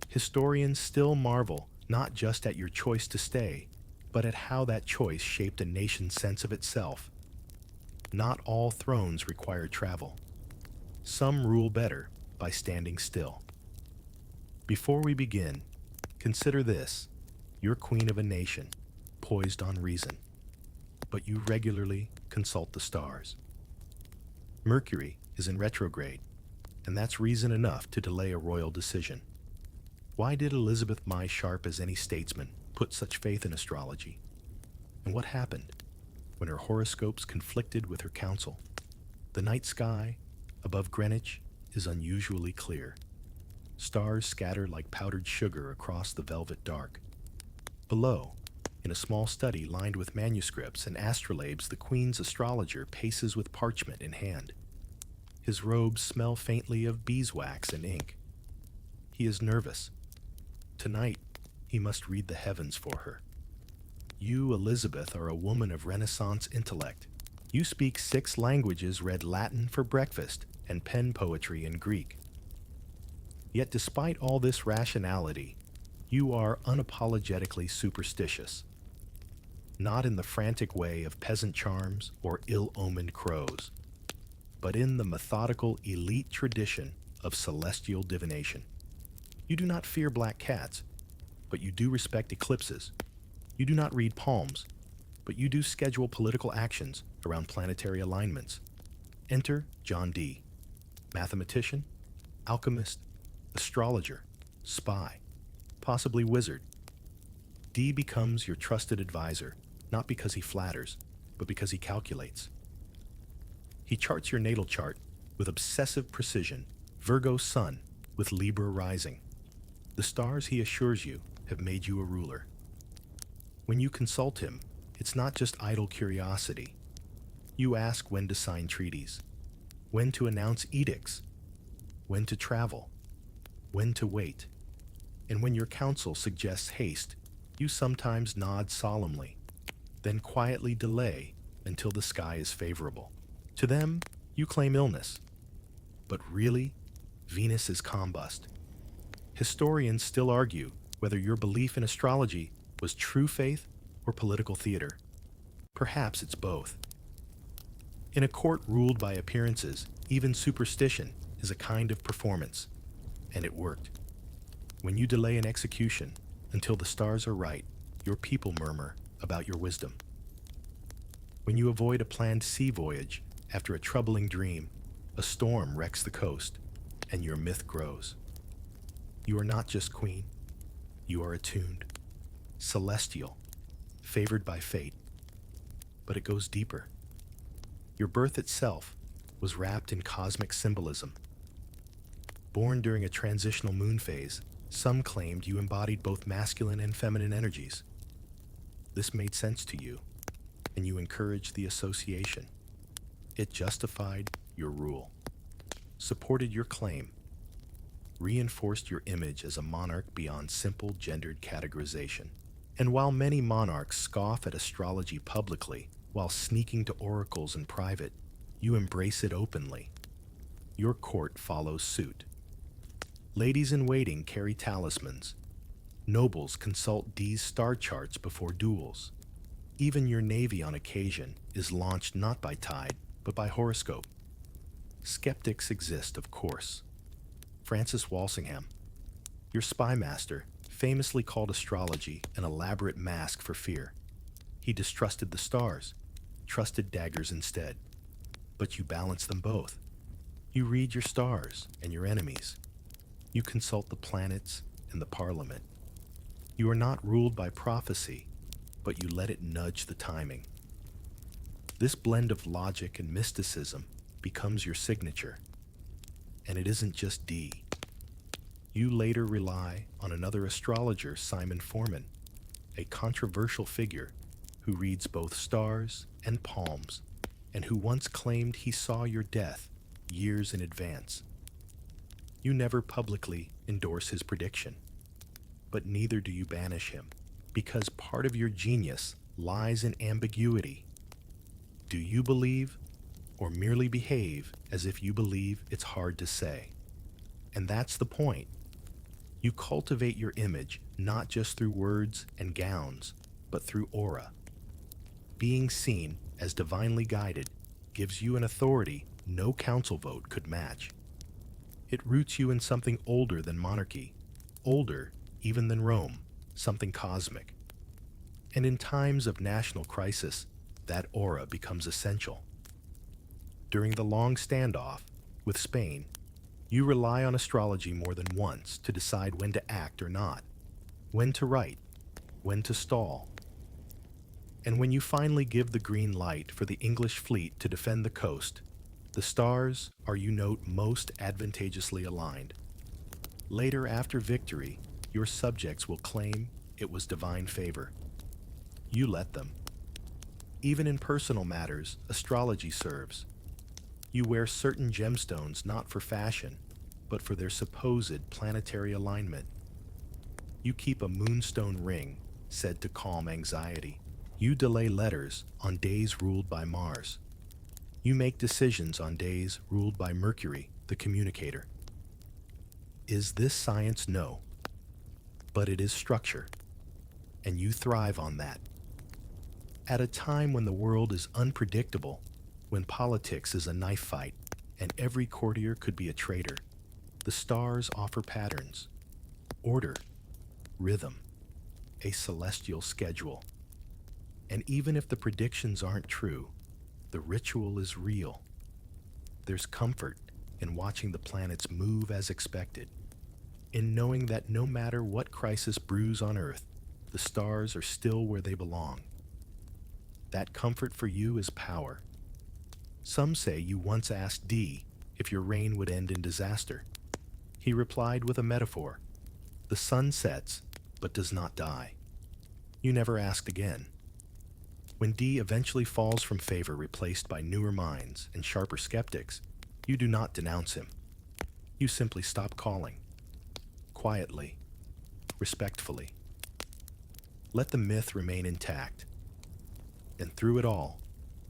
Speaker 1: historians still marvel not just at your choice to stay, but at how that choice shaped a nation's sense of itself. Not all thrones require travel. Some rule better by standing still. Before we begin, consider this: you're queen of a nation, poised on reason, but you regularly consult the stars. Mercury is in retrograde, and that's reason enough to delay a royal decision. Why did Elizabeth, my sharp as any statesman, put such faith in astrology? And what happened when her horoscopes conflicted with her counsel? The night sky above Greenwich is unusually clear. Stars scatter like powdered sugar across the velvet dark. Below, in a small study lined with manuscripts and astrolabes, the Queen's astrologer paces with parchment in hand. His robes smell faintly of beeswax and ink. He is nervous. Tonight, he must read the heavens for her. You, Elizabeth, are a woman of Renaissance intellect. You speak 6 languages, read Latin for breakfast, and pen poetry in Greek. Yet despite all this rationality, you are unapologetically superstitious. Not in the frantic way of peasant charms or ill-omened crows, but in the methodical elite tradition of celestial divination. You do not fear black cats, but you do respect eclipses. You do not read palms, but you do schedule political actions around planetary alignments. Enter John Dee, mathematician, alchemist, astrologer, spy, possibly wizard. Dee becomes your trusted advisor, not because he flatters, but because he calculates. He charts your natal chart with obsessive precision, Virgo sun with Libra rising. The stars, he assures you, have made you a ruler. When you consult him, it's not just idle curiosity. You ask when to sign treaties, when to announce edicts, when to travel, when to wait. And when your counsel suggests haste, you sometimes nod solemnly, then quietly delay until the sky is favorable. To them, you claim illness. But really, Venus is combust. Historians still argue whether your belief in astrology was true faith or political theater. Perhaps it's both. In a court ruled by appearances, even superstition is a kind of performance, and it worked. When you delay an execution until the stars are right, your people murmur about your wisdom. When you avoid a planned sea voyage after a troubling dream, a storm wrecks the coast, and your myth grows. You are not just queen, you are attuned, celestial, favored by fate. But it goes deeper. Your birth itself was wrapped in cosmic symbolism. Born during a transitional moon phase, some claimed you embodied both masculine and feminine energies. This made sense to you, and you encouraged the association. It justified your rule, supported your claim, reinforced your image as a monarch beyond simple gendered categorization. And while many monarchs scoff at astrology publicly, while sneaking to oracles in private, you embrace it openly. Your court follows suit. Ladies-in-waiting carry talismans. Nobles consult D's star charts before duels. Even your navy on occasion is launched not by tide, but by horoscope. Skeptics exist, of course. Francis Walsingham, your spy master, famously called astrology an elaborate mask for fear. He distrusted the stars, trusted daggers instead. But you balance them both. You read your stars and your enemies. You consult the planets and the parliament. You are not ruled by prophecy, but you let it nudge the timing. This blend of logic and mysticism becomes your signature. And it isn't just D. You later rely on another astrologer, Simon Foreman, a controversial figure who reads both stars and palms, and who once claimed he saw your death years in advance. You never publicly endorse his prediction, but neither do you banish him, because part of your genius lies in ambiguity. Do you believe, or merely behave as if you believe it's hard to say? And that's the point. You cultivate your image not just through words and gowns, but through aura. Being seen as divinely guided gives you an authority no council vote could match. It roots you in something older than monarchy, older even than Rome, something cosmic. And in times of national crisis, that aura becomes essential. During the long standoff with Spain, you rely on astrology more than once to decide when to act or not, when to write, when to stall. And when you finally give the green light for the English fleet to defend the coast, the stars are, you note, most advantageously aligned. Later, after victory, your subjects will claim it was divine favor. You let them. Even in personal matters, astrology serves. You wear certain gemstones not for fashion, but for their supposed planetary alignment. You keep a moonstone ring said to calm anxiety. You delay letters on days ruled by Mars. You make decisions on days ruled by Mercury, the communicator. Is this science? No. But it is structure, and you thrive on that. At a time when the world is unpredictable, when politics is a knife fight, and every courtier could be a traitor, the stars offer patterns, order, rhythm, a celestial schedule. And even if the predictions aren't true, the ritual is real. There's comfort in watching the planets move as expected, in knowing that no matter what crisis brews on Earth, the stars are still where they belong. That comfort for you is power. Some say you once asked D if your reign would end in disaster. He replied with a metaphor: the sun sets, but does not die. You never asked again. When D eventually falls from favor, replaced by newer minds and sharper skeptics, you do not denounce him. You simply stop calling. Quietly, respectfully. Let the myth remain intact. And through it all,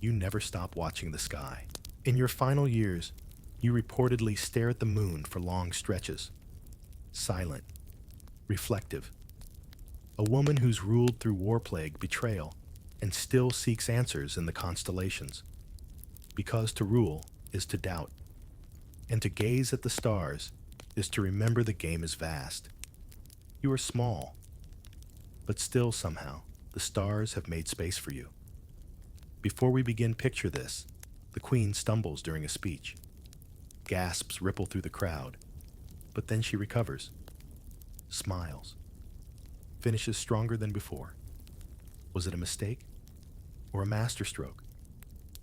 Speaker 1: you never stop watching the sky. In your final years, you reportedly stare at the moon for long stretches. Silent, reflective. A woman who's ruled through war plague, betrayal, and still seeks answers in the constellations. Because to rule is to doubt, and to gaze at the stars is to remember the game is vast. You are small, but still somehow the stars have made space for you. Before we begin, picture this. The Queen stumbles during a speech. Gasps ripple through the crowd, but then she recovers, smiles, finishes stronger than before. Was it a mistake or a masterstroke?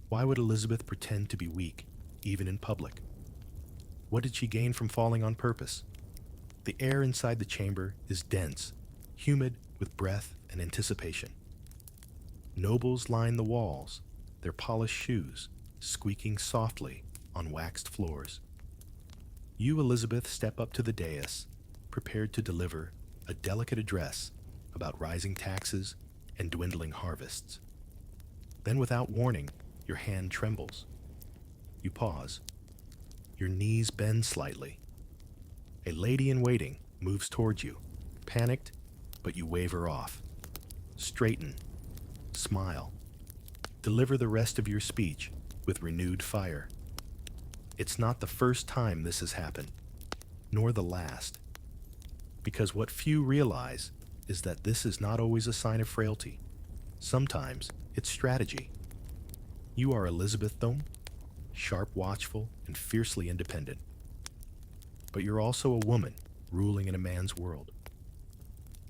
Speaker 1: Why would Elizabeth pretend to be weak? even in public. What did she gain from falling on purpose? The air inside the chamber is dense, humid with breath and anticipation. Nobles line the walls, their polished shoes squeaking softly on waxed floors. You, Elizabeth, step up to the dais, prepared to deliver a delicate address about rising taxes and dwindling harvests. Then, without warning, your hand trembles. You pause. Your knees bend slightly. A lady-in-waiting moves towards you, panicked, but you wave her off. Straighten. Smile. Deliver the rest of your speech with renewed fire. It's not the first time this has happened, nor the last. Because what few realize is that this is not always a sign of frailty. Sometimes it's strategy. You are Elizabeth Thome, sharp, watchful, and fiercely independent. But you're also a woman ruling in a man's world.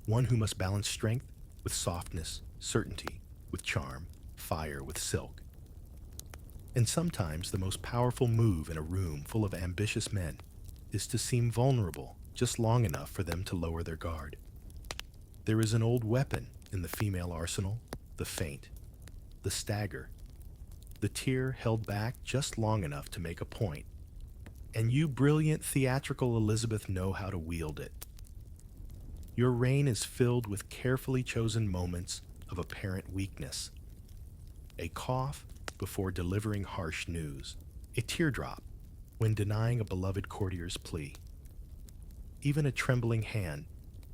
Speaker 1: One who must balance strength with softness, certainty with charm, fire with silk. And sometimes the most powerful move in a room full of ambitious men is to seem vulnerable just long enough for them to lower their guard. There is an old weapon in the female arsenal, the feint, the stagger, the tear held back just long enough to make a point. And you, brilliant theatrical Elizabeth, know how to wield it. Your reign is filled with carefully chosen moments of apparent weakness. A cough before delivering harsh news, a teardrop when denying a beloved courtier's plea, even a trembling hand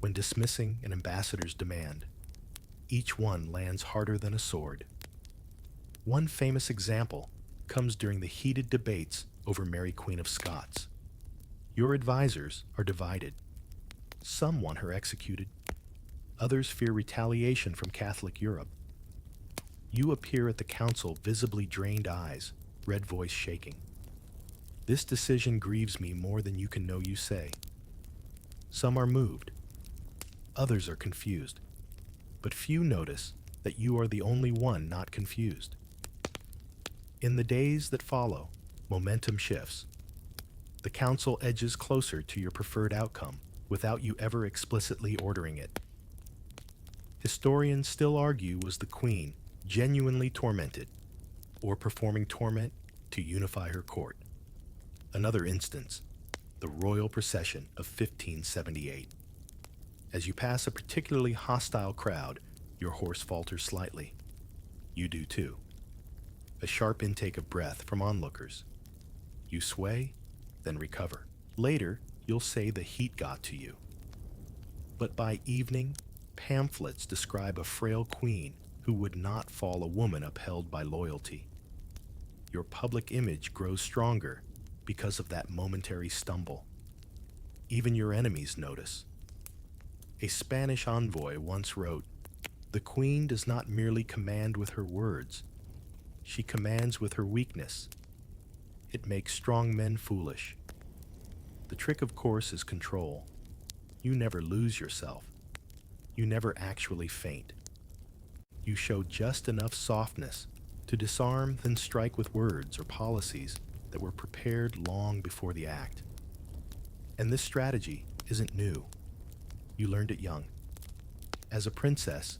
Speaker 1: when dismissing an ambassador's demand. Each one lands harder than a sword. One famous example comes during the heated debates over Mary Queen of Scots. Your advisors are divided. Some want her executed. Others fear retaliation from Catholic Europe. You appear at the council, visibly drained eyes, red voice shaking. This decision grieves me more than you can know you say. Some are moved. Others are confused. But few notice that you are the only one not confused. In the days that follow, momentum shifts. The council edges closer to your preferred outcome without you ever explicitly ordering it. Historians still argue, was the queen genuinely tormented, or performing torment to unify her court? Another instance, the royal procession of 1578. As you pass a particularly hostile crowd, your horse falters slightly. You do too. A sharp intake of breath from onlookers. You sway, then recover. Later, you'll say the heat got to you. But by evening, pamphlets describe a frail queen who would not fall a woman upheld by loyalty. Your public image grows stronger because of that momentary stumble. Even your enemies notice. A Spanish envoy once wrote, "The queen does not merely command with her words, she commands with her weakness. It makes strong men foolish." The trick, of course, is control. You never lose yourself. You never actually faint. You show just enough softness to disarm, then strike with words or policies that were prepared long before the act. And this strategy isn't new. You learned it young. As a princess,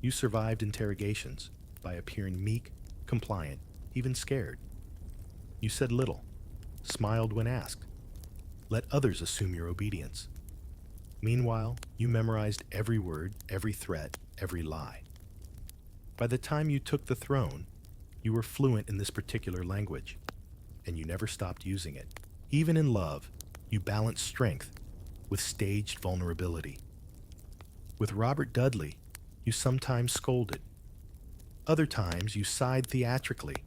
Speaker 1: you survived interrogations by appearing meek, compliant, even scared. You said little, smiled when asked, let others assume your obedience. Meanwhile, you memorized every word, every threat, every lie. By the time you took the throne, you were fluent in this particular language, and you never stopped using it. Even in love, you balanced strength with staged vulnerability. With Robert Dudley, you sometimes scolded. Other times, you sighed theatrically,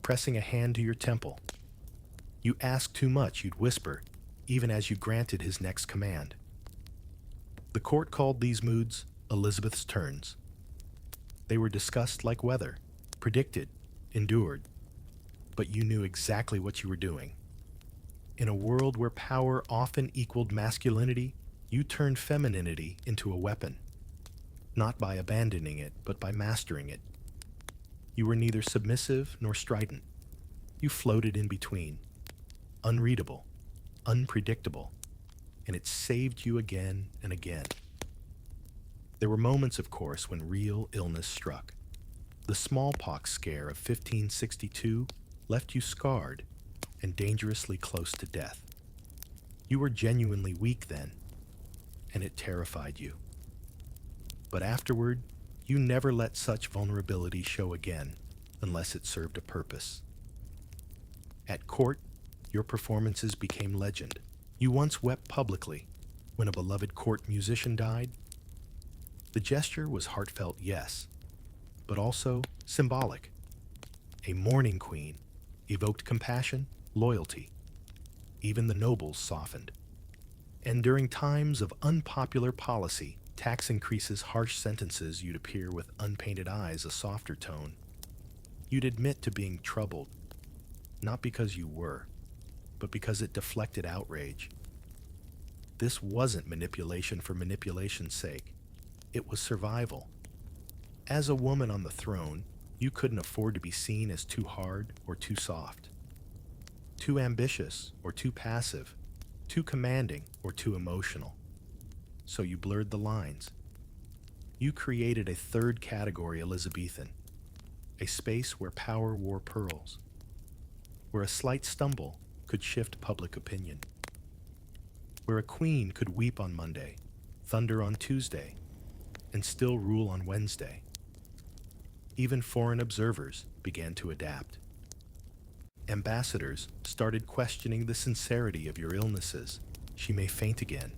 Speaker 1: pressing a hand to your temple. You asked too much, you'd whisper, even as you granted his next command. The court called these moods Elizabeth's turns. They were discussed like weather, predicted, endured, but you knew exactly what you were doing. In a world where power often equaled masculinity, you turned femininity into a weapon, not by abandoning it, but by mastering it. You were neither submissive nor strident. You floated in between, unreadable, unpredictable, and it saved you again and again. There were moments, of course, when real illness struck. The smallpox scare of 1562 left you scarred and dangerously close to death. You were genuinely weak then, and it terrified you. But afterward, you never let such vulnerability show again unless it served a purpose. At court, your performances became legend. You once wept publicly when a beloved court musician died. The gesture was heartfelt, yes, but also symbolic. A mourning queen evoked compassion, loyalty. Even the nobles softened. And during times of unpopular policy, tax increases, harsh sentences, you'd appear with unpainted eyes, a softer tone. You'd admit to being troubled, not because you were, but because it deflected outrage. This wasn't manipulation for manipulation's sake. It was survival. As a woman on the throne, you couldn't afford to be seen as too hard or too soft, too ambitious or too passive, too commanding or too emotional. So you blurred the lines. You created a third category Elizabethan, a space where power wore pearls, where a slight stumble could shift public opinion, where a queen could weep on Monday, thunder on Tuesday, and still rule on Wednesday. Even foreign observers began to adapt. Ambassadors started questioning the sincerity of your illnesses. She may faint again,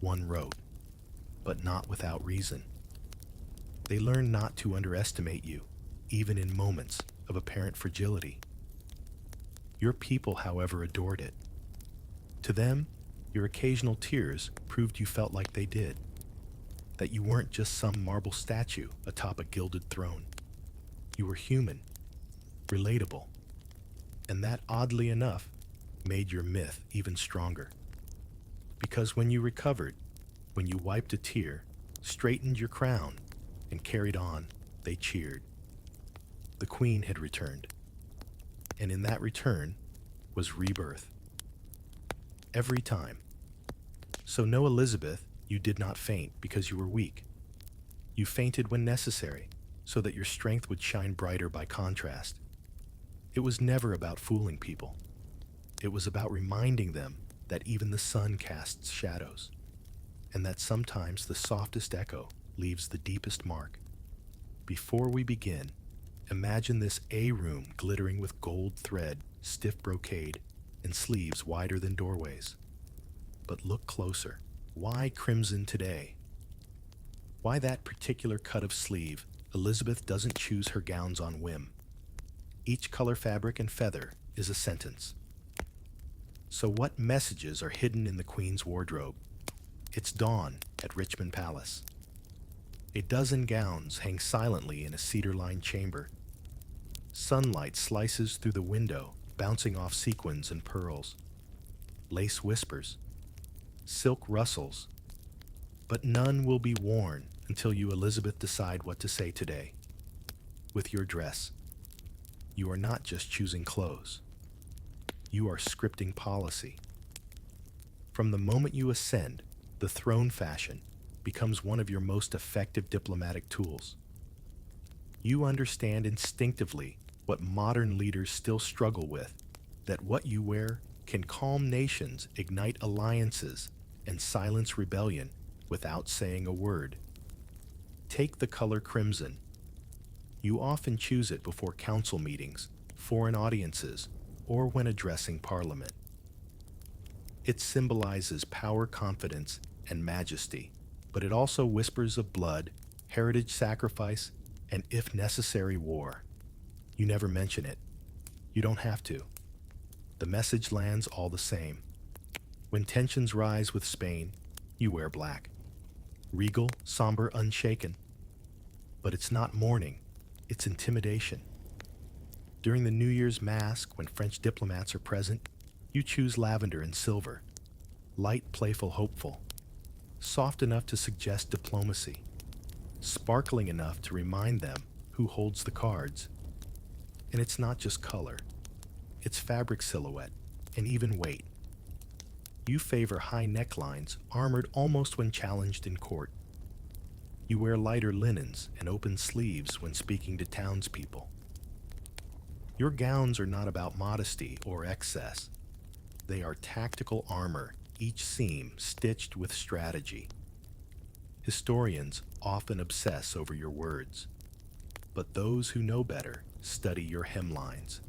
Speaker 1: one wrote, but not without reason. They learned not to underestimate you, even in moments of apparent fragility. Your people, however, adored it. To them, your occasional tears proved you felt like they did, that you weren't just some marble statue atop a gilded throne. You were human, relatable, and that, oddly enough, made your myth even stronger. Because when you recovered, when you wiped a tear, straightened your crown, and carried on, they cheered. The queen had returned, and in that return was rebirth. Every time. So no, Elizabeth, you did not faint because you were weak. You fainted when necessary, so that your strength would shine brighter by contrast. It was never about fooling people. It was about reminding them that even the sun casts shadows, and that sometimes the softest echo leaves the deepest mark. Before we begin, imagine this A-room glittering with gold thread, stiff brocade, and sleeves wider than doorways. But look closer. Why crimson today? Why that particular cut of sleeve? Elizabeth doesn't choose her gowns on whim. Each color, fabric, and feather is a sentence. So what messages are hidden in the Queen's wardrobe? It's dawn at Richmond Palace. A dozen gowns hang silently in a cedar-lined chamber. Sunlight slices through the window, bouncing off sequins and pearls. Lace whispers. Silk rustles. But none will be worn until you, Elizabeth, decide what to say today. With your dress, you are not just choosing clothes. You are scripting policy. From the moment you ascend, the throne fashion becomes one of your most effective diplomatic tools. You understand instinctively what modern leaders still struggle with, that what you wear can calm nations, ignite alliances, and silence rebellion without saying a word. Take the color crimson. You often choose it before council meetings, foreign audiences, or when addressing Parliament. It symbolizes power, confidence, and majesty, but it also whispers of blood, heritage sacrifice, and, if necessary, war. You never mention it. You don't have to. The message lands all the same. When tensions rise with Spain, you wear black. Regal, somber, unshaken. But it's not mourning, it's intimidation. During the New Year's Masque, when French diplomats are present, you choose lavender and silver. Light, playful, hopeful. Soft enough to suggest diplomacy. Sparkling enough to remind them who holds the cards. And it's not just color. It's fabric silhouette. and even weight. You favor high necklines, armored almost when challenged in court. You wear lighter linens and open sleeves when speaking to townspeople. Your gowns are not about modesty or excess. They are tactical armor, each seam stitched with strategy. Historians often obsess over your words, but those who know better study your hemlines.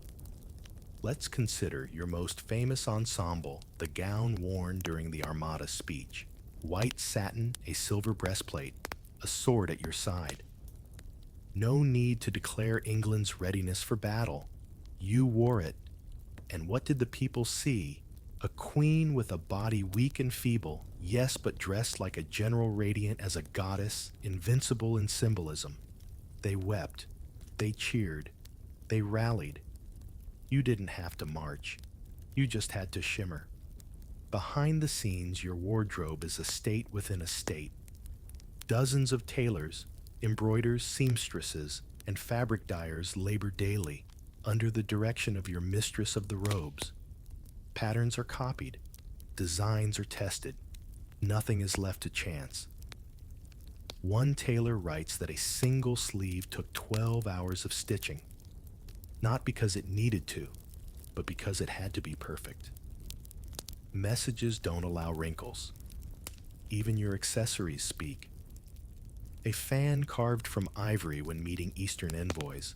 Speaker 1: Let's consider your most famous ensemble, the gown worn during the Armada speech. White satin, a silver breastplate, a sword at your side. No need to declare England's readiness for battle. You wore it. And what did the people see? A queen with a body weak and feeble, yes, but dressed like a general, radiant as a goddess, invincible in symbolism. They wept. They cheered. They rallied. You didn't have to march. You just had to shimmer. Behind the scenes, your wardrobe is a state within a state. Dozens of tailors, embroiders, seamstresses, and fabric dyers labor daily under the direction of your mistress of the robes. Patterns are copied. Designs are tested. Nothing is left to chance. One tailor writes that a single sleeve took 12 hours of stitching, not because it needed to, but because it had to be perfect. Messages don't allow wrinkles. Even your accessories speak. A fan carved from ivory when meeting Eastern envoys.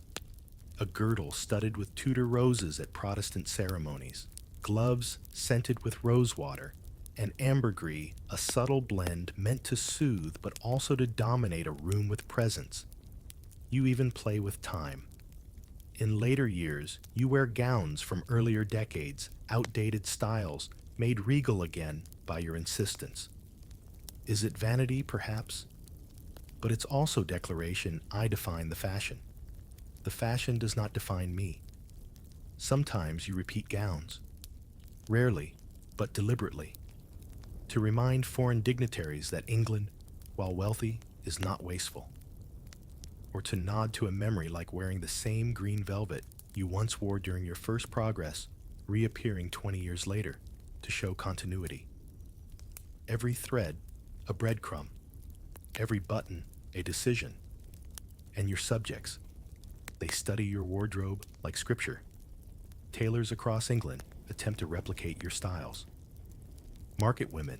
Speaker 1: A girdle studded with Tudor roses at Protestant ceremonies. Gloves scented with rosewater. And ambergris, a subtle blend meant to soothe but also to dominate a room with presence. You even play with time. In later years, you wear gowns from earlier decades, outdated styles, made regal again by your insistence. Is it vanity, perhaps? But it's also declaration: I define the fashion. The fashion does not define me. Sometimes you repeat gowns. Rarely, but deliberately. To remind foreign dignitaries that England, while wealthy, is not wasteful. Or to nod to a memory like wearing the same green velvet you once wore during your first progress, reappearing 20 years later to show continuity. Every thread, a breadcrumb. Every button, a decision. And your subjects, they study your wardrobe like scripture. Tailors across England attempt to replicate your styles. Market women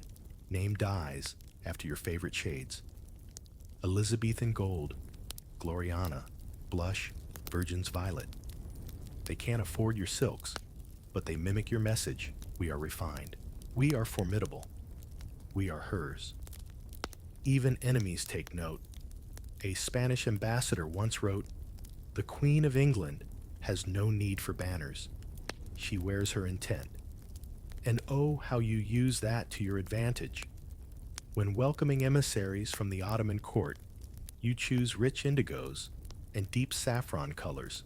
Speaker 1: name dyes after your favorite shades. Elizabethan gold, Gloriana, blush, Virgin's violet. They can't afford your silks, but they mimic your message. We are refined. We are formidable. We are hers. Even enemies take note. A Spanish ambassador once wrote, "The Queen of England has no need for banners. She wears her intent." And oh, how you use that to your advantage. When welcoming emissaries from the Ottoman court, you choose rich indigos and deep saffron colors,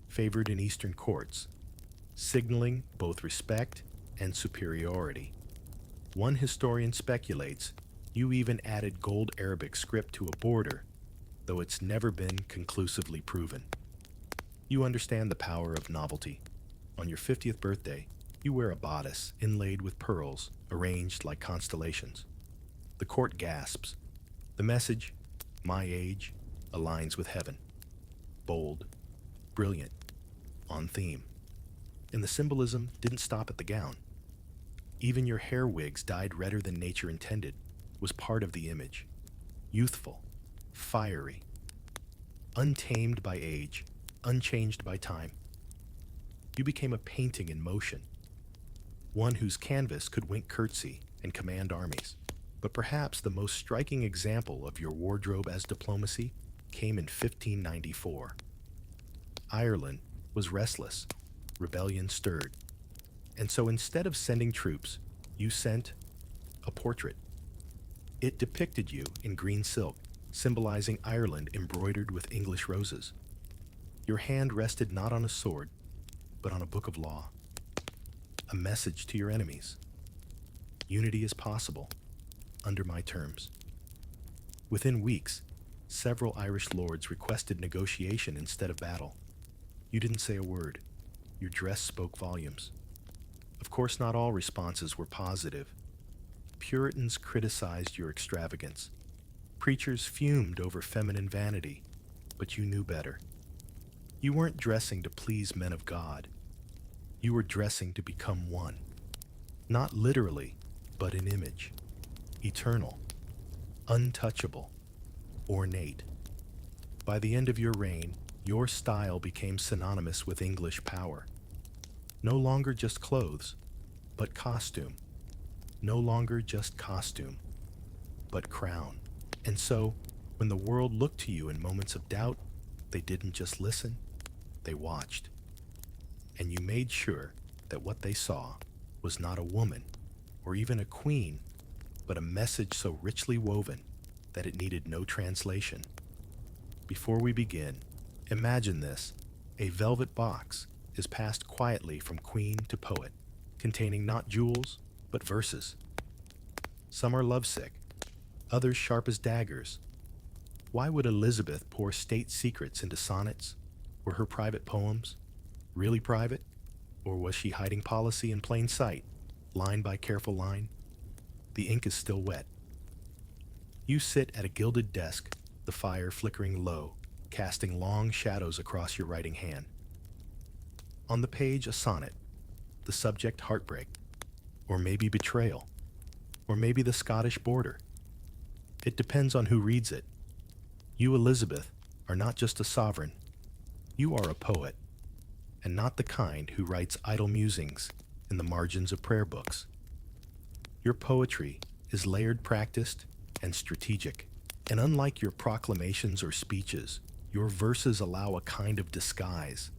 Speaker 1: favored in Eastern courts, signaling both respect and superiority. One historian speculates you even added gold Arabic script to a border, though it's never been conclusively proven. You understand the power of novelty. On your 50th birthday, you wear a bodice inlaid with pearls, arranged like constellations. The court gasps. The message, my age, aligns with heaven. Bold, brilliant, on theme. And the symbolism didn't stop at the gown. Even your hair wigs, dyed redder than nature intended, was part of the image. Youthful, fiery, untamed by age, unchanged by time. You became a painting in motion, one whose canvas could wink curtsy and command armies. But perhaps the most striking example of your wardrobe as diplomacy came in 1594. Ireland was restless, rebellion stirred, and so instead of sending troops, you sent a portrait. It depicted you in green silk, symbolizing Ireland embroidered with English roses. Your hand rested not on a sword, but on a book of law. A message to your enemies. Unity is possible, under my terms. Within weeks, several Irish lords requested negotiation instead of battle. You didn't say a word. Your dress spoke volumes. Of course, not all responses were positive. Puritans criticized your extravagance. Preachers fumed over feminine vanity, but you knew better. You weren't dressing to please men of God. You were dressing to become one. Not literally, but in image. Eternal, untouchable, ornate. By the end of your reign, your style became synonymous with English power. No longer just clothes, but costume. No longer just costume, but crown. And so, when the world looked to you in moments of doubt, they didn't just listen, they watched. And you made sure that what they saw was not a woman or even a queen, but a message so richly woven that it needed no translation. Before we begin, imagine this. A velvet box is passed quietly from queen to poet, containing not jewels, but verses. Some are lovesick, others sharp as daggers. Why would Elizabeth pour state secrets into sonnets? Were her private poems really private? Or was she hiding policy in plain sight, line by careful line? The ink is still wet. You sit at a gilded desk, the fire flickering low, casting long shadows across your writing hand. On the page, a sonnet, the subject heartbreak, or maybe betrayal, or maybe the Scottish border. It depends on who reads it. You, Elizabeth, are not just a sovereign. You are a poet, and not the kind who writes idle musings in the margins of prayer books. Your poetry is layered, practiced, and strategic. And unlike your proclamations or speeches, your verses allow a kind of disguise.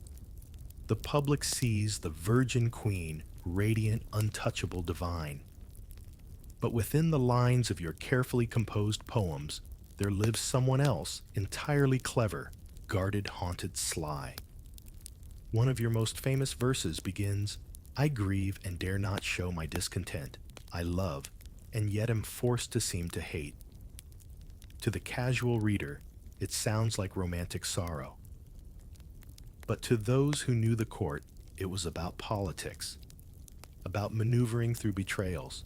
Speaker 1: The public sees the virgin queen, radiant, untouchable, divine. But within the lines of your carefully composed poems, there lives someone else, entirely clever, guarded, haunted, sly. One of your most famous verses begins, "I grieve and dare not show my discontent. I love, and yet am forced to seem to hate." To the casual reader, it sounds like romantic sorrow. But to those who knew the court, it was about politics, about maneuvering through betrayals,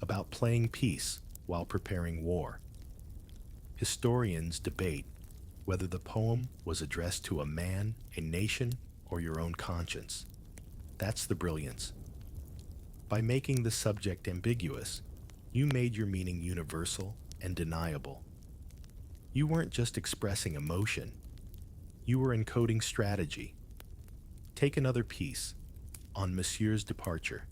Speaker 1: about playing peace while preparing war. Historians debate whether the poem was addressed to a man, a nation, or your own conscience. That's the brilliance. By making the subject ambiguous, you made your meaning universal and deniable. You weren't just expressing emotion, you were encoding strategy. Take another piece, On Monsieur's Departure.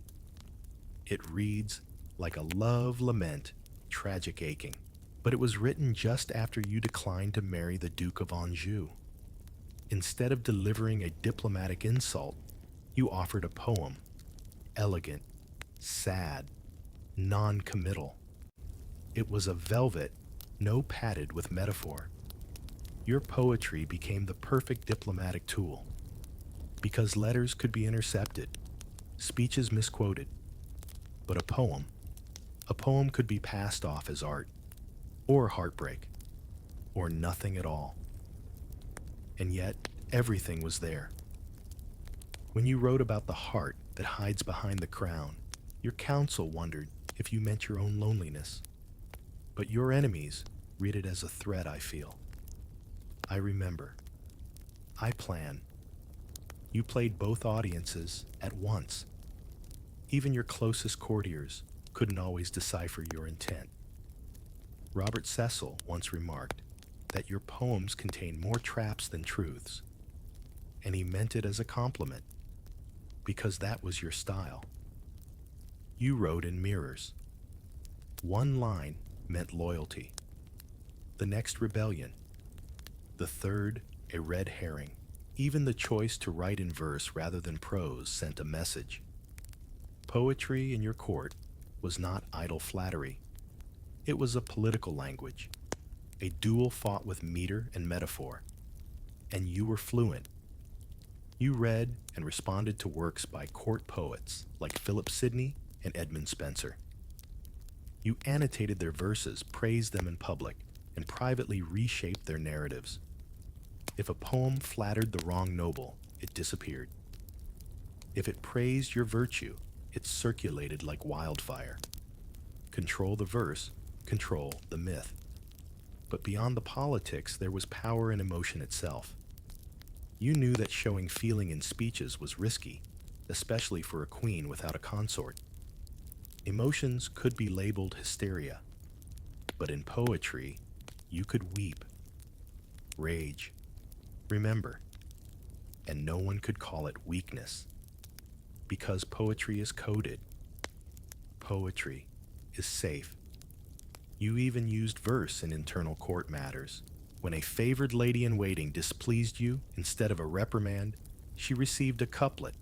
Speaker 1: It reads like a love lament, tragic aching, but it was written just after you declined to marry the Duke of Anjou. Instead of delivering a diplomatic insult, you offered a poem, elegant, sad, non-committal. It was a velvet, no padded with metaphor. Your poetry became the perfect diplomatic tool, because letters could be intercepted, speeches misquoted, but a poem could be passed off as art, or heartbreak, or nothing at all. And yet, everything was there. When you wrote about the heart that hides behind the crown, your counsel wondered if you meant your own loneliness. But your enemies read it as a threat, I feel. I remember. I plan. You played both audiences at once. Even your closest courtiers couldn't always decipher your intent. Robert Cecil once remarked that your poems contain more traps than truths, and he meant it as a compliment, because that was your style. You wrote in mirrors. One line meant loyalty, the next rebellion, the third a red herring. Even the choice to write in verse rather than prose sent a message. Poetry in your court was not idle flattery. It was a political language, a duel fought with meter and metaphor. And you were fluent. You read and responded to works by court poets like Philip Sidney and Edmund Spenser. You annotated their verses, praised them in public, and privately reshaped their narratives. If a poem flattered the wrong noble, it disappeared. If it praised your virtue, It circulated like wildfire. Control the verse, control the myth. But beyond the politics, there was power in emotion itself. You knew that showing feeling in speeches was risky, especially for a queen without a consort. Emotions could be labeled hysteria, but in poetry, you could weep, rage, remember, and no one could call it weakness. Because poetry is coded. Poetry is safe. You even used verse in internal court matters. When a favored lady-in-waiting displeased you, instead of a reprimand, she received a couplet.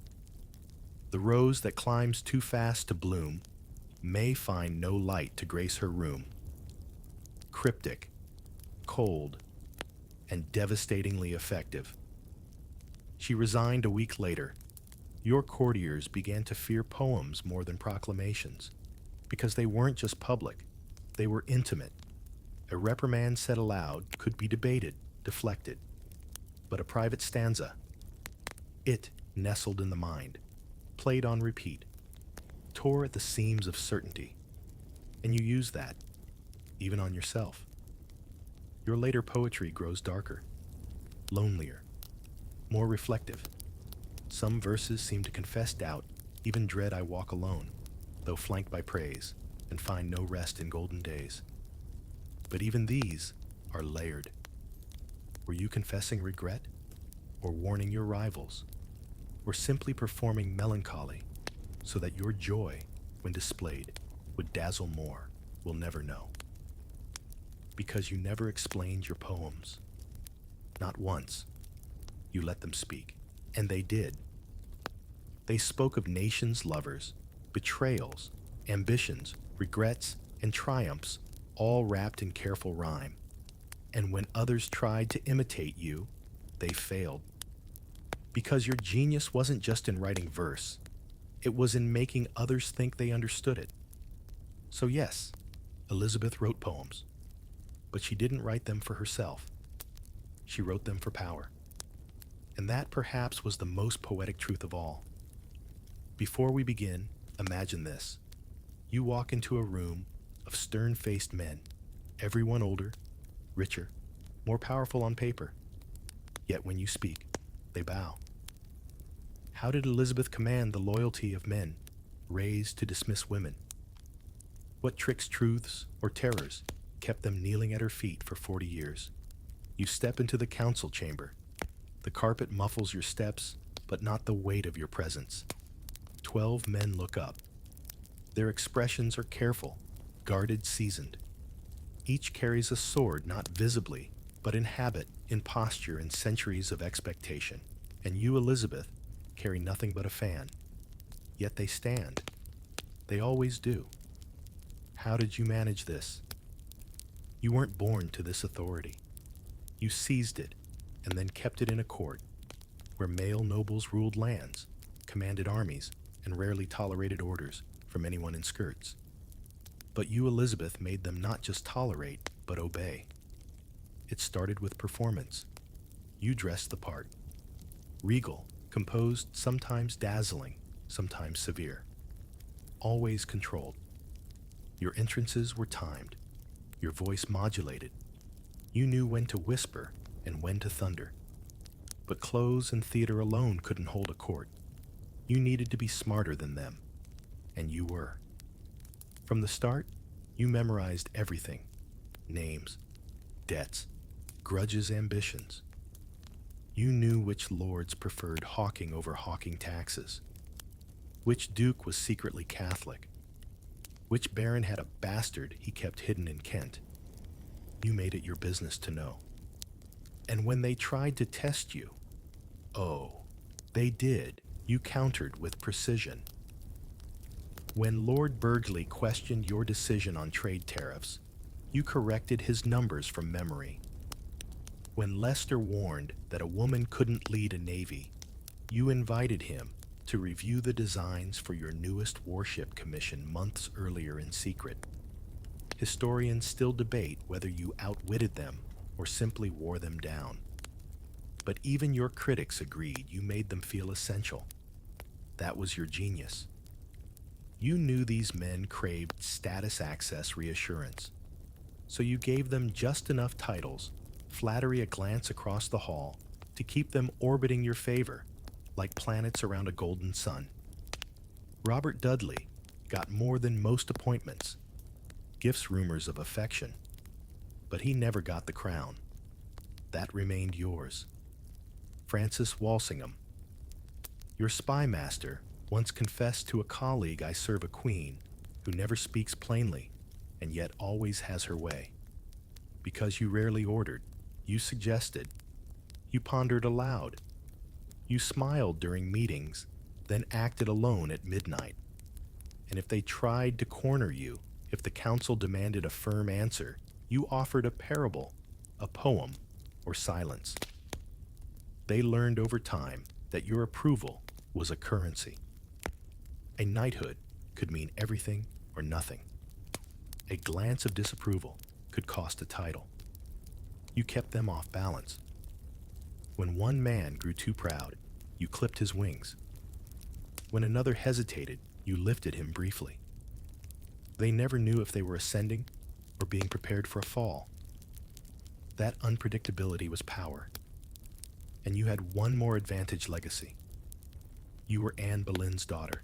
Speaker 1: The rose that climbs too fast to bloom may find no light to grace her room. Cryptic, cold, and devastatingly effective. She resigned a week later. Your courtiers began to fear poems more than proclamations, because they weren't just public, they were intimate. A reprimand said aloud could be debated, deflected, but a private stanza, it nestled in the mind, played on repeat, tore at the seams of certainty, and you use that, even on yourself. Your later poetry grows darker, lonelier, more reflective. Some verses seem to confess doubt, even dread I walk alone, though flanked by praise, and find no rest in golden days. But even these are layered. Were you confessing regret, or warning your rivals, or simply performing melancholy so that your joy, when displayed, would dazzle more? We'll never know. Because you never explained your poems. Not once. You let them speak. And they did. They spoke of nations' lovers, betrayals, ambitions, regrets, and triumphs, all wrapped in careful rhyme. And when others tried to imitate you, they failed. Because your genius wasn't just in writing verse, it was in making others think they understood it. So yes, Elizabeth wrote poems, but she didn't write them for herself. She wrote them for power. And that perhaps was the most poetic truth of all. Before we begin, imagine this. You walk into a room of stern-faced men, everyone older, richer, more powerful on paper. Yet when you speak, they bow. How did Elizabeth command the loyalty of men raised to dismiss women? What tricks, truths, or terrors kept them kneeling at her feet for 40 years? You step into the council chamber. The carpet muffles your steps, but not the weight of your presence. 12 men look up. Their expressions are careful, guarded, seasoned. Each carries a sword not visibly, but in habit, in posture, in centuries of expectation. And you, Elizabeth, carry nothing but a fan. Yet they stand. They always do. How did you manage this? You weren't born to this authority. You seized it, and then kept it in a court where male nobles ruled lands, commanded armies, and rarely tolerated orders from anyone in skirts. But you, Elizabeth, made them not just tolerate, but obey. It started with performance. You dressed the part. Regal, composed, sometimes dazzling, sometimes severe. Always controlled. Your entrances were timed. Your voice modulated. You knew when to whisper and when to thunder. But clothes and theater alone couldn't hold a court. You needed to be smarter than them, and you were. From the start, you memorized everything. Names, debts, grudges, ambitions. You knew which lords preferred hawking over hawking taxes, which duke was secretly Catholic, which baron had a bastard he kept hidden in Kent. You made it your business to know. And when they tried to test you, oh, they did, you countered with precision. When Lord Burghley questioned your decision on trade tariffs, you corrected his numbers from memory. When Leicester warned that a woman couldn't lead a navy, you invited him to review the designs for your newest warship commission months earlier in secret. Historians still debate whether you outwitted them or simply wore them down. But even your critics agreed you made them feel essential. That was your genius. You knew these men craved status access reassurance, so you gave them just enough titles, flattery, a glance across the hall, to keep them orbiting your favor, like planets around a golden sun. Robert Dudley got more than most appointments, gifts, rumors of affection, but he never got the crown. That remained yours. Francis Walsingham, your spy master, once confessed to a colleague, "I serve a queen who never speaks plainly and yet always has her way." Because you rarely ordered, you suggested, you pondered aloud, you smiled during meetings, then acted alone at midnight. And if they tried to corner you, if the council demanded a firm answer, you offered a parable, a poem, or silence. They learned over time that your approval was a currency. A knighthood could mean everything or nothing. A glance of disapproval could cost a title. You kept them off balance. When one man grew too proud, you clipped his wings. When another hesitated, you lifted him briefly. They never knew if they were ascending or being prepared for a fall. That unpredictability was power. And you had one more advantage legacy. You were Anne Boleyn's daughter.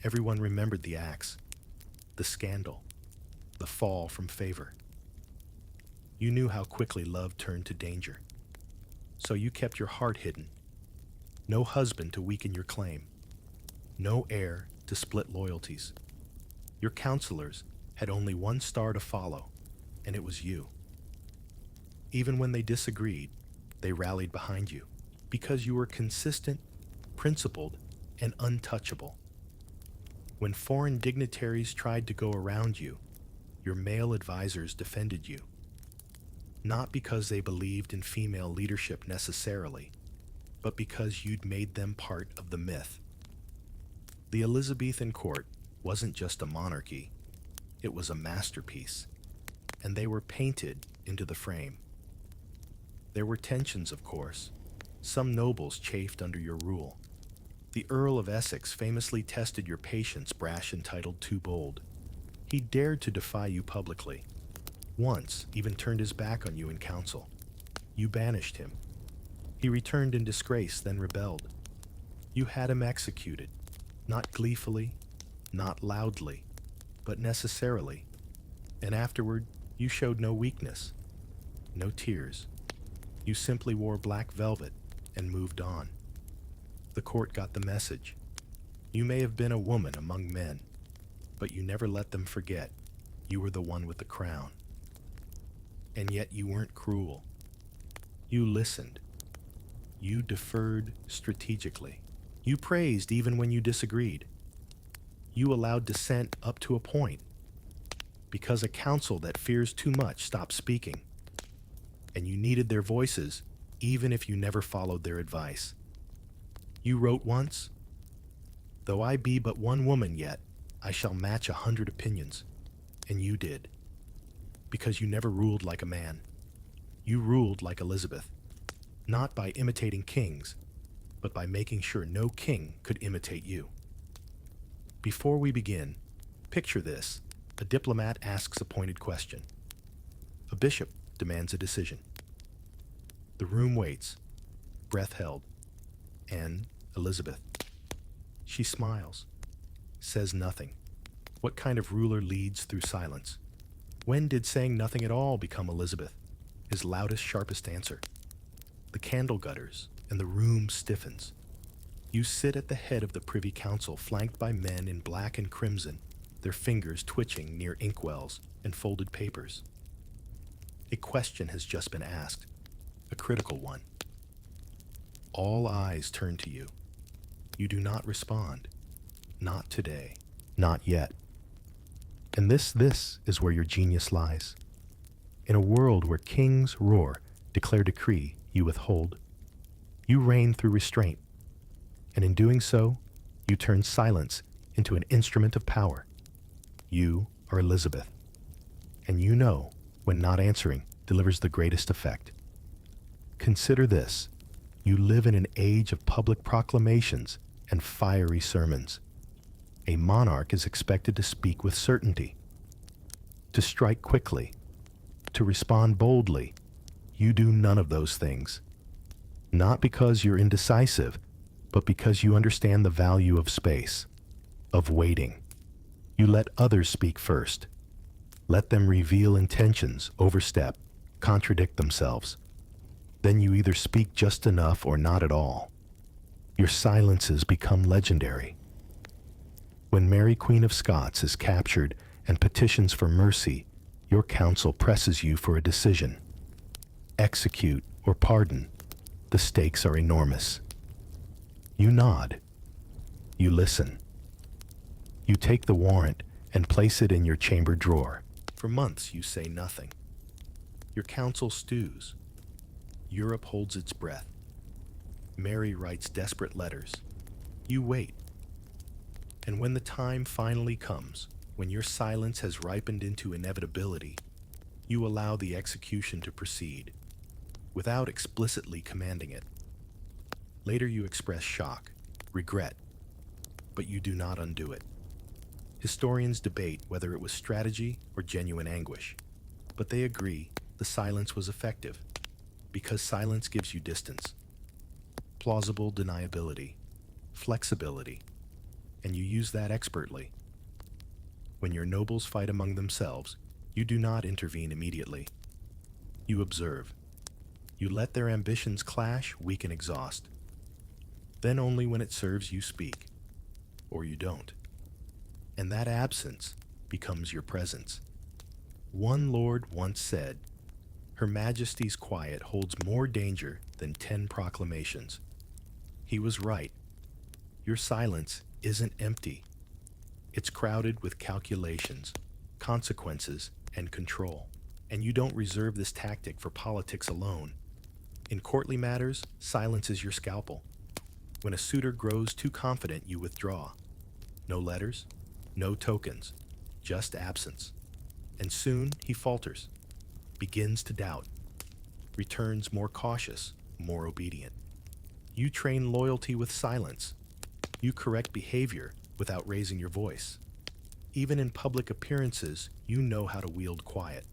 Speaker 1: Everyone remembered the axe, the scandal, the fall from favor. You knew how quickly love turned to danger. So you kept your heart hidden. No husband to weaken your claim. No heir to split loyalties. Your counselors had only one star to follow, and it was you. Even when they disagreed, they rallied behind you because you were consistent, principled, and untouchable. When foreign dignitaries tried to go around you, your male advisors defended you. Not because they believed in female leadership necessarily, but because you'd made them part of the myth. The Elizabethan court wasn't just a monarchy, it was a masterpiece, and they were painted into the frame. There were tensions, of course. Some nobles chafed under your rule. The Earl of Essex famously tested your patience, brash, entitled, too bold. He dared to defy you publicly. Once, even turned his back on you in council. You banished him. He returned in disgrace, then rebelled. You had him executed, not gleefully, not loudly, but necessarily. And afterward, you showed no weakness, no tears. You simply wore black velvet and moved on. The court got the message. You may have been a woman among men, but you never let them forget you were the one with the crown. And yet you weren't cruel. You listened. You deferred strategically. You praised even when you disagreed. You allowed dissent up to a point, because a council that fears too much stops speaking, and you needed their voices even if you never followed their advice. You wrote once, "Though I be but one woman yet, I shall match 100 opinions," and you did, because you never ruled like a man. You ruled like Elizabeth, not by imitating kings, but by making sure no king could imitate you. Before we begin, picture this. A diplomat asks a pointed question. A bishop demands a decision. The room waits, breath held, and Elizabeth. She smiles, says nothing. What kind of ruler leads through silence? When did saying nothing at all become Elizabeth, his loudest, sharpest answer? The candle gutters, and the room stiffens. You sit at the head of the Privy Council, flanked by men in black and crimson, their fingers twitching near inkwells and folded papers. A question has just been asked, a critical one. All eyes turn to you. You do not respond. Not today. Not yet. And this is where your genius lies. In a world where kings roar, declare decree, you withhold. You reign through restraint. And in doing so, you turn silence into an instrument of power. You are Elizabeth. And you know when not answering delivers the greatest effect. Consider this. You live in an age of public proclamations and fiery sermons. A monarch is expected to speak with certainty, to strike quickly, to respond boldly. You do none of those things. Not because you're indecisive, but because you understand the value of space, of waiting. You let others speak first. Let them reveal intentions, overstep, contradict themselves. Then you either speak just enough or not at all. Your silences become legendary. When Mary Queen of Scots is captured and petitions for mercy, your counsel presses you for a decision. Execute or pardon. The stakes are enormous. You nod. You listen. You take the warrant and place it in your chamber drawer. For months you say nothing. Your counsel stews. Europe holds its breath. Mary writes desperate letters. You wait. And when the time finally comes, when your silence has ripened into inevitability, you allow the execution to proceed, without explicitly commanding it. Later you express shock, regret, but you do not undo it. Historians debate whether it was strategy or genuine anguish, but they agree the silence was effective, because silence gives you distance, plausible deniability, flexibility, and you use that expertly. When your nobles fight among themselves, you do not intervene immediately. You observe. You let their ambitions clash, weak and exhaust. Then only when it serves you speak, or you don't. And that absence becomes your presence. One lord once said, "Her Majesty's quiet holds more danger than 10 proclamations." He was right. Your silence isn't empty. It's crowded with calculations, consequences, and control. And you don't reserve this tactic for politics alone. In courtly matters, silence is your scalpel. When a suitor grows too confident, you withdraw. No letters, no tokens, just absence. And soon he falters, begins to doubt, returns more cautious, more obedient. You train loyalty with silence. You correct behavior without raising your voice. Even in public appearances, you know how to wield quiet.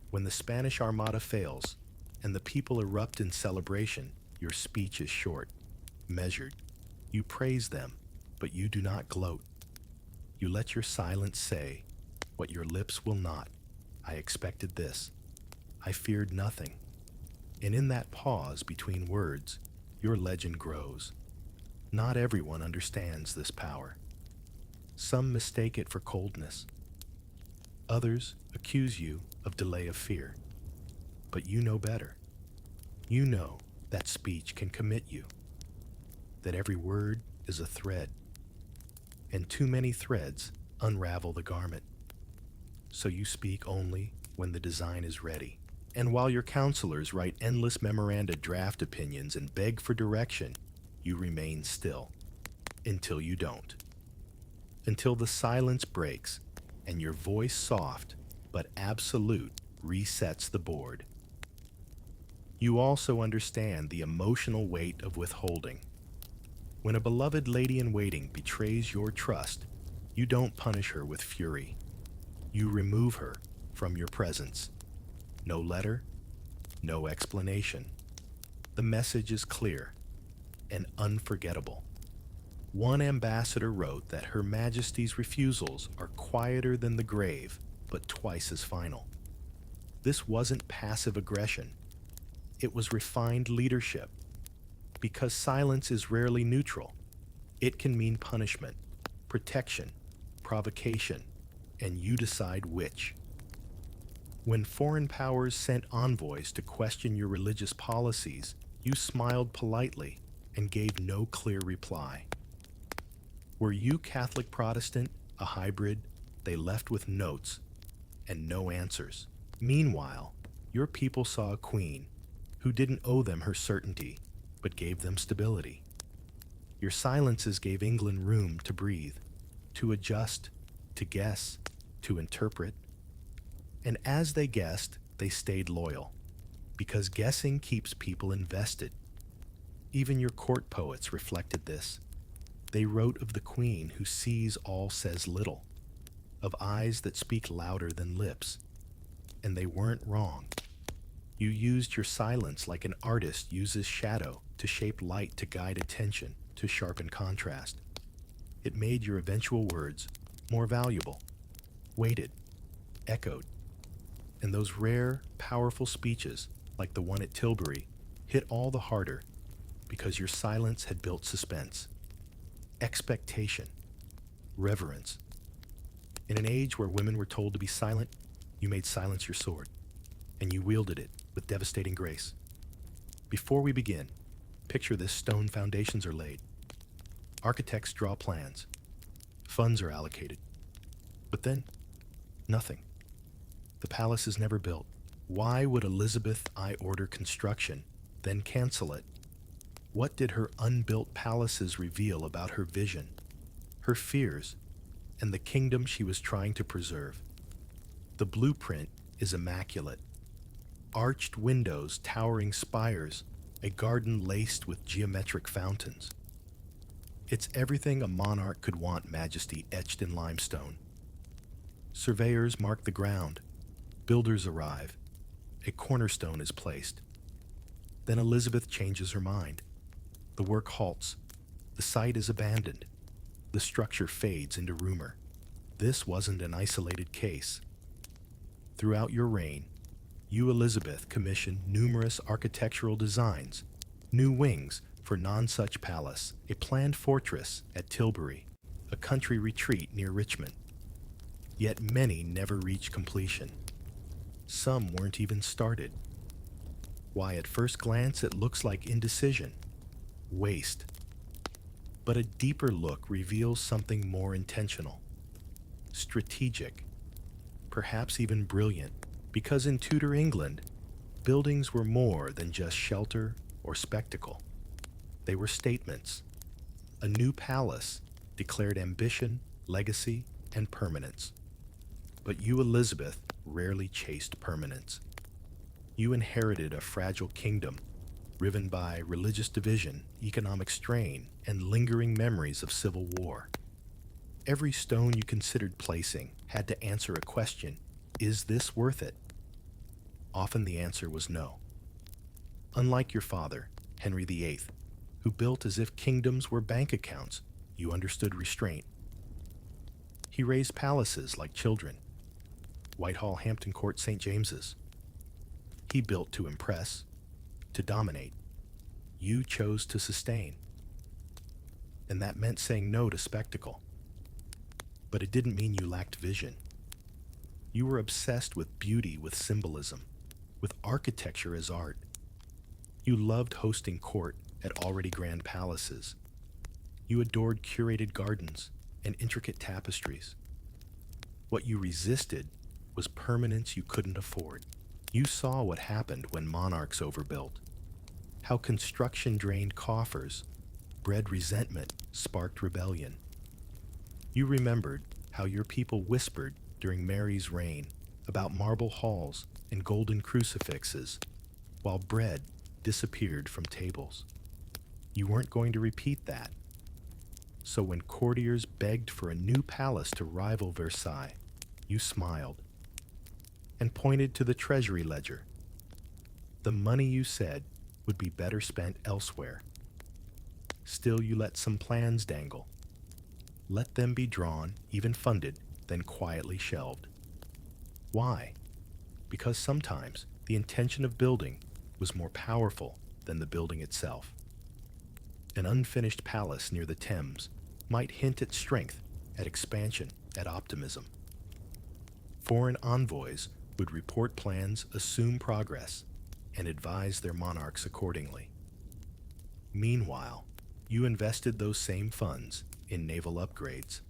Speaker 1: When the Spanish Armada fails and the people erupt in celebration, your speech is short, measured. You praise them, but you do not gloat. You let your silence say what your lips will not. I expected this. I feared nothing. And in that pause between words, your legend grows. Not everyone understands this power. Some mistake it for coldness. Others accuse you of delay of fear. But you know better. You know that speech can commit you, that every word is a thread, and too many threads unravel the garment. So you speak only when the design is ready. And while your counselors write endless memoranda, draft opinions, and beg for direction, you remain still until you don't. Until the silence breaks and your voice, soft but absolute, resets the board. You also understand the emotional weight of withholding. When a beloved lady-in-waiting betrays your trust, you don't punish her with fury. You remove her from your presence. No letter, no explanation. The message is clear and unforgettable. One ambassador wrote that Her Majesty's refusals are quieter than the grave, but twice as final. This wasn't passive aggression. It was refined leadership. Because silence is rarely neutral, it can mean punishment, protection, provocation, and you decide which. When foreign powers sent envoys to question your religious policies, you smiled politely and gave no clear reply. Were you Catholic Protestant, a hybrid? They left with notes and no answers. Meanwhile, your people saw a queen who didn't owe them her certainty, but gave them stability. Your silences gave England room to breathe, to adjust, to guess, to interpret. And as they guessed, they stayed loyal, because guessing keeps people invested. Even your court poets reflected this. They wrote of the queen who sees all says little, of eyes that speak louder than lips. And they weren't wrong. You used your silence like an artist uses shadow to shape light, to guide attention, to sharpen contrast. It made your eventual words more valuable, weighted, echoed. And those rare, powerful speeches, like the one at Tilbury, hit all the harder because your silence had built suspense, expectation, reverence. In an age where women were told to be silent, you made silence your sword, and you wielded it with devastating grace. Before we begin, picture this: stone foundations are laid. Architects draw plans. Funds are allocated. But then, nothing. The palace is never built. Why would Elizabeth I order construction, then cancel it? What did her unbuilt palaces reveal about her vision, her fears, and the kingdom she was trying to preserve? The blueprint is immaculate. Arched windows, towering spires, a garden laced with geometric fountains. It's everything a monarch could want: majesty etched in limestone. Surveyors mark the ground. Builders arrive. A cornerstone is placed. Then Elizabeth changes her mind. The work halts. The site is abandoned. The structure fades into rumor. This wasn't an isolated case. Throughout your reign, you, Elizabeth, commissioned numerous architectural designs: new wings for Nonsuch Palace, a planned fortress at Tilbury, a country retreat near Richmond. Yet many never reached completion. Some weren't even started. Why, at first glance, it looks like indecision, waste. But a deeper look reveals something more intentional, strategic, perhaps even brilliant, because in Tudor England, buildings were more than just shelter or spectacle. They were statements. A new palace declared ambition, legacy, and permanence. But you, Elizabeth, rarely chased permanence. You inherited a fragile kingdom, riven by religious division, economic strain, and lingering memories of civil war. Every stone you considered placing had to answer a question: is this worth it? Often the answer was no. Unlike your father, Henry VIII, who built as if kingdoms were bank accounts, you understood restraint. He raised palaces like children: Whitehall, Hampton Court, St. James's. He built to impress, to dominate. You chose to sustain. And that meant saying no to spectacle. But it didn't mean you lacked vision. You were obsessed with beauty, with symbolism, with architecture as art. You loved hosting court at already grand palaces. You adored curated gardens and intricate tapestries. What you resisted was permanence you couldn't afford. You saw what happened when monarchs overbuilt, how construction drained coffers, bred resentment, sparked rebellion. You remembered how your people whispered during Mary's reign about marble halls and golden crucifixes, while bread disappeared from tables. You weren't going to repeat that. So when courtiers begged for a new palace to rival Versailles, you smiled and pointed to the treasury ledger. The money, you said, would be better spent elsewhere. Still, you let some plans dangle. Let them be drawn, even funded, then quietly shelved. Why? Because sometimes the intention of building was more powerful than the building itself. An unfinished palace near the Thames might hint at strength, at expansion, at optimism. Foreign envoys would report plans, assume progress, and advise their monarchs accordingly. Meanwhile, you invested those same funds in naval upgrades,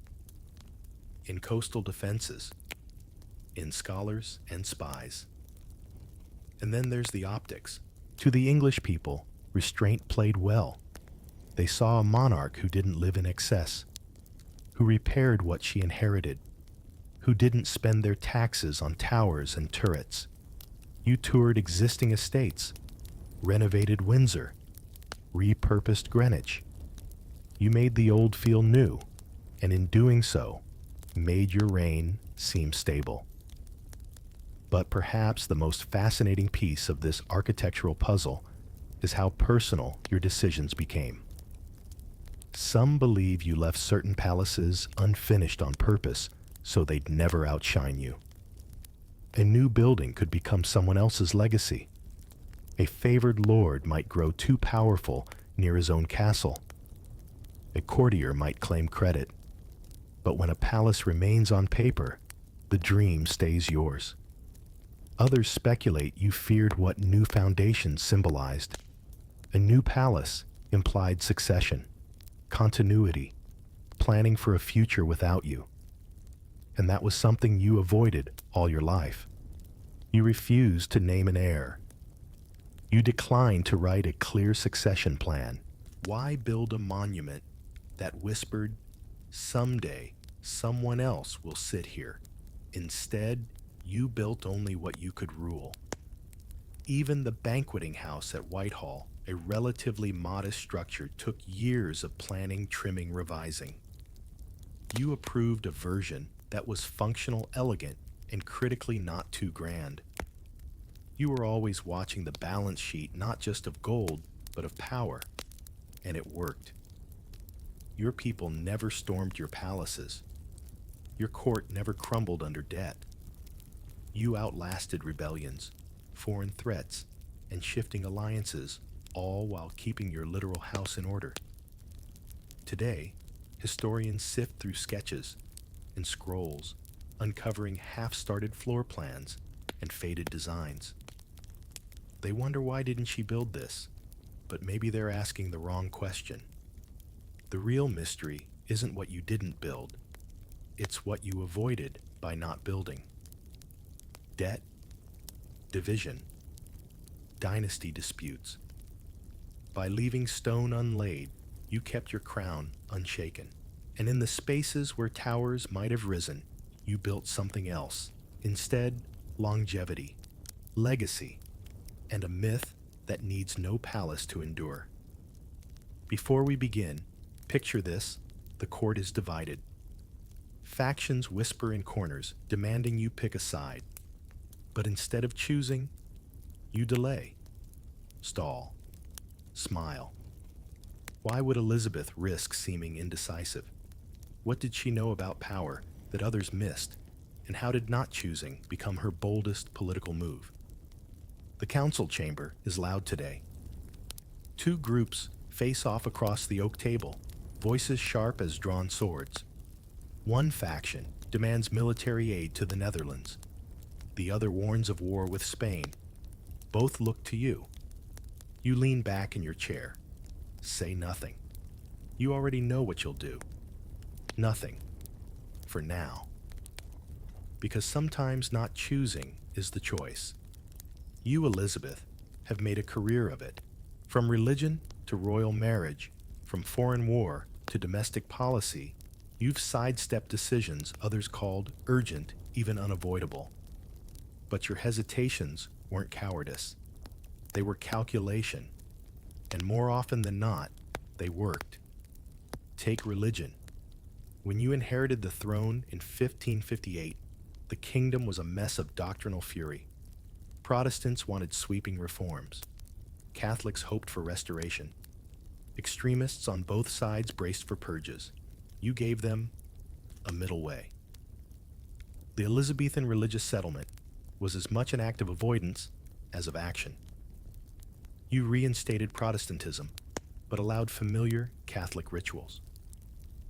Speaker 1: in coastal defenses, in scholars and spies. And then there's the optics. To the English people, restraint played well. They saw a monarch who didn't live in excess, who repaired what she inherited, who didn't spend their taxes on towers and turrets. You toured existing estates, renovated Windsor, repurposed Greenwich. You made the old feel new, and in doing so, made your reign seem stable. But perhaps the most fascinating piece of this architectural puzzle is how personal your decisions became. Some believe you left certain palaces unfinished on purpose so they'd never outshine you. A new building could become someone else's legacy. A favored lord might grow too powerful near his own castle. A courtier might claim credit. But when a palace remains on paper, the dream stays yours. Others speculate you feared what new foundations symbolized. A new palace implied succession, continuity, planning for a future without you. And that was something you avoided all your life. You refused to name an heir. You declined to write a clear succession plan. Why build a monument that whispered, "Someday, someone else will sit here"? Instead, you built only what you could rule. Even the banqueting house at Whitehall, a relatively modest structure, took years of planning, trimming, revising. You approved a version that was functional, elegant, and critically not too grand. You were always watching the balance sheet, not just of gold, but of power. And it worked. Your people never stormed your palaces. Your court never crumbled under debt. You outlasted rebellions, foreign threats, and shifting alliances, all while keeping your literal house in order. Today, historians sift through sketches and scrolls, uncovering half-started floor plans and faded designs. They wonder, why didn't she build this? But maybe they're asking the wrong question. The real mystery isn't what you didn't build. It's what you avoided by not building. Debt, division, dynasty disputes. By leaving stone unlaid, you kept your crown unshaken. And in the spaces where towers might have risen, you built something else. Instead, longevity, legacy, and a myth that needs no palace to endure. Before we begin, picture this: the court is divided. Factions whisper in corners, demanding you pick a side. But instead of choosing, you delay, stall, smile. Why would Elizabeth risk seeming indecisive? What did she know about power that others missed? And how did not choosing become her boldest political move? The council chamber is loud today. Two groups face off across the oak table, voices sharp as drawn swords. One faction demands military aid to the Netherlands. The other warns of war with Spain. Both look to you. You lean back in your chair. Say nothing. You already know what you'll do. Nothing. For now. Because sometimes not choosing is the choice. You, Elizabeth, have made a career of it. From religion to royal marriage, from foreign war to domestic policy, you've sidestepped decisions others called urgent, even unavoidable. But your hesitations weren't cowardice. They were calculation. And more often than not, they worked. Take religion. When you inherited the throne in 1558, the kingdom was a mess of doctrinal fury. Protestants wanted sweeping reforms. Catholics hoped for restoration. Extremists on both sides braced for purges. You gave them a middle way. The Elizabethan religious settlement was as much an act of avoidance as of action. You reinstated Protestantism, but allowed familiar Catholic rituals.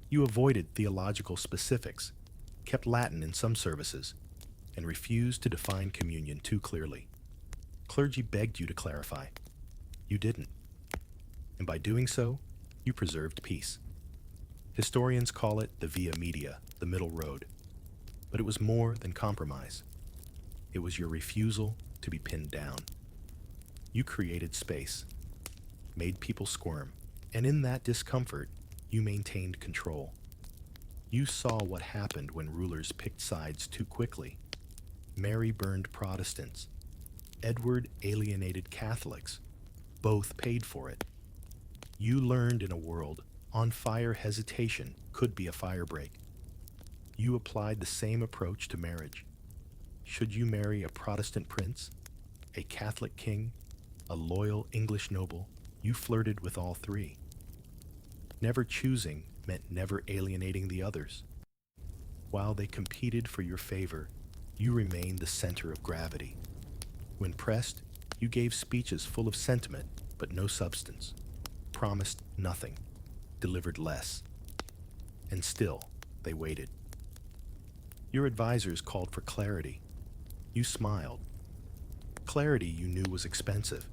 Speaker 1: You avoided theological specifics, kept Latin in some services, and refused to define communion too clearly. Clergy begged you to clarify. You didn't. And by doing so, you preserved peace. Historians call it the via media, the middle road. But it was more than compromise. It was your refusal to be pinned down. You created space, made people squirm, and in that discomfort, you maintained control. You saw what happened when rulers picked sides too quickly. Mary burned Protestants. Edward alienated Catholics. Both paid for it. You learned in a world On fire hesitation could be a firebreak. You applied the same approach to marriage. Should you marry a Protestant prince, a Catholic king, a loyal English noble? You flirted with all three. Never choosing meant never alienating the others. While they competed for your favor, you remained the center of gravity. When pressed, you gave speeches full of sentiment but no substance, promised nothing, delivered less. And still, they waited. Your advisors called for clarity. You smiled. Clarity you knew was expensive.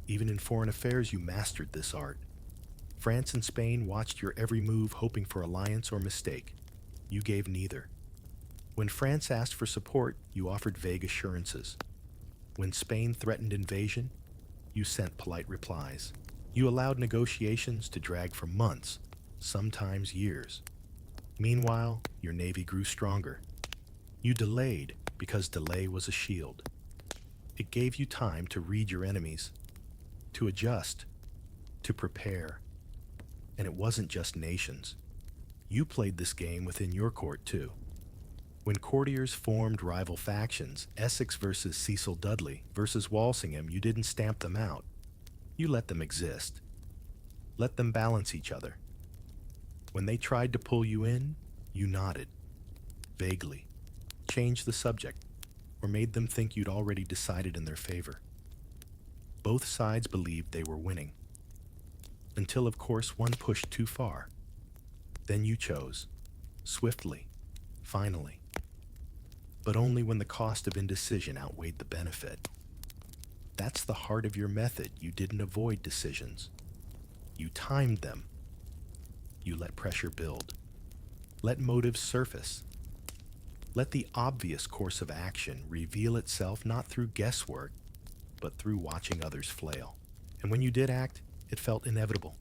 Speaker 1: Even in foreign affairs, you mastered this art. France and Spain watched your every move, hoping for alliance or mistake. You gave neither. When France asked for support, you offered vague assurances. When Spain threatened invasion, you sent polite replies. You allowed negotiations to drag for months, sometimes years. Meanwhile, your navy grew stronger. You delayed because delay was a shield. It gave you time to read your enemies, to adjust, to prepare. And it wasn't just nations. You played this game within your court too. When courtiers formed rival factions, Essex versus Cecil Dudley versus Walsingham, you didn't stamp them out. You let them exist. Let them balance each other. When they tried to pull you in, you nodded, vaguely, changed the subject, or made them think you'd already decided in their favor. Both sides believed they were winning. Until, of course, one pushed too far. Then you chose, swiftly, finally. But only when the cost of indecision outweighed the benefit. That's the heart of your method. You didn't avoid decisions. You timed them. You let pressure build. Let motives surface. Let the obvious course of action reveal itself not through guesswork, but through watching others flail. And when you did act, it felt inevitable.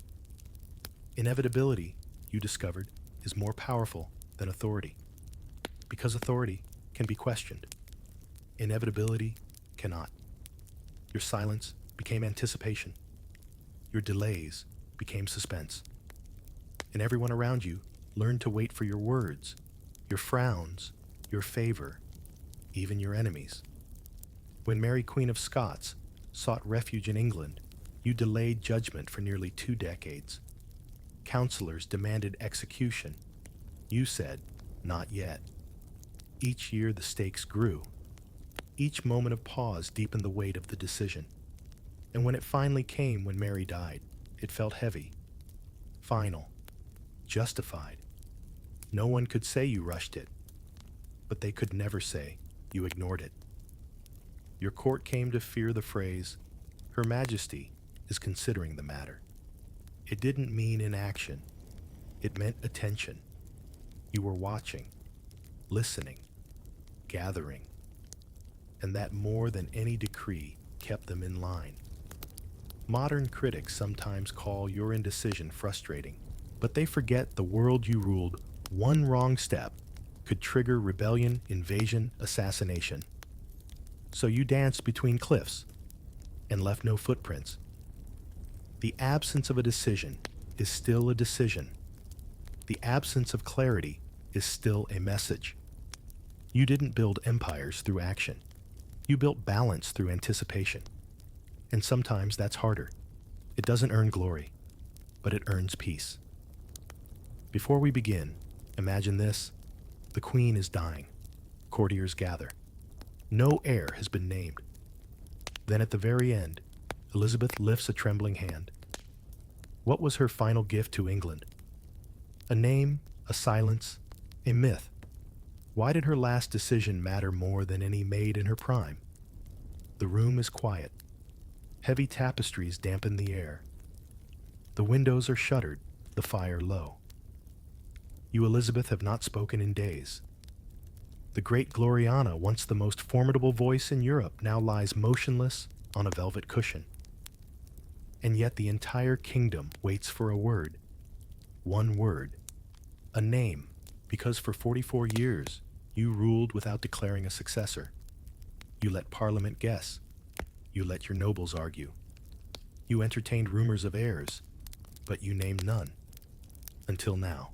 Speaker 1: Inevitability, you discovered, is more powerful than authority. Because authority can be questioned. Inevitability cannot. Your silence became anticipation. Your delays became suspense. And everyone around you learned to wait for your words, your frowns, your favor, even your enemies. When Mary, Queen of Scots, sought refuge in England, you delayed judgment for nearly 2 decades. Counselors demanded execution. You said, not yet. Each year the stakes grew. Each moment of pause deepened the weight of the decision. And when it finally came, when Mary died, it felt heavy, final, justified. No one could say you rushed it, but they could never say you ignored it. Your court came to fear the phrase, Her Majesty is considering the matter. It didn't mean inaction. It meant attention. You were watching, listening, gathering, and that more than any decree kept them in line. Modern critics sometimes call your indecision frustrating, but they forget the world you ruled. One wrong step could trigger rebellion, invasion, assassination. So you danced between cliffs and left no footprints. The absence of a decision is still a decision. The absence of clarity is still a message. You didn't build empires through action. You built balance through anticipation. And sometimes that's harder. It doesn't earn glory, but it earns peace. Before we begin, imagine this. The Queen is dying. Courtiers gather. No heir has been named. Then at the very end, Elizabeth lifts a trembling hand. What was her final gift to England? A name, a silence, a myth. Why did her last decision matter more than any made in her prime? The room is quiet. Heavy tapestries dampen the air. The windows are shuttered, the fire low. You, Elizabeth, have not spoken in days. The great Gloriana, once the most formidable voice in Europe, now lies motionless on a velvet cushion. And yet the entire kingdom waits for a word. One word. A name, because for 44 years you ruled without declaring a successor. You let Parliament guess. You let your nobles argue. You entertained rumors of heirs, but you named none. Until now.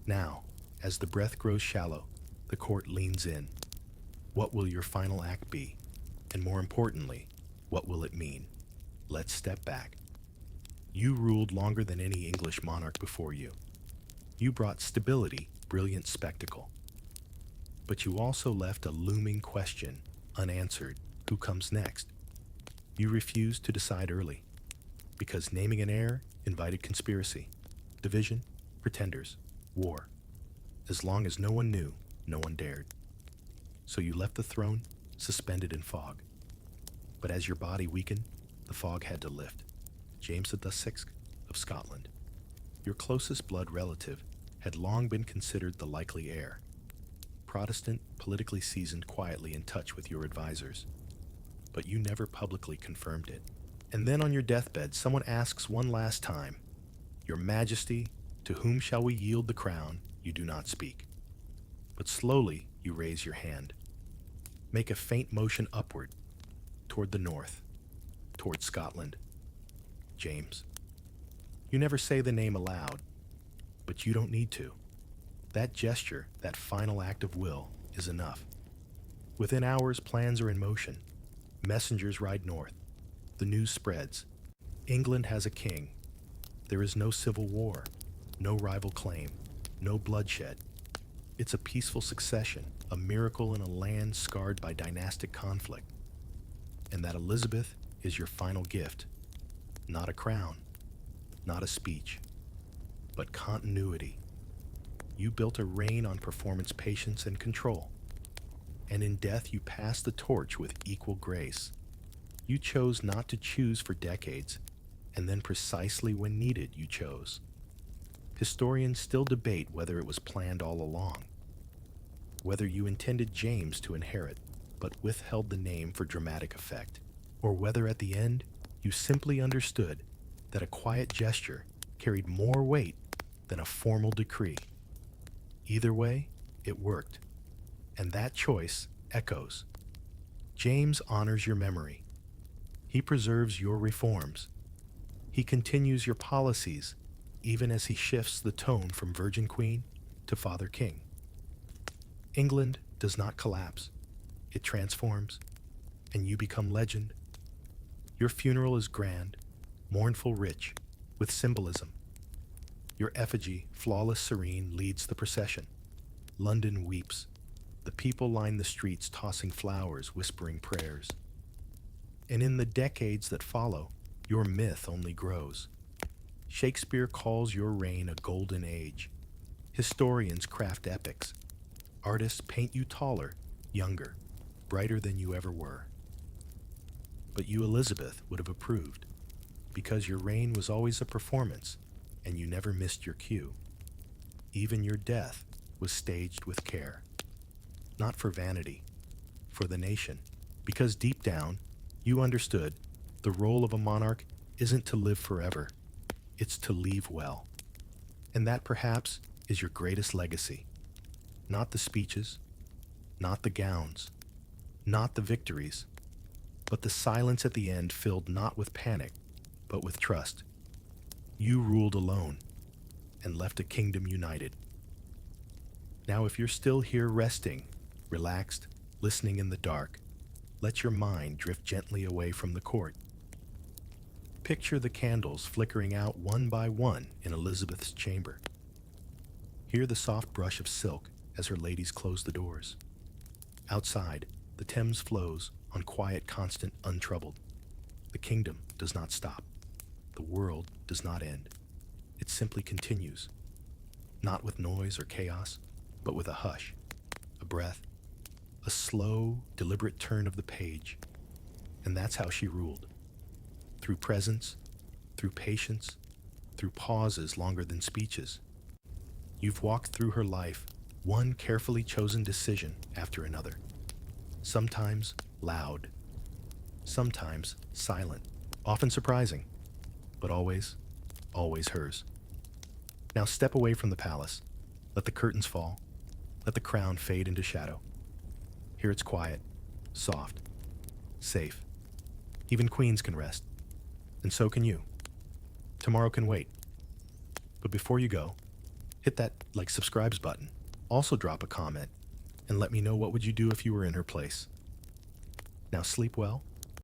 Speaker 1: Now, as the breath grows shallow, the court leans in. What will your final act be? And more importantly, what will it mean? Let's step back. You ruled longer than any English monarch before you. You brought stability, brilliant spectacle. But you also left a looming question unanswered. Who comes next? You refused to decide early, because naming an heir invited conspiracy, division, pretenders, war. As long as no one knew, no one dared. So you left the throne suspended in fog. But as your body weakened, the fog had to lift. James VI of Scotland, your closest blood relative, had long been considered the likely heir. Protestant, politically seasoned, quietly in touch with your advisors. But you never publicly confirmed it. And then on your deathbed, someone asks one last time, "Your Majesty, to whom shall we yield the crown?" You do not speak. But slowly you raise your hand. Make a faint motion upward, toward the north, toward Scotland. James. You never say the name aloud, but you don't need to. That gesture, that final act of will, is enough. Within hours, plans are in motion. Messengers ride north. The news spreads. England has a king. There is no civil war, no rival claim, no bloodshed. It's a peaceful succession, a miracle in a land scarred by dynastic conflict. And that Elizabeth is your final gift. Not a crown, not a speech, but continuity. You built a reign on performance, patience, and control. And in death, you passed the torch with equal grace. You chose not to choose for decades, and then precisely when needed, you chose. Historians still debate whether it was planned all along, whether you intended James to inherit, but withheld the name for dramatic effect, or whether at the end you simply understood that a quiet gesture carried more weight than a formal decree. Either way, it worked, and that choice echoes. James honors your memory. He preserves your reforms. He continues your policies, even as he shifts the tone from Virgin Queen to Father King. England does not collapse. It transforms, and you become legend. Your funeral is grand, mournful, rich, with symbolism. Your effigy, flawless, serene, leads the procession. London weeps. The people line the streets, tossing flowers, whispering prayers. And in the decades that follow, your myth only grows. Shakespeare calls your reign a golden age. Historians craft epics. Artists paint you taller, younger, brighter than you ever were. But you, Elizabeth, would have approved, because your reign was always a performance, and you never missed your cue. Even your death was staged with care. Not for vanity, for the nation, because deep down, you understood the role of a monarch isn't to live forever, it's to leave well. And that perhaps is your greatest legacy. Not the speeches, not the gowns, not the victories, but the silence at the end filled not with panic, but with trust. You ruled alone and left a kingdom united. Now, if you're still here resting, relaxed, listening in the dark, let your mind drift gently away from the court. Picture the candles flickering out one by one in Elizabeth's chamber. Hear the soft brush of silk as her ladies close the doors. Outside, the Thames flows on quiet, constant, untroubled. The kingdom does not stop. The world does not end. It simply continues, not with noise or chaos, but with a hush, a breath, a slow, deliberate turn of the page. And that's how she ruled. Through presence, through patience, through pauses longer than speeches. You've walked through her life, one carefully chosen decision after another. Sometimes loud, sometimes silent, often surprising, but always, always hers. Now step away from the palace. Let the curtains fall. Let the crown fade into shadow. Here it's quiet, soft, safe. Even queens can rest. And so can you. Tomorrow can wait. But before you go, hit that subscribes button. Also drop a comment and let me know what would you do if you were in her place. Now sleep well